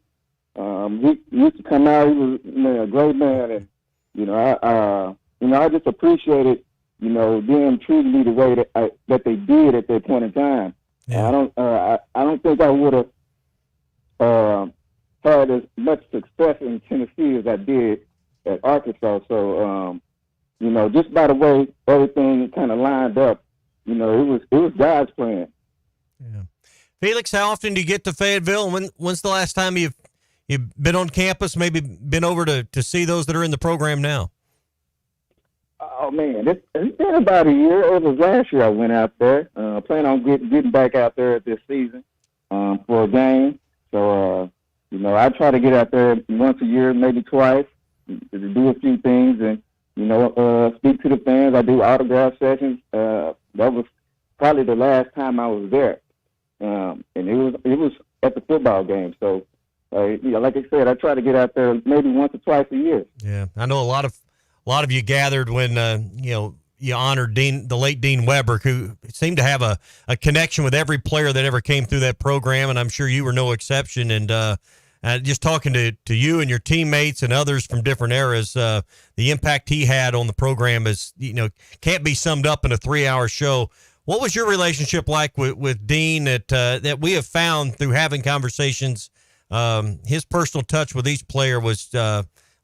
He used to come out. He was a great man, and I just appreciated them treating me the way that they did at that point in time. Yeah. I don't think I would have had as much success in Tennessee as I did at Arkansas. So, just by the way everything kind of lined up, it was God's plan.
Yeah. Felix, how often do you get to Fayetteville? When's the last time you've been on campus, maybe been over to see those that are in the program now?
Oh, man, it's been about a year. It was last year I went out there. Plan on getting back out there this season for a game. So, I try to get out there once a year, maybe twice, to do a few things and, speak to the fans. I do autograph sessions. That was probably the last time I was there. And it was at the football game. So, like I said, I try to get out there maybe once or twice a year.
Yeah, I know a lot of you gathered when, you honored the late Dean Weber, who seemed to have a connection with every player that ever came through that program, and I'm sure you were no exception. And just talking to you and your teammates and others from different eras, the impact he had on the program is, can't be summed up in a 3-hour show. What was your relationship like with Dean that we have found through having conversations? His personal touch with each player was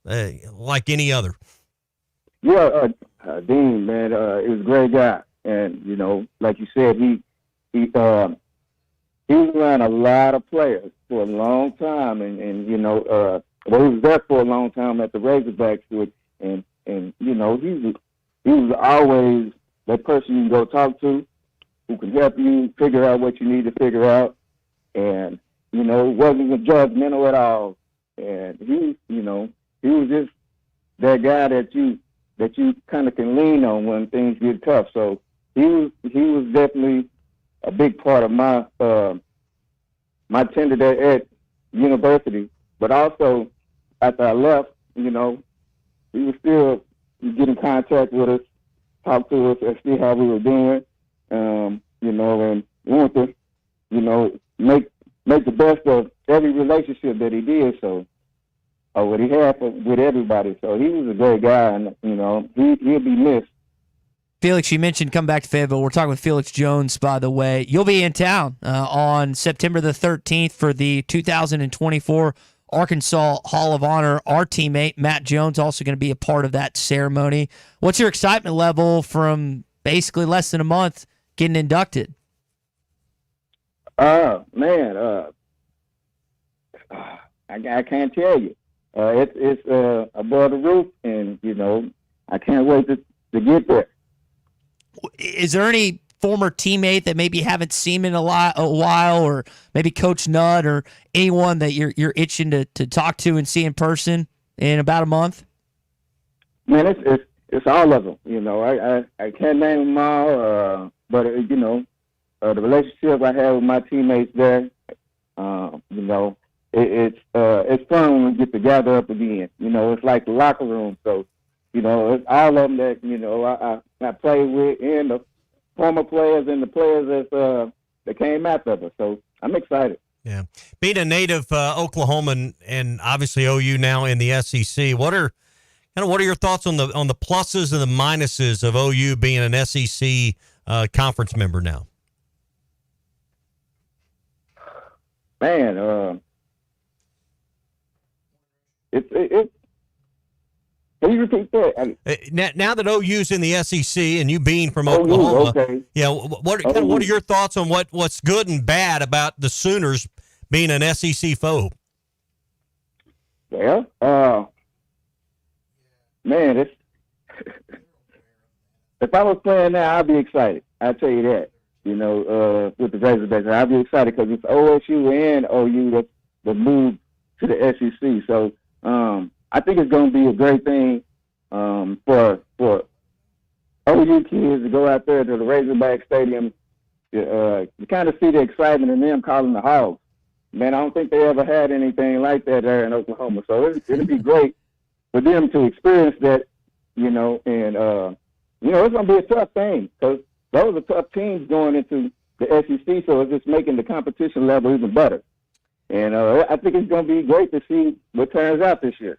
like any other.
Yeah, Dean, man, he was a great guy. And, like you said, he was around a lot of players for a long time. And he was there for a long time at the Razorbacks. And he was always that person you can go talk to who can help you figure out what you need to figure out. And, wasn't judgmental at all. And he was just that guy that you kind of can lean on when things get tough. So he was definitely a big part of my my tenure there at university. But also after I left, he was still get in contact with us, talk to us, and see how we were doing. And wanted to, make the best of every relationship that he did. So. What he had with everybody. So he was a great guy, and, he'll be missed.
Felix, you mentioned come back to Fayetteville. We're talking with Felix Jones, by the way. You'll be in town on September the 13th for the 2024 Arkansas Hall of Honor. Our teammate, Matt Jones, also going to be a part of that ceremony. What's your excitement level from basically less than a month getting inducted?
Man, I can't tell you. It's above the roof, and I can't wait to get there.
Is there any former teammate that maybe you haven't seen in a while, or maybe Coach Nutt or anyone that you're itching to talk to and see in person in about a month?
Man, it's all of them. I can't name them all, but the relationship I have with my teammates there, it's fun when we get together up again. It's like the locker room. So, it's all of them that I play with, and the former players and the players that came after us. So I'm excited.
Yeah, being a native Oklahoman and obviously OU now in the SEC, what are your thoughts on the pluses and the minuses of OU being an SEC conference member now?
Man, can you repeat that?
Now that OU's in the SEC and you being from Oklahoma,
okay.
Yeah, what are your thoughts on what's good and bad about the Sooners being an SEC foe?
Well, man, if I was playing now, I'd be excited. I'll tell you that. With the Razorbacks, I'd be excited because it's OSU and OU that moved to the SEC. So I think it's going to be a great thing for OU kids to go out there to the Razorback Stadium to kind of see the excitement in them calling the Hogs. Man, I don't think they ever had anything like that there in Oklahoma. So it'll be great for them to experience that, and it's going to be a tough thing because those are tough teams going into the SEC, so it's just making the competition level even better. And I think it's going to be great to see what turns out this year.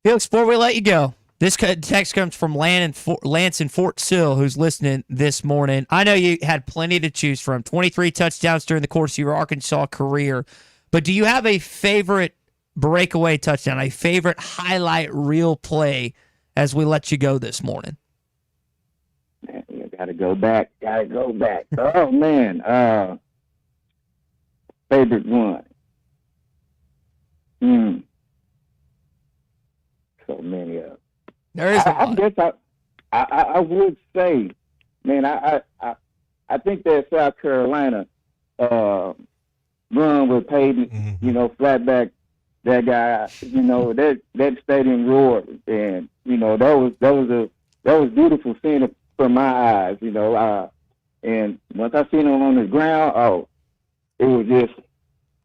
Felix, before we let you go, this text comes from Lance in Fort Sill, who's listening this morning. I know you had plenty to choose from, 23 touchdowns during the course of your Arkansas career, but do you have a favorite breakaway touchdown, a favorite highlight reel play as we let you go this morning?
Gotta go back. Oh, man. Favorite one. So many of them.
There is
I guess I would say, man, I think that South Carolina run with Peyton, flatback, that guy, that stadium roared, and that was beautiful seeing it from my eyes, and once I seen him on the ground, it was just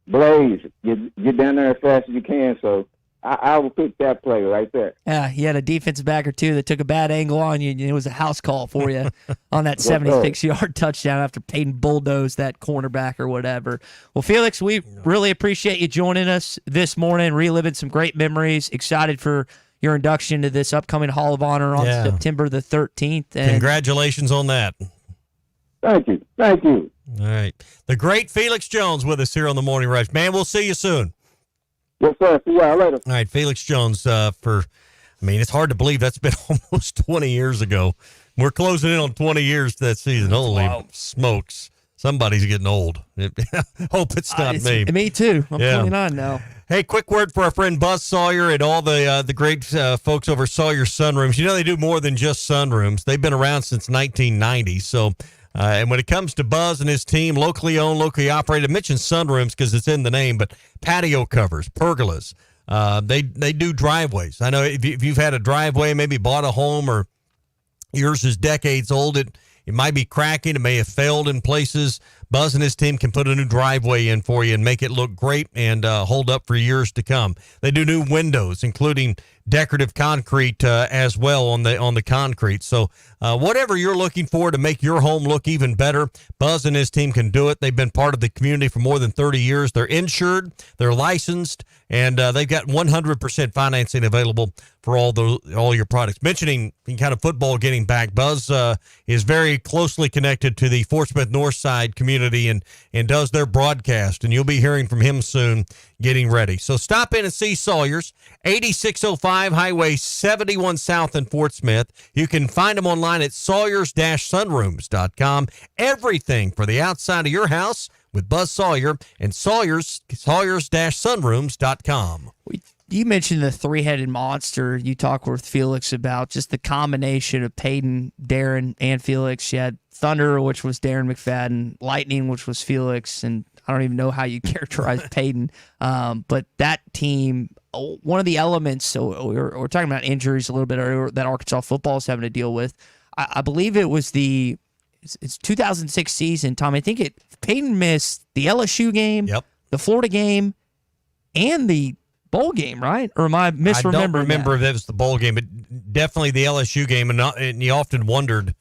blaze. Get down there as fast as you can. So I would pick that play right there.
Yeah, he had a defensive back or two that took a bad angle on you, and it was a house call for you on that 76-yard touchdown after Peyton bulldozed that cornerback or whatever. Well, Felix, we really appreciate you joining us this morning, reliving some great memories. Excited for your induction to this upcoming Hall of Honor on September the 13th. And
congratulations on that.
Thank you.
All right. The great Felix Jones with us here on the Morning Rush. Man, we'll see you soon.
Yes, sir. See y'all later.
All right, Felix Jones, it's hard to believe that's been almost 20 years ago. We're closing in on 20 years that season. Holy smokes. Somebody's getting old. Hope it's not me.
Me too. I'm 29 now.
Hey, quick word for our friend Buzz Sawyer and all the great folks over Sawyer Sunrooms. They do more than just sunrooms. They've been around since 1990. So, and when it comes to Buzz and his team, locally owned, locally operated, I mentioned sunrooms because it's in the name, but patio covers, pergolas. They do driveways. I know if you've had a driveway, maybe bought a home, or yours is decades old, it might be cracking. It may have failed in places. Buzz and his team can put a new driveway in for you and make it look great and hold up for years to come. They do new windows, including decorative concrete as well on the concrete. So whatever you're looking for to make your home look even better, Buzz and his team can do it. They've been part of the community for more than 30 years. They're insured, they're licensed, and they've got 100% financing available for all your products. Mentioning kind of football getting back, Buzz is very closely connected to the Fort Smith Northside community and does their broadcast, and you'll be hearing from him soon getting ready. So stop in and see Sawyer's, 8605 Highway 71 South in Fort Smith. You can find them online at sawyers-sunrooms.com. Everything for the outside of your house with Buzz Sawyer and Sawyers-sunrooms.com.
You mentioned the three-headed monster. You talked with Felix about just the combination of Peyton, Darren, and Felix. You had Thunder, which was Darren McFadden, Lightning, which was Felix, and I don't even know how you characterize Peyton. But that team, one of the elements, so we're talking about injuries a little bit earlier that Arkansas football is having to deal with. I believe it was it's 2006 season, Tom. I think Peyton missed the LSU game, the Florida game, and the bowl game, right? Or am I misremembering?
I don't remember if that was the bowl game, but definitely the LSU game. And you often wondered,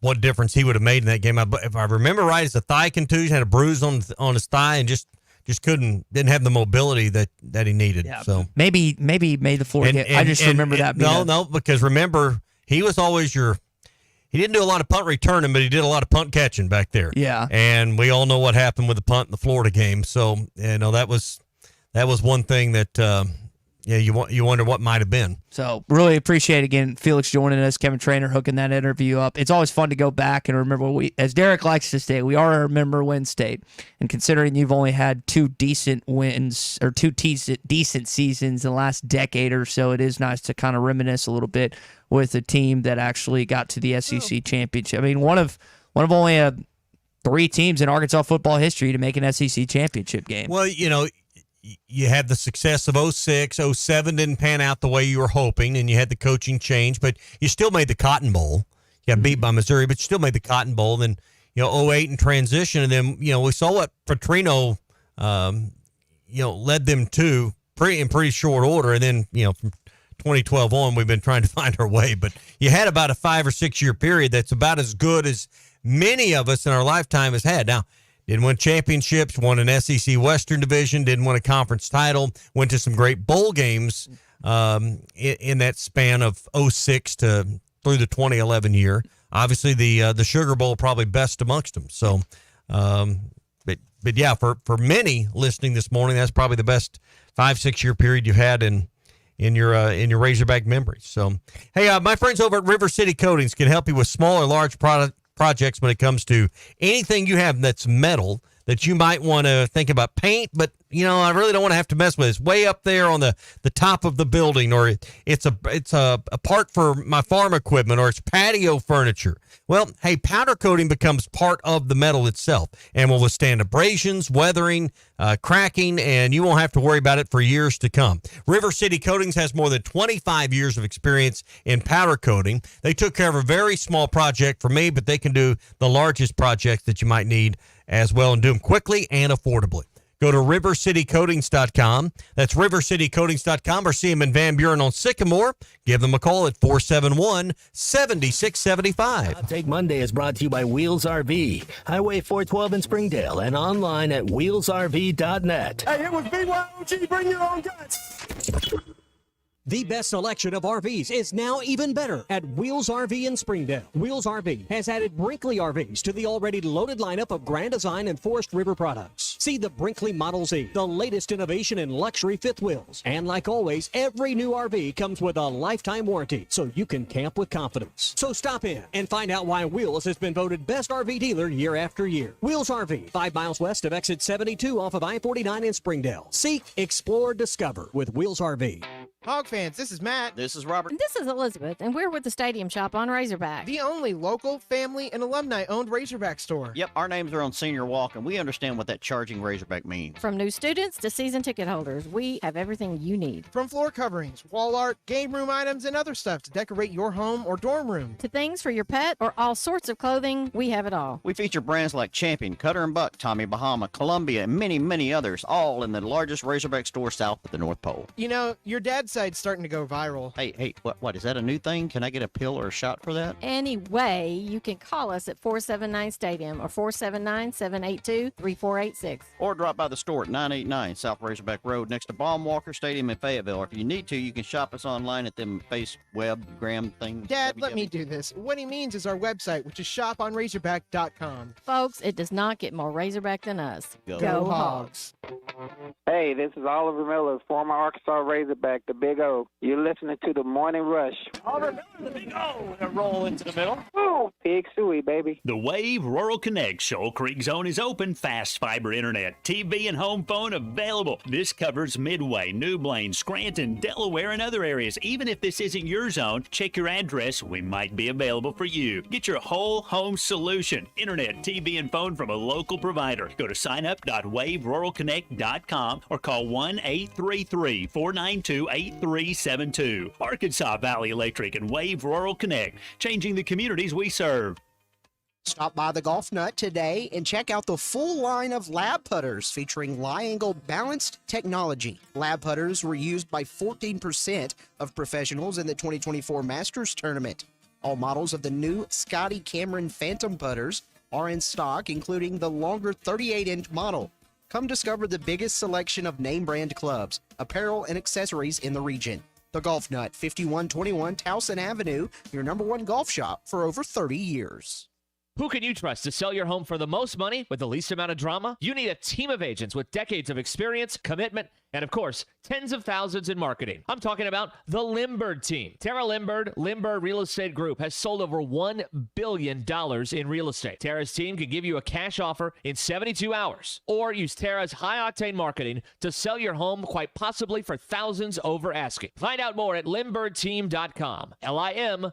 what difference he would have made in that game. If I remember right, it's a thigh contusion, had a bruise on his thigh, and just didn't have the mobility that he needed.
Yeah,
so
maybe made the Florida game. I just remember that.
No, because remember he was always he didn't do a lot of punt returning, but he did a lot of punt catching back there.
Yeah,
and we all know what happened with the punt in the Florida game. So that was one thing that you wonder what might have been.
So really appreciate, again, Felix joining us, Kevin Trainer hooking that interview up. It's always fun to go back and remember, as Derek likes to say, we are a member win state. And considering you've only had two decent wins or two decent seasons in the last decade or so, it is nice to kind of reminisce a little bit with a team that actually got to the SEC championship. I mean, one of only 3 teams in Arkansas football history to make an SEC championship game.
Well, you had the success of 06, 07 didn't pan out the way you were hoping, and you had the coaching change, but you still made the Cotton Bowl. You got beat by Missouri, but you still made the Cotton Bowl. Then, 08 in transition, and then, we saw what Petrino, led them to in pretty short order, and then, from 2012 on, we've been trying to find our way. But you had about a 5 or 6 year period that's about as good as many of us in our lifetime has had. Now, didn't win championships, won an SEC Western Division, didn't win a conference title, went to some great bowl games in that span of 06 to through the 2011 year. Obviously, the Sugar Bowl probably best amongst them. So, but yeah, for many listening this morning, that's probably the best 5-6 year period you've had in your Razorback memories. So, hey, my friends over at River City Coatings can help you with small or large projects when it comes to anything you have that's metal that you might want to think about paint, but I really don't want to have to mess with it. It's way up there on the top of the building, or it's a part for my farm equipment, or it's patio furniture. Well, hey, powder coating becomes part of the metal itself and will withstand abrasions, weathering, cracking, and you won't have to worry about it for years to come. River City Coatings has more than 25 years of experience in powder coating. They took care of a very small project for me, but they can do the largest projects that you might need as well, and do them quickly and affordably. Go to rivercitycoatings.com. That's rivercitycoatings.com, or see them in Van Buren on Sycamore. Give them a call at 471-7675.
Take Monday is brought to you by Wheels RV, Highway 412 in Springdale, and online at wheelsrv.net.
Hey, it was BYOG. Bring your own guts.
The best selection of RVs is now even better at Wheels RV in Springdale. Wheels RV has added Brinkley RVs to the already loaded lineup of Grand Design and Forest River products. See the Brinkley Model Z, the latest innovation in luxury fifth wheels. And like always, every new RV comes with a lifetime warranty, so you can camp with confidence. So stop in and find out why Wheels has been voted best RV dealer year after year. Wheels RV, 5 miles west of exit 72 off of I-49 in Springdale. Seek, explore, discover with Wheels RV.
Hog fans, this is Matt.
This is Robert.
And this is Elizabeth, and we're with the Stadium Shop on Razorback.
The only local, family, and alumni-owned Razorback store.
Yep, our names are on Senior Walk, and we understand what that charging Razorback means.
From new students to season ticket holders, we have everything you need.
From floor coverings, wall art, game room items, and other stuff to decorate your home or dorm room.
To things for your pet or all sorts of clothing, we have it all.
We feature brands like Champion, Cutter & Buck, Tommy Bahama, Columbia, and many, many others, all in the largest Razorback store south of the North Pole.
You know, your dad's side's starting to go viral.
Hey, what is that a new thing? Can I get a pill or a shot for that?
Anyway, you can call us at 479-STADIUM or 479-782-3486.
Or drop by the store at 989 South Razorback Road next to Baum Walker Stadium in Fayetteville. If you need to, you can shop us online at them Gram things.
Dad, let me do this. What he means is our website, which is shoponrazorback.com.
Folks, it does not get more Razorback than us.
Go Hogs.
Hey, this is Oliver Miller, former Arkansas Razorback, the Big O. You're listening to the Morning Rush.
Oliver Miller, the Big O, and a roll into the middle.
Woo! Woo! Pig suey, baby.
The Wave Rural Connect Shoal Creek Zone is open. Fast fiber internet, TV, and home phone available. This covers Midway, New Blaine, Scranton, Delaware, and other areas. Even if this isn't your zone, check your address. We might be available for you. Get your whole home solution. Internet, TV, and phone from a local provider. Go to signup.waveruralconnect.com or call 1-833-492-8372. Arkansas Valley Electric and Wave Rural Connect, changing the communities we serve.
Stop by the Golf Nut today and check out the full line of lab putters featuring Lie-Angle balanced technology. Lab putters were used by 14% of professionals in the 2024 Masters Tournament. All models of the new Scotty Cameron Phantom putters are in stock, including the longer 38-inch model. Come discover the biggest selection of name brand clubs, apparel, and accessories in the region. The Golf Nut, 5121 Towson Avenue, your #1 golf shop for over 30 years.
Who can you trust to sell your home for the most money with the least amount of drama? You need a team of agents with decades of experience, commitment, and of course, tens of thousands in marketing. I'm talking about the Limbird team. Tara Limbird, Limbird Real Estate Group, has sold over $1 billion in real estate. Tara's team can give you a cash offer in 72 hours, or use Tara's high-octane marketing to sell your home, quite possibly for thousands over asking. Find out more at limbirdteam.com. LIMBIRD.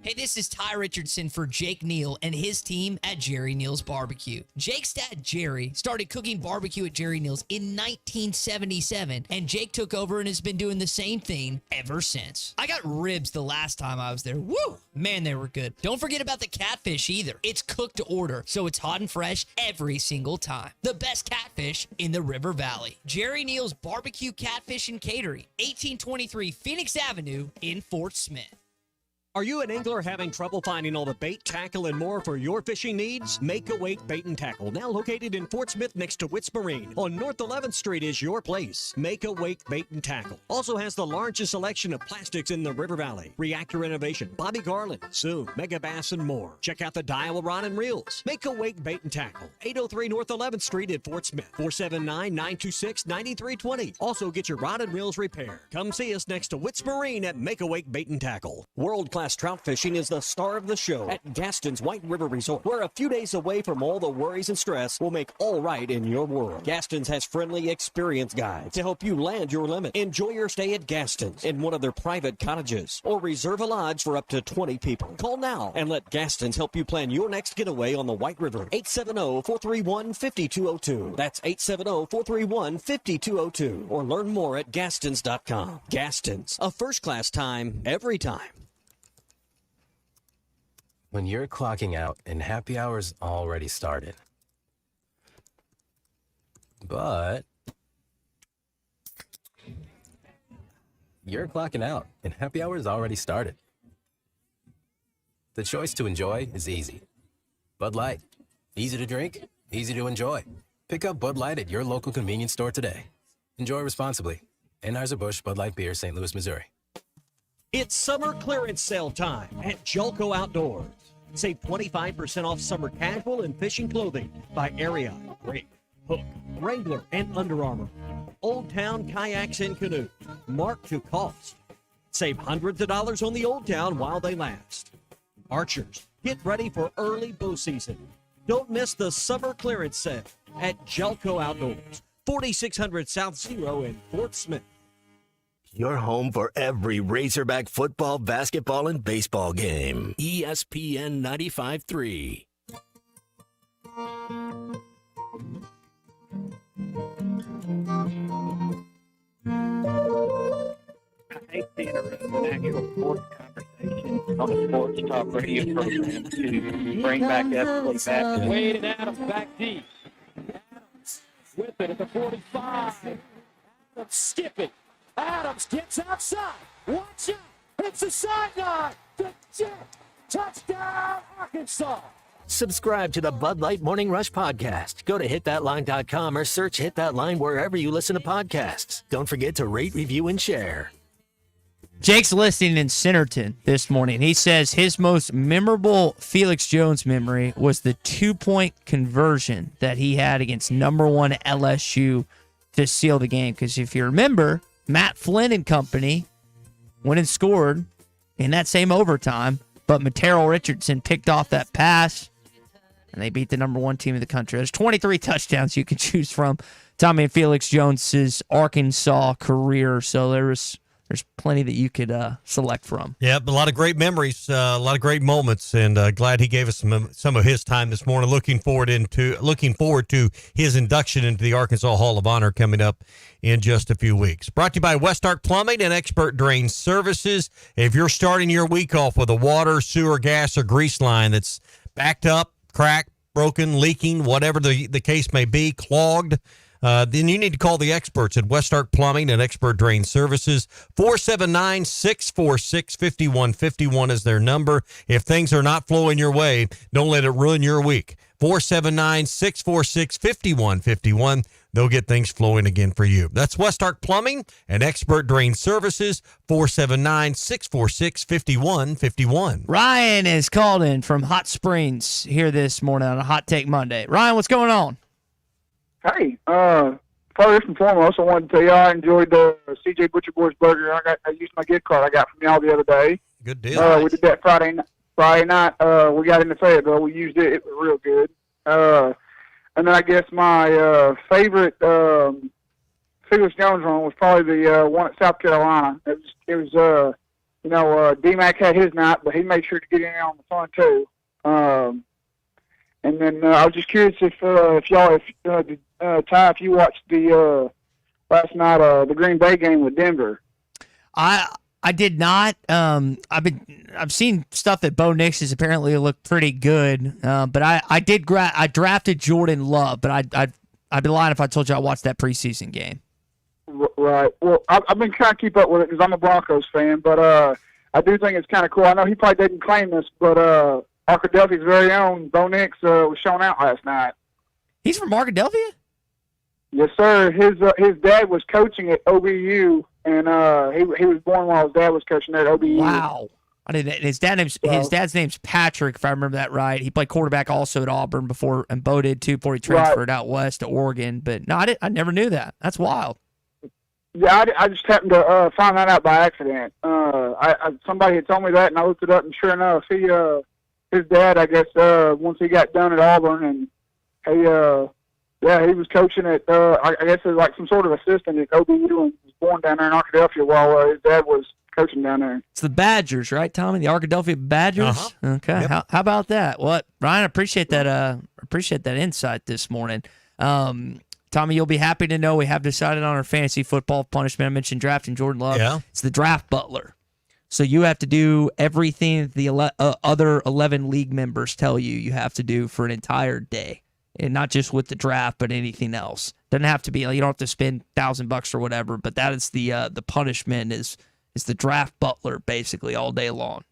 Hey, this is Ty Richardson for Jake Neal and his team at Jerry Neal's Barbecue. Jake's dad, Jerry, started cooking barbecue at Jerry Neal's in 1977, and Jake took over and has been doing the same thing ever since. I got ribs the last time I was there. Woo! Man, they were good. Don't forget about the catfish either. It's cooked to order, so it's hot and fresh every single time. The best catfish in the River Valley. Jerry Neal's Barbecue, Catfish, and Catering, 1823 Phoenix Avenue in Fort Smith.
Are you an angler having trouble finding all the bait, tackle, and more for your fishing needs? Make a Wait Bait and Tackle, now located in Fort Smith next to Witts Marine on North 11th Street, is your place. Make a Wait Bait and Tackle also has the largest selection of plastics in the River Valley. Reactor Innovation, Bobby Garland, Zoom, Mega Bass, and more. Check out the Daiwa Rod and Reels. Make a Wait Bait and Tackle, 803 North 11th Street in Fort Smith, 479-926-9320. Also get your rod and reels repaired. Come see us next to Witts Marine at Make a Wait Bait and Tackle. World-class trout fishing is the star of the show at Gaston's White River Resort, where a few days away from all the worries and stress will make all right in your world. Gaston's has friendly, experienced guides to help you land your limit. Enjoy your stay at Gaston's in one of their private cottages, or reserve a lodge for up to 20 people. Call now and let Gaston's help you plan your next getaway on the White River. 870-431-5202. That's 870-431-5202. Or learn more at Gastons.com. Gaston's, a first-class time, every time.
When you're clocking out and happy hour's already started. But you're clocking out and happy hour's already started. The choice to enjoy is easy. Bud Light. Easy to drink, easy to enjoy. Pick up Bud Light at your local convenience store today. Enjoy responsibly. Anheuser-Busch Bud Light Beer, St. Louis, Missouri.
It's summer clearance sale time at Jelco Outdoors. Save 25% off summer casual and fishing clothing by Area, Rig, Hook, Wrangler, and Under Armour. Old Town kayaks and canoes, marked to cost. Save hundreds of dollars on the Old Town while they last. Archers, get ready for early bow season. Don't miss the summer clearance sale at Jelco Outdoors, 4600 South Zero in Fort Smith.
Your home for every Razorback football, basketball, and baseball game. ESPN 95.3.
I hate to interrupt an actual sports conversation on a sports talk radio program to bring back Eberly back.
Wade and Adams back deep. Adams whip it at the 45. Adams skip it. Adams gets outside. Watch out. It's a sideline. The Jet. Touchdown, Arkansas.
Subscribe to the Bud Light Morning Rush podcast. Go to hitthatline.com or search Hit That Line wherever you listen to podcasts. Don't forget to rate, review, and share.
Jake's listening in Centerton this morning. He says his most memorable Felix Jones memory was the 2-point conversion that he had against #1 LSU to seal the game. Because if you remember, Matt Flynn and company went and scored in that same overtime, but Materrell Richardson picked off that pass, and they beat the number 1 team in the country. There's 23 touchdowns you can choose from Tommy and Felix Jones's Arkansas career, so there's plenty that you could select from.
Yep, a lot of great memories, a lot of great moments, and glad he gave us some of his time this morning. Looking forward to his induction into the Arkansas Hall of Honor coming up in just a few weeks. Brought to you by West Ark Plumbing and Expert Drain Services. If you're starting your week off with a water, sewer, gas, or grease line that's backed up, cracked, broken, leaking, whatever the case may be, clogged, then you need to call the experts at West Ark Plumbing and Expert Drain Services. 479-646-5151 is their number. If things are not flowing your way, don't let it ruin your week. 479-646-5151. They'll get things flowing again for you. That's West Ark Plumbing and Expert Drain Services. 479-646-5151.
Ryan is called in from Hot Springs here this morning on a Hot Take Monday. Ryan, what's going on?
Hey, first and foremost, I wanted to tell you I enjoyed the CJ Butcher Boys burger. I used my gift card I got from y'all the other day.
Good deal.
We did that Friday night. We got into Fayetteville. We used it. It was real good. And then I guess my favorite Felix Jones one was probably the one at South Carolina. It was D-Mac had his night, but he made sure to get in on the fun too. And then I was just curious if y'all, Ty, if you watched the last night the Green Bay game with Denver.
I did not. I've seen stuff that Bo Nix has apparently looked pretty good. But I drafted Jordan Love, but I'd be lying if I told you I watched that preseason game.
Right. Well, I've been trying to keep up with it because I'm a Broncos fan, but I do think it's kind of cool. I know he probably didn't claim this, but Arkadelphia's very own Bo Nix was shown out last night.
He's from Arkadelphia?
Yes, sir. His dad was coaching at OBU, and he was born while his dad was coaching there at OBU.
Wow. I didn't. His dad's name's Patrick, if I remember that right. He played quarterback also at Auburn before, and Bo did too before he transferred out west to Oregon. But no, I never knew that. That's wild.
Yeah, I just happened to find that out by accident. Somebody had told me that, and I looked it up, and sure enough, his dad, I guess, once he got done at Auburn, and he was coaching at, I guess it was like some sort of assistant at OBU, and was born down there in Arkadelphia while his dad was coaching down there.
It's the Badgers, right, Tommy? The Arkadelphia Badgers?
Uh-huh.
Okay.
Yep.
How about that? Well, Ryan, I appreciate that insight this morning. Tommy, you'll be happy to know we have decided on our fantasy football punishment. I mentioned drafting Jordan Love.
Yeah.
It's the draft butler. So you have to do everything the other 11 league members tell you have to do for an entire day. And not just with the draft, but anything else. Doesn't have to be, you don't have to spend $1,000 or whatever, but that is the punishment is the draft butler basically all day long.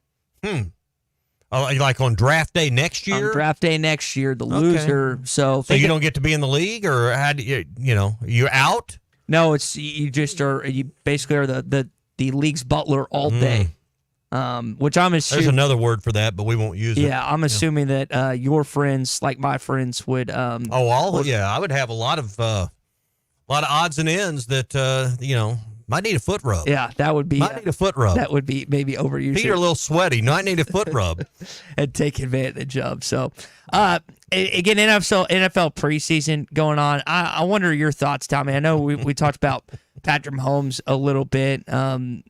Like on draft day next year?
On draft day next year, the loser. So
you don't get to be in the league, or how do you out?
No, it's you basically are the league's butler all day. Which I'm assuming.
There's another word for that, but we won't use it.
Yeah, I'm assuming that your friends, like my friends, would. I
would have a lot of odds and ends that might need a foot rub.
Yeah, that would be.
Might need a foot rub.
That would be maybe overused.
Feet are a little sweaty. Might need a foot rub.
And take advantage of. So, again, NFL preseason going on. I wonder your thoughts, Tommy. I know we talked about Patrick Mahomes a little bit. Ryan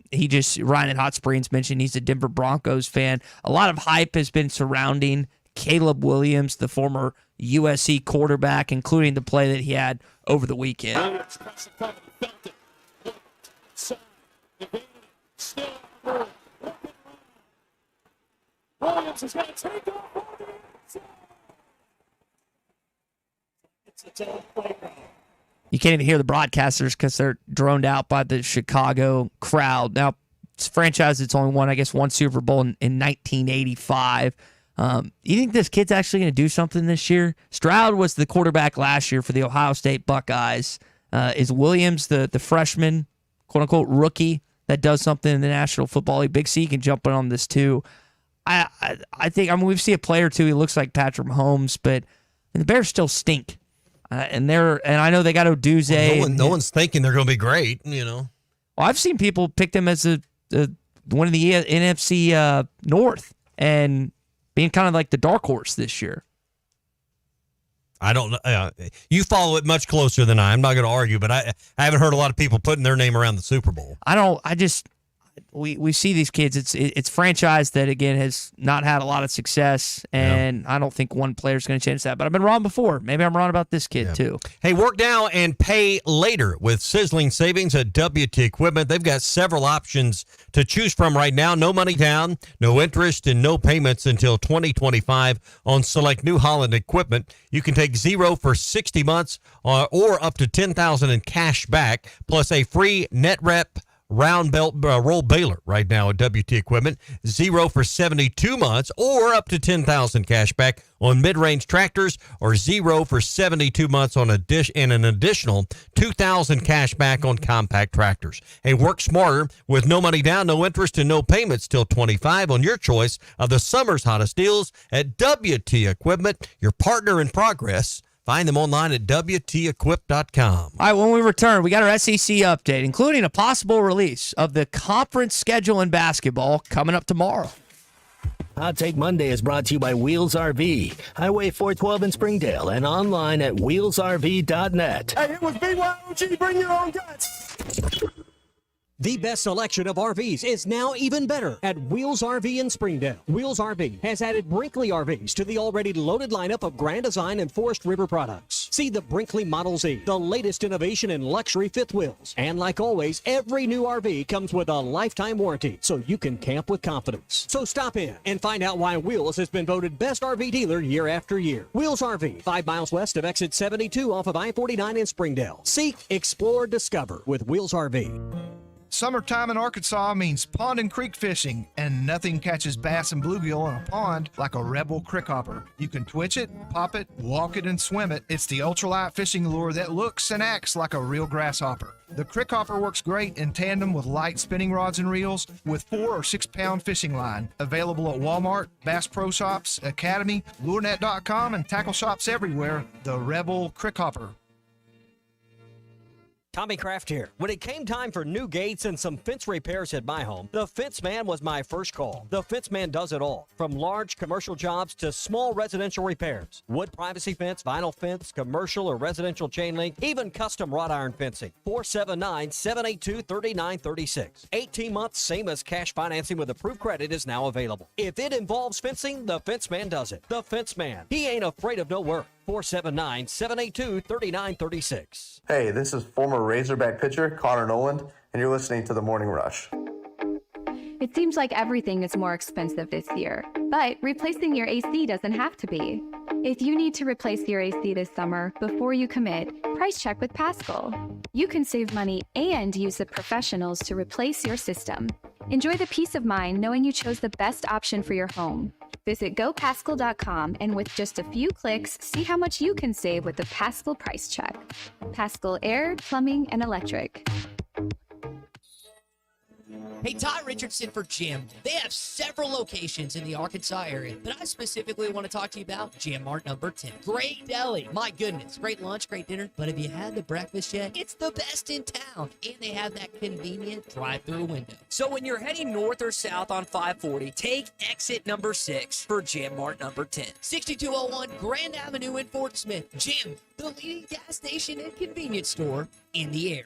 at Hot Springs mentioned he's a Denver Broncos fan. A lot of hype has been surrounding Caleb Williams, the former USC quarterback, including the play that he had over the weekend.
Williams is going to take off.
You can't even hear the broadcasters because they're droned out by the Chicago crowd. Now, it's a franchise that's only won, I guess, one Super Bowl in 1985. You think this kid's actually going to do something this year? Stroud was the quarterback last year for the Ohio State Buckeyes. Is Williams the freshman, quote-unquote, rookie that does something in the National Football League? Big C can jump in on this too. I think we've seen a play or two. He looks like Patrick Mahomes, but the Bears still stink. And I know they got Oduzze.
No one's thinking they're going to be great,
Well, I've seen people pick them as a winning the NFC North and being kind of like the dark horse this year.
I don't know. You follow it much closer than I. I'm not going to argue, but I haven't heard a lot of people putting their name around the Super Bowl.
We see these kids. It's franchise that again has not had a lot of success, and I don't think one player's going to change that. But I've been wrong before. Maybe I'm wrong about this kid too.
Hey, work now and pay later with sizzling savings at WT Equipment. They've got several options to choose from right now. No money down, no interest, and no payments until 2025 on select New Holland equipment. You can take 0 for 60 months or up to $10,000 in cash back, plus a free net rep round belt roll baler right now at WT Equipment. 0 for 72 months or up to $10,000 cash back on mid-range tractors, or 0 for 72 months on and an additional $2,000 cash back on compact tractors. Hey, work smarter with no money down, no interest, and no payments till 25 on your choice of the summer's hottest deals at WT Equipment, your partner in progress. Find them online at WTEquip.com.
All right, when we return, we got our SEC update, including a possible release of the conference schedule in basketball coming up tomorrow.
Hot Take Monday is brought to you by Wheels RV, Highway 412 in Springdale, and online at wheelsrv.net.
Hey, it was BYOG. Bring your own guts. The best selection of RVs is now even better at Wheels RV in Springdale. Wheels RV has added Brinkley RVs to the already loaded lineup of Grand Design and Forest River products. See the Brinkley Model Z, the latest innovation in luxury fifth wheels. And like always, every new RV comes with a lifetime warranty, so you can camp with confidence. So stop in and find out why Wheels has been voted best RV dealer year after year. Wheels RV, 5 miles west of exit 72 off of I-49 in Springdale. Seek, explore, discover with Wheels RV.
Summertime in Arkansas means pond and creek fishing, and nothing catches bass and bluegill in a pond like a Rebel Crickhopper. You can twitch it, pop it, walk it, and swim it. It's the ultralight fishing lure that looks and acts like a real grasshopper. The Crickhopper works great in tandem with light spinning rods and reels with 4 or 6 pound fishing line. Available at Walmart, Bass Pro Shops, Academy, LureNet.com, and tackle shops everywhere. The Rebel Crickhopper.
Tommy Kraft here. When it came time for new gates and some fence repairs at my home, the Fence Man was my first call. The Fence Man does it all, from large commercial jobs to small residential repairs. Wood privacy fence, vinyl fence, commercial or residential chain link, even custom wrought iron fencing. 479-782-3936. 18 months, same as cash financing with approved credit is now available. If it involves fencing, the Fence Man does it. The Fence Man. He ain't afraid of no work. 479-782-3936.
Hey, this is former Razorback pitcher Connor Noland, and you're listening to The Morning Rush.
It seems like everything is more expensive this year, but replacing your AC doesn't have to be. If you need to replace your AC this summer, before you commit, price check with Paschal. You can save money and use the professionals to replace your system. Enjoy the peace of mind knowing you chose the best option for your home. Visit GoPaschal.com and with just a few clicks, see how much you can save with the Paschal Price Check. Paschal Air, Plumbing, and Electric.
Hey, Ty Richardson for Jim. They have several locations in the Arkansas area, but I specifically want to talk to you about Jim Mart number 10. Great deli. My goodness. Great lunch, great dinner. But have you had the breakfast yet? It's the best in town. And they have that convenient drive-through window. So when you're heading north or south on 540, take exit number 6 for Jim Mart number 10. 6201 Grand Avenue in Fort Smith. Jim, the leading gas station and convenience store in the area.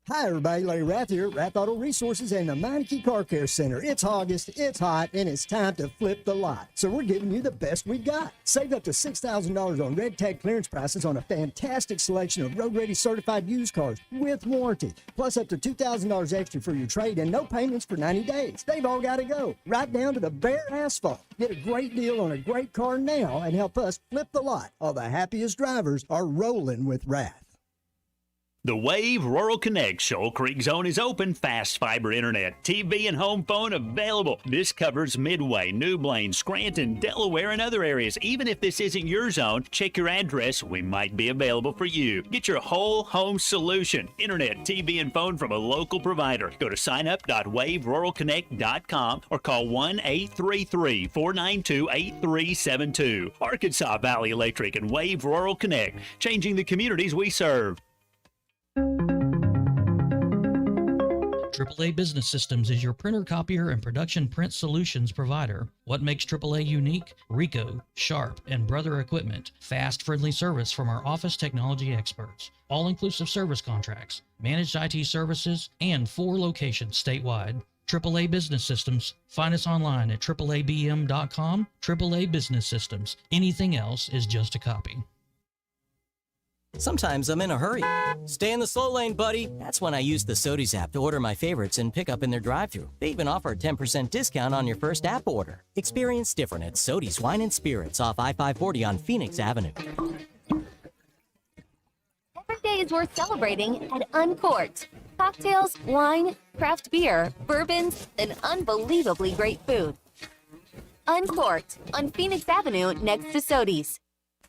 Hi, everybody. Larry Rath here, Rath Auto Resources and the Meineke Car Care Center. It's August, it's hot, and it's time to flip the lot. So we're giving you the best we got. Save up to $6,000 on red tag clearance prices on a fantastic selection of road-ready certified used cars with warranty. Plus up to $2,000 extra for your trade and no payments for 90 days. They've all got to go. Right down to the bare asphalt. Get a great deal on a great car now and help us flip the lot. All the happiest drivers are rolling with Rath.
The Wave Rural Connect Shoal Creek Zone is open. Fast fiber internet, TV, and home phone available. This covers Midway, New Blaine, Scranton, Delaware, and other areas. Even if this isn't your zone, check your address. We might be available for you. Get your whole home solution. Internet, TV, and phone from a local provider. Go to signup.waveruralconnect.com or call 1-833-492-8372. Arkansas Valley Electric and Wave Rural Connect, changing the communities we serve.
AAA Business Systems is your printer, copier, and production print solutions provider. What makes AAA unique? Ricoh, Sharp, and Brother Equipment. Fast, friendly service from our office technology experts. All-inclusive service contracts, managed IT services, and 4 locations statewide. AAA Business Systems. Find us online at AAABM.com. AAA Business Systems. Anything else is just a copy.
Sometimes I'm in a hurry. Stay in the slow lane, buddy. That's when I use the Sodies app to order my favorites and pick up in their drive-thru. They even offer a 10% discount on your first app order. Experience different at Sodies Wine and Spirits off I-540 on Phoenix Avenue.
Every day is worth celebrating at Uncorked. Cocktails, wine, craft beer, bourbons, and unbelievably great food. Uncorked on Phoenix Avenue next to Sodies.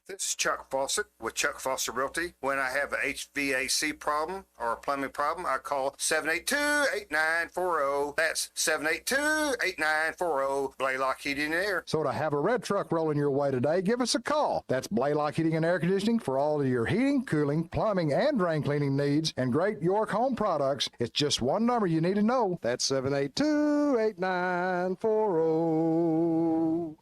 This is Chuck Fawcett with Chuck Fawcett Realty. When I have an HVAC problem or a plumbing problem, I call 782-8940. That's 782-8940. Blaylock Heating and Air.
So to have a red truck rolling your way today, give us a call. That's Blaylock Heating and Air Conditioning for all of your heating, cooling, plumbing, and drain cleaning needs and great York Home products. It's just one number you need to know. That's 782-8940.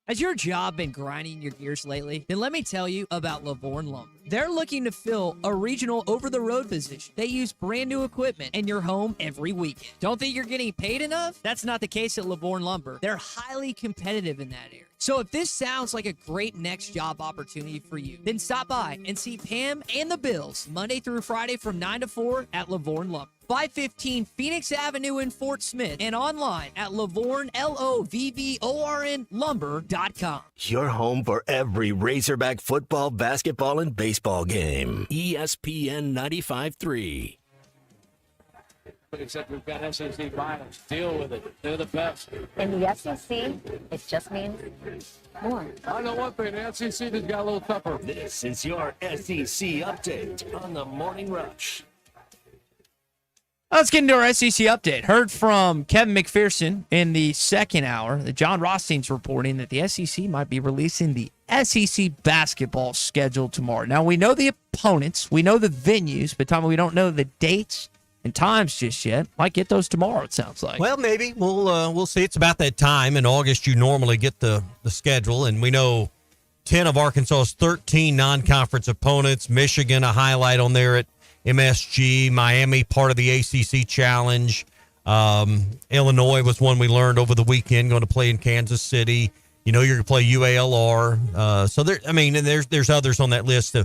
Has your job been grinding your gears lately? Then let me tell you about Lavorne Lumber. They're looking to fill a regional over-the-road position. They use brand new equipment in your home every weekend. Don't think you're getting paid enough? That's not the case at Lavorne Lumber. They're highly competitive in that area. So if this sounds like a great next job opportunity for you, then stop by and see Pam and the Bills Monday through Friday from 9 to 4 at Lavorne Lumber. 515 Phoenix Avenue in Fort Smith and online at Lavorne, Lovvorn lumber.com.
Your home for every Razorback football, basketball, and baseball game. ESPN 95.3.
Except we've got SEC finals. Deal with it. They're the best.
In the SEC, it just means more.
I know one thing. The SEC just got a little tougher.
This is your SEC update on the Morning Rush.
Let's get into our SEC update. Heard from Kevin McPherson in the second hour that John Rothstein's reporting that the SEC might be releasing the SEC basketball schedule tomorrow. Now, we know the opponents, we know the venues, but Tommy, we don't know the dates and times just yet. Might get those tomorrow, it sounds like.
Well, maybe. We'll see. It's about that time. In August, you normally get the schedule, and we know 10 of Arkansas's 13 non-conference opponents. Michigan, a highlight on there at MSG. Miami, part of the ACC Challenge. Illinois was one we learned over the weekend, going to play in Kansas City. You know, you're going to play UALR. So there, I mean, and there's others on that list.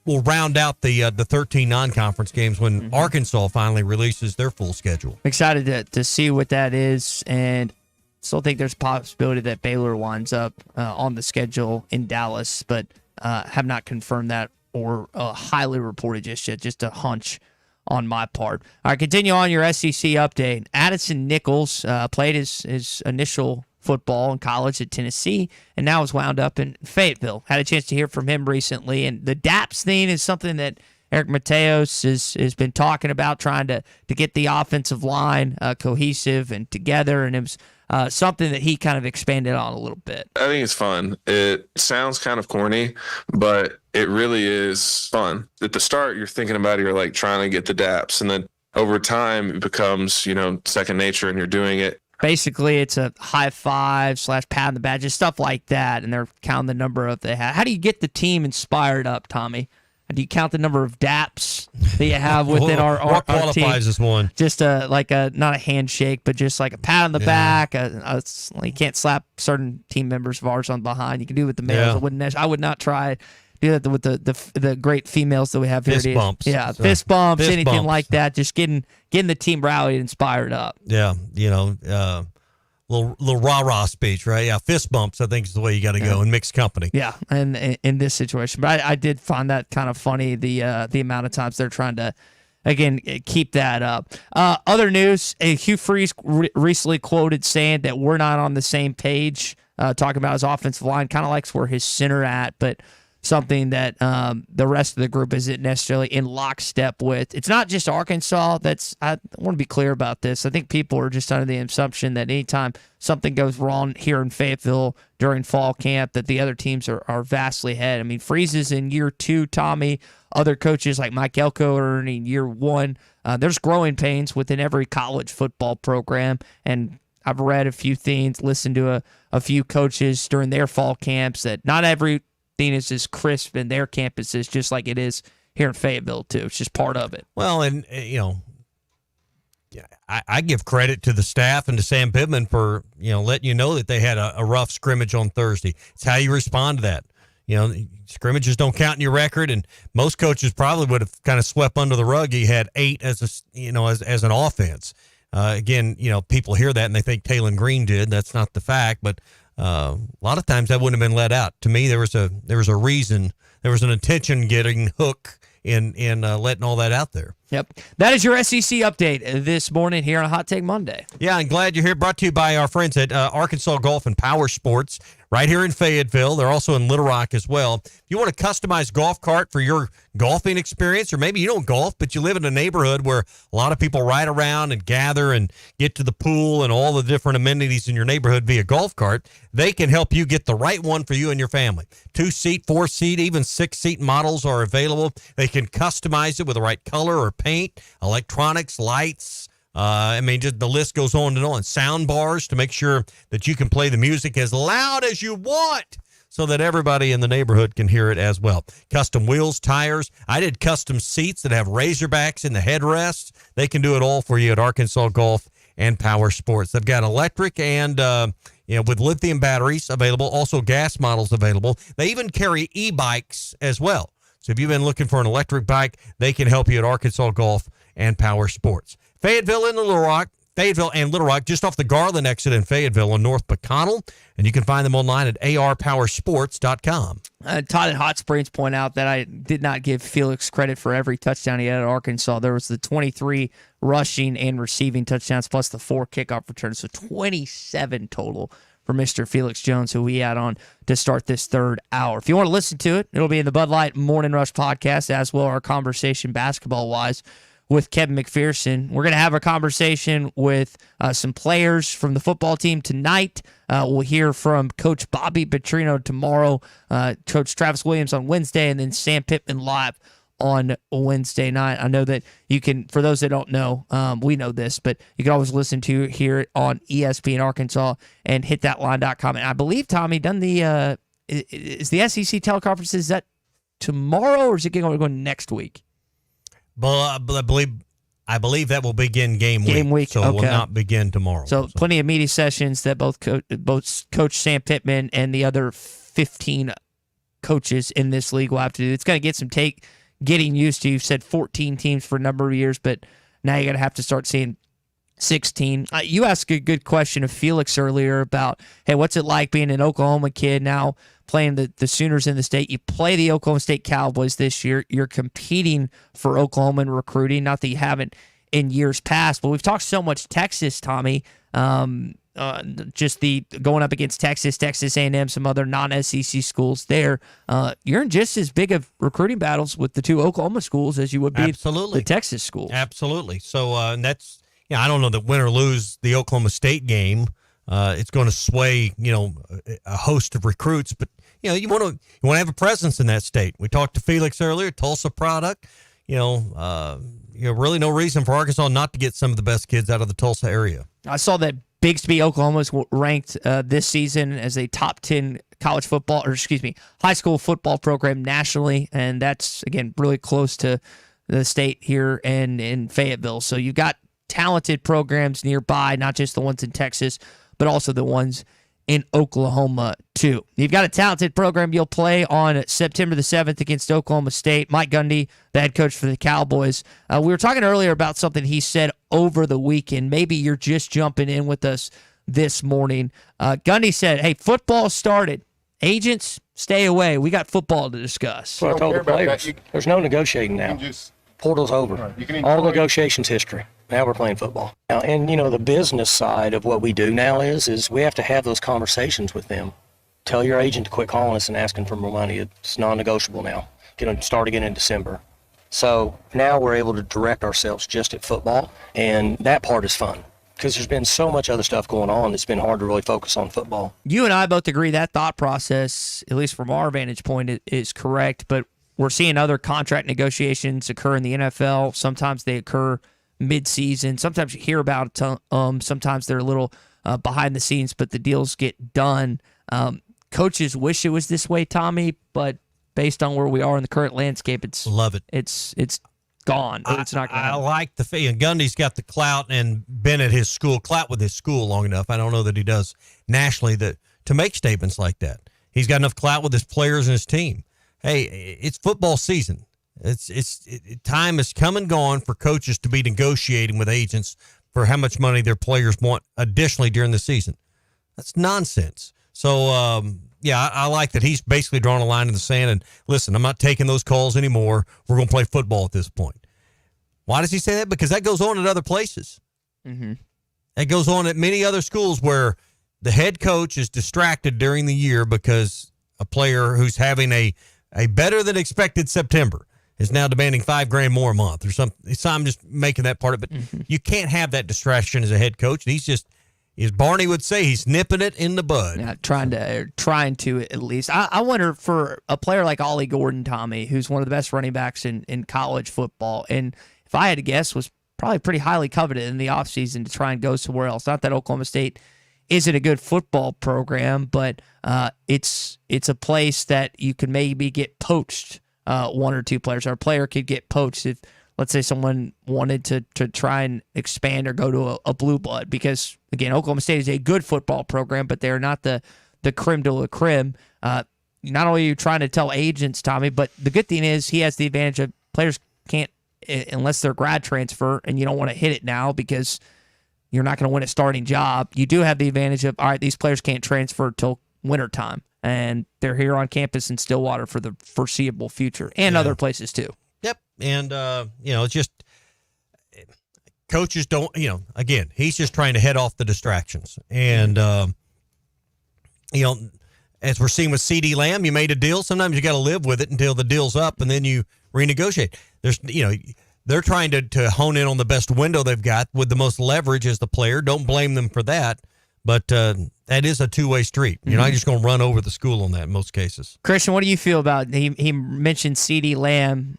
We'll round out the 13 non-conference games when Arkansas finally releases their full schedule.
Excited to see what that is, and still think there's a possibility that Baylor winds up on the schedule in Dallas, but have not confirmed that or highly reported just yet. Just a hunch on my part. All right, continue on your SEC update. Addison Nichols played his initial football in college at Tennessee and now is wound up in Fayetteville. Had a chance to hear from him recently, and the DAPS thing is something that Eric Mateos has been talking about, trying to get the offensive line cohesive and together, and it was something that he kind of expanded on a little bit.
I think it's fun. It sounds kind of corny, but it really is fun. At the start, you're thinking about it, you're like trying to get the DAPS, and then over time it becomes, second nature, and you're doing it.
Basically, it's a high five / pat on the back, just stuff like that, and they're counting the number of they have. How do you get the team inspired up, Tommy? Do you count the number of DAPs that you have within our
qualifies
team?
as one?
Just not a handshake, but just like a pat on the back. You can't slap certain team members of ours on behind. You can do it with the males.
Yeah.
I would not try do that with the great females that we have here.
Fist bumps.
Yeah, fist bumps, anything like that. Just getting the team rallied and inspired up.
Yeah, little rah-rah speech, right? Yeah, fist bumps, I think, is the way you got to go in mixed company.
Yeah, and in this situation. But I did find that kind of funny, the amount of times they're trying to, again, keep that up. Other news, Hugh Freeze recently quoted saying that we're not on the same page, talking about his offensive line, kind of likes where his center at, but something that the rest of the group isn't necessarily in lockstep with. It's not just Arkansas. I want to be clear about this. I think people are just under the assumption that anytime something goes wrong here in Fayetteville during fall camp, that the other teams are vastly ahead. I mean, Freeze is in year 2, Tommy. Other coaches like Mike Elko are in year 1. There's growing pains within every college football program, and I've read a few things, listened to a few coaches during their fall camps that not everything is as crisp in their campuses, just like it is here in Fayetteville, too. It's just part of it.
Well, and, I give credit to the staff and to Sam Pittman for, letting you know that they had a rough scrimmage on Thursday. It's how you respond to that. Scrimmages don't count in your record, and most coaches probably would have kind of swept under the rug. You had 8 as an offense. Again, people hear that and they think Taylon Green did. That's not the fact, but a lot of times that wouldn't have been let out. To me, there was a reason. There was an attention-getting hook in letting all that out there.
Yep. That is your SEC update this morning here on Hot Take Monday.
Yeah, I'm glad you're here. Brought to you by our friends at Arkansas Golf and Power Sports right here in Fayetteville. They're also in Little Rock as well. If you want a customized golf cart for your golfing experience, or maybe you don't golf, but you live in a neighborhood where a lot of people ride around and gather and get to the pool and all the different amenities in your neighborhood via golf cart, they can help you get the right one for you and your family. 2-seat, 4-seat, even 6-seat models are available. They can customize it with the right color or paint, electronics, lights. Just the list goes on and on. Sound bars to make sure that you can play the music as loud as you want so that everybody in the neighborhood can hear it as well. Custom wheels, tires. I did custom seats that have Razorbacks in the headrests. They can do it all for you at Arkansas Golf and Power Sports. They've got electric and with lithium batteries available, also gas models available. They even carry e-bikes as well. So if you've been looking for an electric bike, they can help you at Arkansas Golf and Power Sports. Fayetteville and Little Rock, just off the Garland exit in Fayetteville on North McConnell. And you can find them online at arpowersports.com.
Todd at Hot Springs point out that I did not give Felix credit for every touchdown he had at Arkansas. There was the 23 rushing and receiving touchdowns plus the 4 kickoff returns, so 27 total for Mr. Felix Jones, who we had on to start this third hour. If you want to listen to it, it'll be in the Bud Light Morning Rush podcast, as well our conversation basketball-wise with Kevin McPherson. We're going to have a conversation with some players from the football team tonight. We'll hear from Coach Bobby Petrino tomorrow, Coach Travis Williams on Wednesday, and then Sam Pittman live on Wednesday night. I know that you can, for those that don't know, we know this, but you can always listen to here on ESPN Arkansas and hithatline.com. And I believe, Tommy, done the is the SEC teleconference, is that tomorrow or is it going to go next week?
But I believe that will begin game week. So it will not begin tomorrow.
So plenty of media sessions that both Coach Sam Pittman and the other 15 coaches in this league will have to do. It's going to get some getting used to. You've said 14 teams for a number of years, but now you're going to have to start seeing 16. You asked a good question of Felix earlier about, hey, what's it like being an Oklahoma kid now playing the Sooners in the state? You play the Oklahoma State Cowboys this year. You're competing for Oklahoma in recruiting. Not that you haven't in years past, but we've talked so much Texas, Tommy. Just the going up against Texas A&M, some other non-SEC schools there. You're in just as big of recruiting battles with the 2 Oklahoma schools as you would be the Texas schools.
Absolutely. So and that's, I don't know that win or lose the Oklahoma State game, it's going to sway, a host of recruits, but you want to have a presence in that state. We talked to Felix earlier, Tulsa product. Really no reason for Arkansas not to get some of the best kids out of the Tulsa area.
I saw that Bigsby, Oklahoma is ranked this season as a top 10 high school football program nationally, and that's, again, really close to the state here and in Fayetteville. So you've got talented programs nearby, not just the ones in Texas, but also the ones in Oklahoma, too. You've got a talented program. You'll play on September the 7th against Oklahoma State. Mike Gundy, the head coach for the Cowboys. We were talking earlier about something he said over the weekend. Maybe you're just jumping in with us this morning. Gundy said, hey, football started. Agents, stay away. We got football to discuss.
Well, I told the players, there's no negotiating now. Portal's over. All negotiations history. Now we're playing football. Now, and the business side of what we do now is we have to have those conversations with them. tell your agent to quit calling us and asking for more money. It's non-negotiable now. Going to start again in December. So now we're able to direct ourselves just at football, and that part is fun because there's been so much other stuff going on. It's been hard to really focus on football.
You and I both agree that thought process, at least from our vantage point, is correct, but we're seeing other contract negotiations occur in the NFL. Sometimes they occur mid-season. Sometimes you hear about it. Sometimes they're a little behind the scenes, but the deals get done. Coaches wish it was this way, Tommy, but based on where we are in the current landscape,
love it.
It's gone. It's not going to happen.
I like the feeling. Gundy's got the clout and been at his school, clout with his school long enough. I don't know that he does nationally to make statements like that. He's got enough clout with his players and his team. Hey, it's football season. Time has come and gone for coaches to be negotiating with agents for how much money their players want additionally during the season. That's nonsense. So, I like that he's basically drawn a line in the sand and, listen, I'm not taking those calls anymore. We're going to play football at this point. Why does he say that? Because that goes on at other places.
Mm-hmm.
That goes on at many other schools where the head coach is distracted during the year because a player who's having a better than expected September is now demanding $5,000 more a month or something. So I'm just making that part of it. You can't have that distraction as a head coach. And he's just, as Barney would say, he's nipping it in the bud.
Yeah, trying to at least. I wonder for a player like Ollie Gordon, Tommy, who's one of the best running backs in college football, and if I had to guess, was probably pretty highly coveted in the offseason to try and go somewhere else. Not that Oklahoma State isn't a good football program, but it's a place that you could maybe get poached. One or two players, or a player could get poached if, let's say, someone wanted to try and expand or go to a blue blood. Because again, Oklahoma State is a good football program, but they're not the creme de la creme. Not only are you trying to tell agents, Tommy, but the good thing is he has the advantage of players can't, unless they're grad transfer, and you don't want to hit it now because you're not going to win a starting job. You do have the advantage of, all right, these players can't transfer till wintertime, and they're here on campus in Stillwater for the foreseeable future and other places too.
Yep. And, it's just coaches don't, again, he's just trying to head off the distractions. And, as we're seeing with CeeDee Lamb, you made a deal. Sometimes you got to live with it until the deal's up and then you renegotiate. They're trying to hone in on the best window they've got with the most leverage as the player. Don't blame them for that. But that is a two-way street. You're not just going to run over the school on that in most cases.
Christian, what do you feel about he mentioned CeeDee Lamb.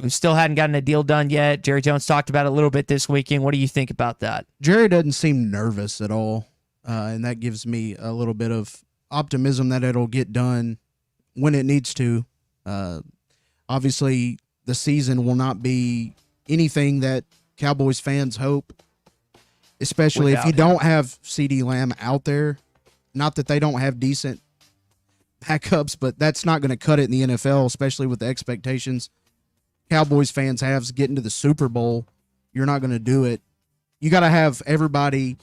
We still hadn't gotten a deal done yet. Jerry Jones talked about it a little bit this weekend. What do you think about that?
Jerry doesn't seem nervous at all, and that gives me a little bit of optimism that it'll get done when it needs to. Obviously, the season will not be anything that Cowboys fans hope, especially if you don't have CeeDee Lamb out there. Not that they don't have decent backups, but that's not going to cut it in the NFL, especially with the expectations Cowboys fans have getting to the Super Bowl. You're not going to do it. You got to have everybody.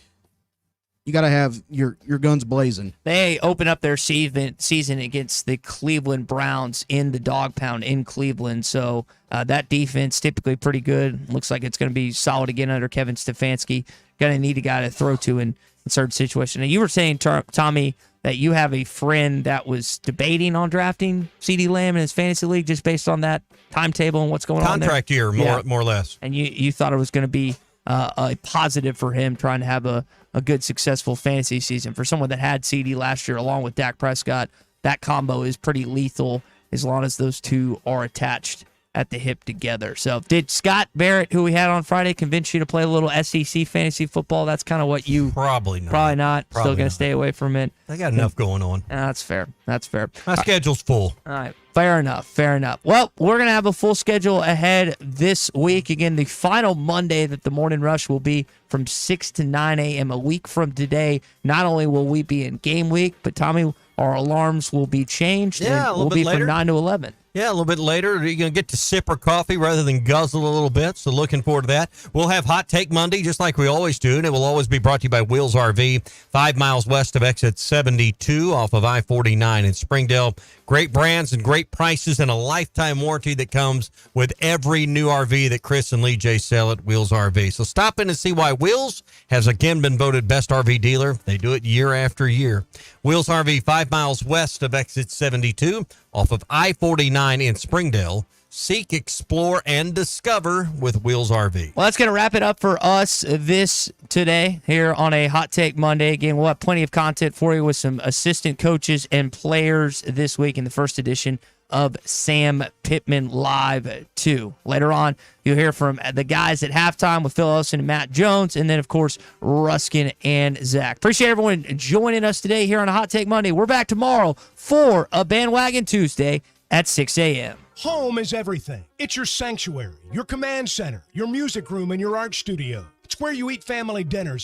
You got to have your guns blazing.
They open up their season against the Cleveland Browns in the dog pound in Cleveland. So that defense typically pretty good. Looks like it's going to be solid again under Kevin Stefanski. Going to need a guy to throw to in certain situations. And you were saying, Tommy, that you have a friend that was debating on drafting CeeDee Lamb in his fantasy league just based on that timetable and what's going on there.
Contract year, more or less.
And you thought it was going to be a positive for him trying to have a good, successful fantasy season. For someone that had CD last year along with Dak Prescott, that combo is pretty lethal as long as those two are attached at the hip together. So did Scott Barrett, who we had on Friday, convince you to play a little SEC fantasy football? That's kind of what you...
Probably not.
Still going to stay away from it.
They got enough going on.
That's fair.
My schedule's full.
All right. Fair enough. Well, we're going to have a full schedule ahead this week. Again, the final Monday that the Morning Rush will be from 6 to 9 a.m. a week from today. Not only will we be in game week, but Tommy, our alarms will be changed.
Yeah,
we'll be from 9 to 11.
Yeah, a little bit later. You're going to get to sip our coffee rather than guzzle a little bit, so looking forward to that. We'll have Hot Take Monday, just like we always do, and it will always be brought to you by Wheels RV, 5 miles west of exit 72 off of I-49 in Springdale. Great brands and great prices and a lifetime warranty that comes with every new RV that Chris and Lee J sell at Wheels RV. So stop in and see why Wheels has again been voted best RV dealer. They do it year after year. Wheels RV, 5 miles west of exit 72 off of I-49 in Springdale. Seek, explore, and discover with Wheels RV.
Well, that's going to wrap it up for us this today here on a Hot Take Monday. Again, we'll have plenty of content for you with some assistant coaches and players this week in the first edition of Sam Pittman Live 2. Later on, you'll hear from the guys at halftime with Phil Ellison and Matt Jones, and then, of course, Ruskin and Zach. Appreciate everyone joining us today here on a Hot Take Monday. We're back tomorrow for a Bandwagon Tuesday at 6 a.m.
Home is everything. It's your sanctuary, your command center, your music room, and your art studio. It's where you eat family dinners and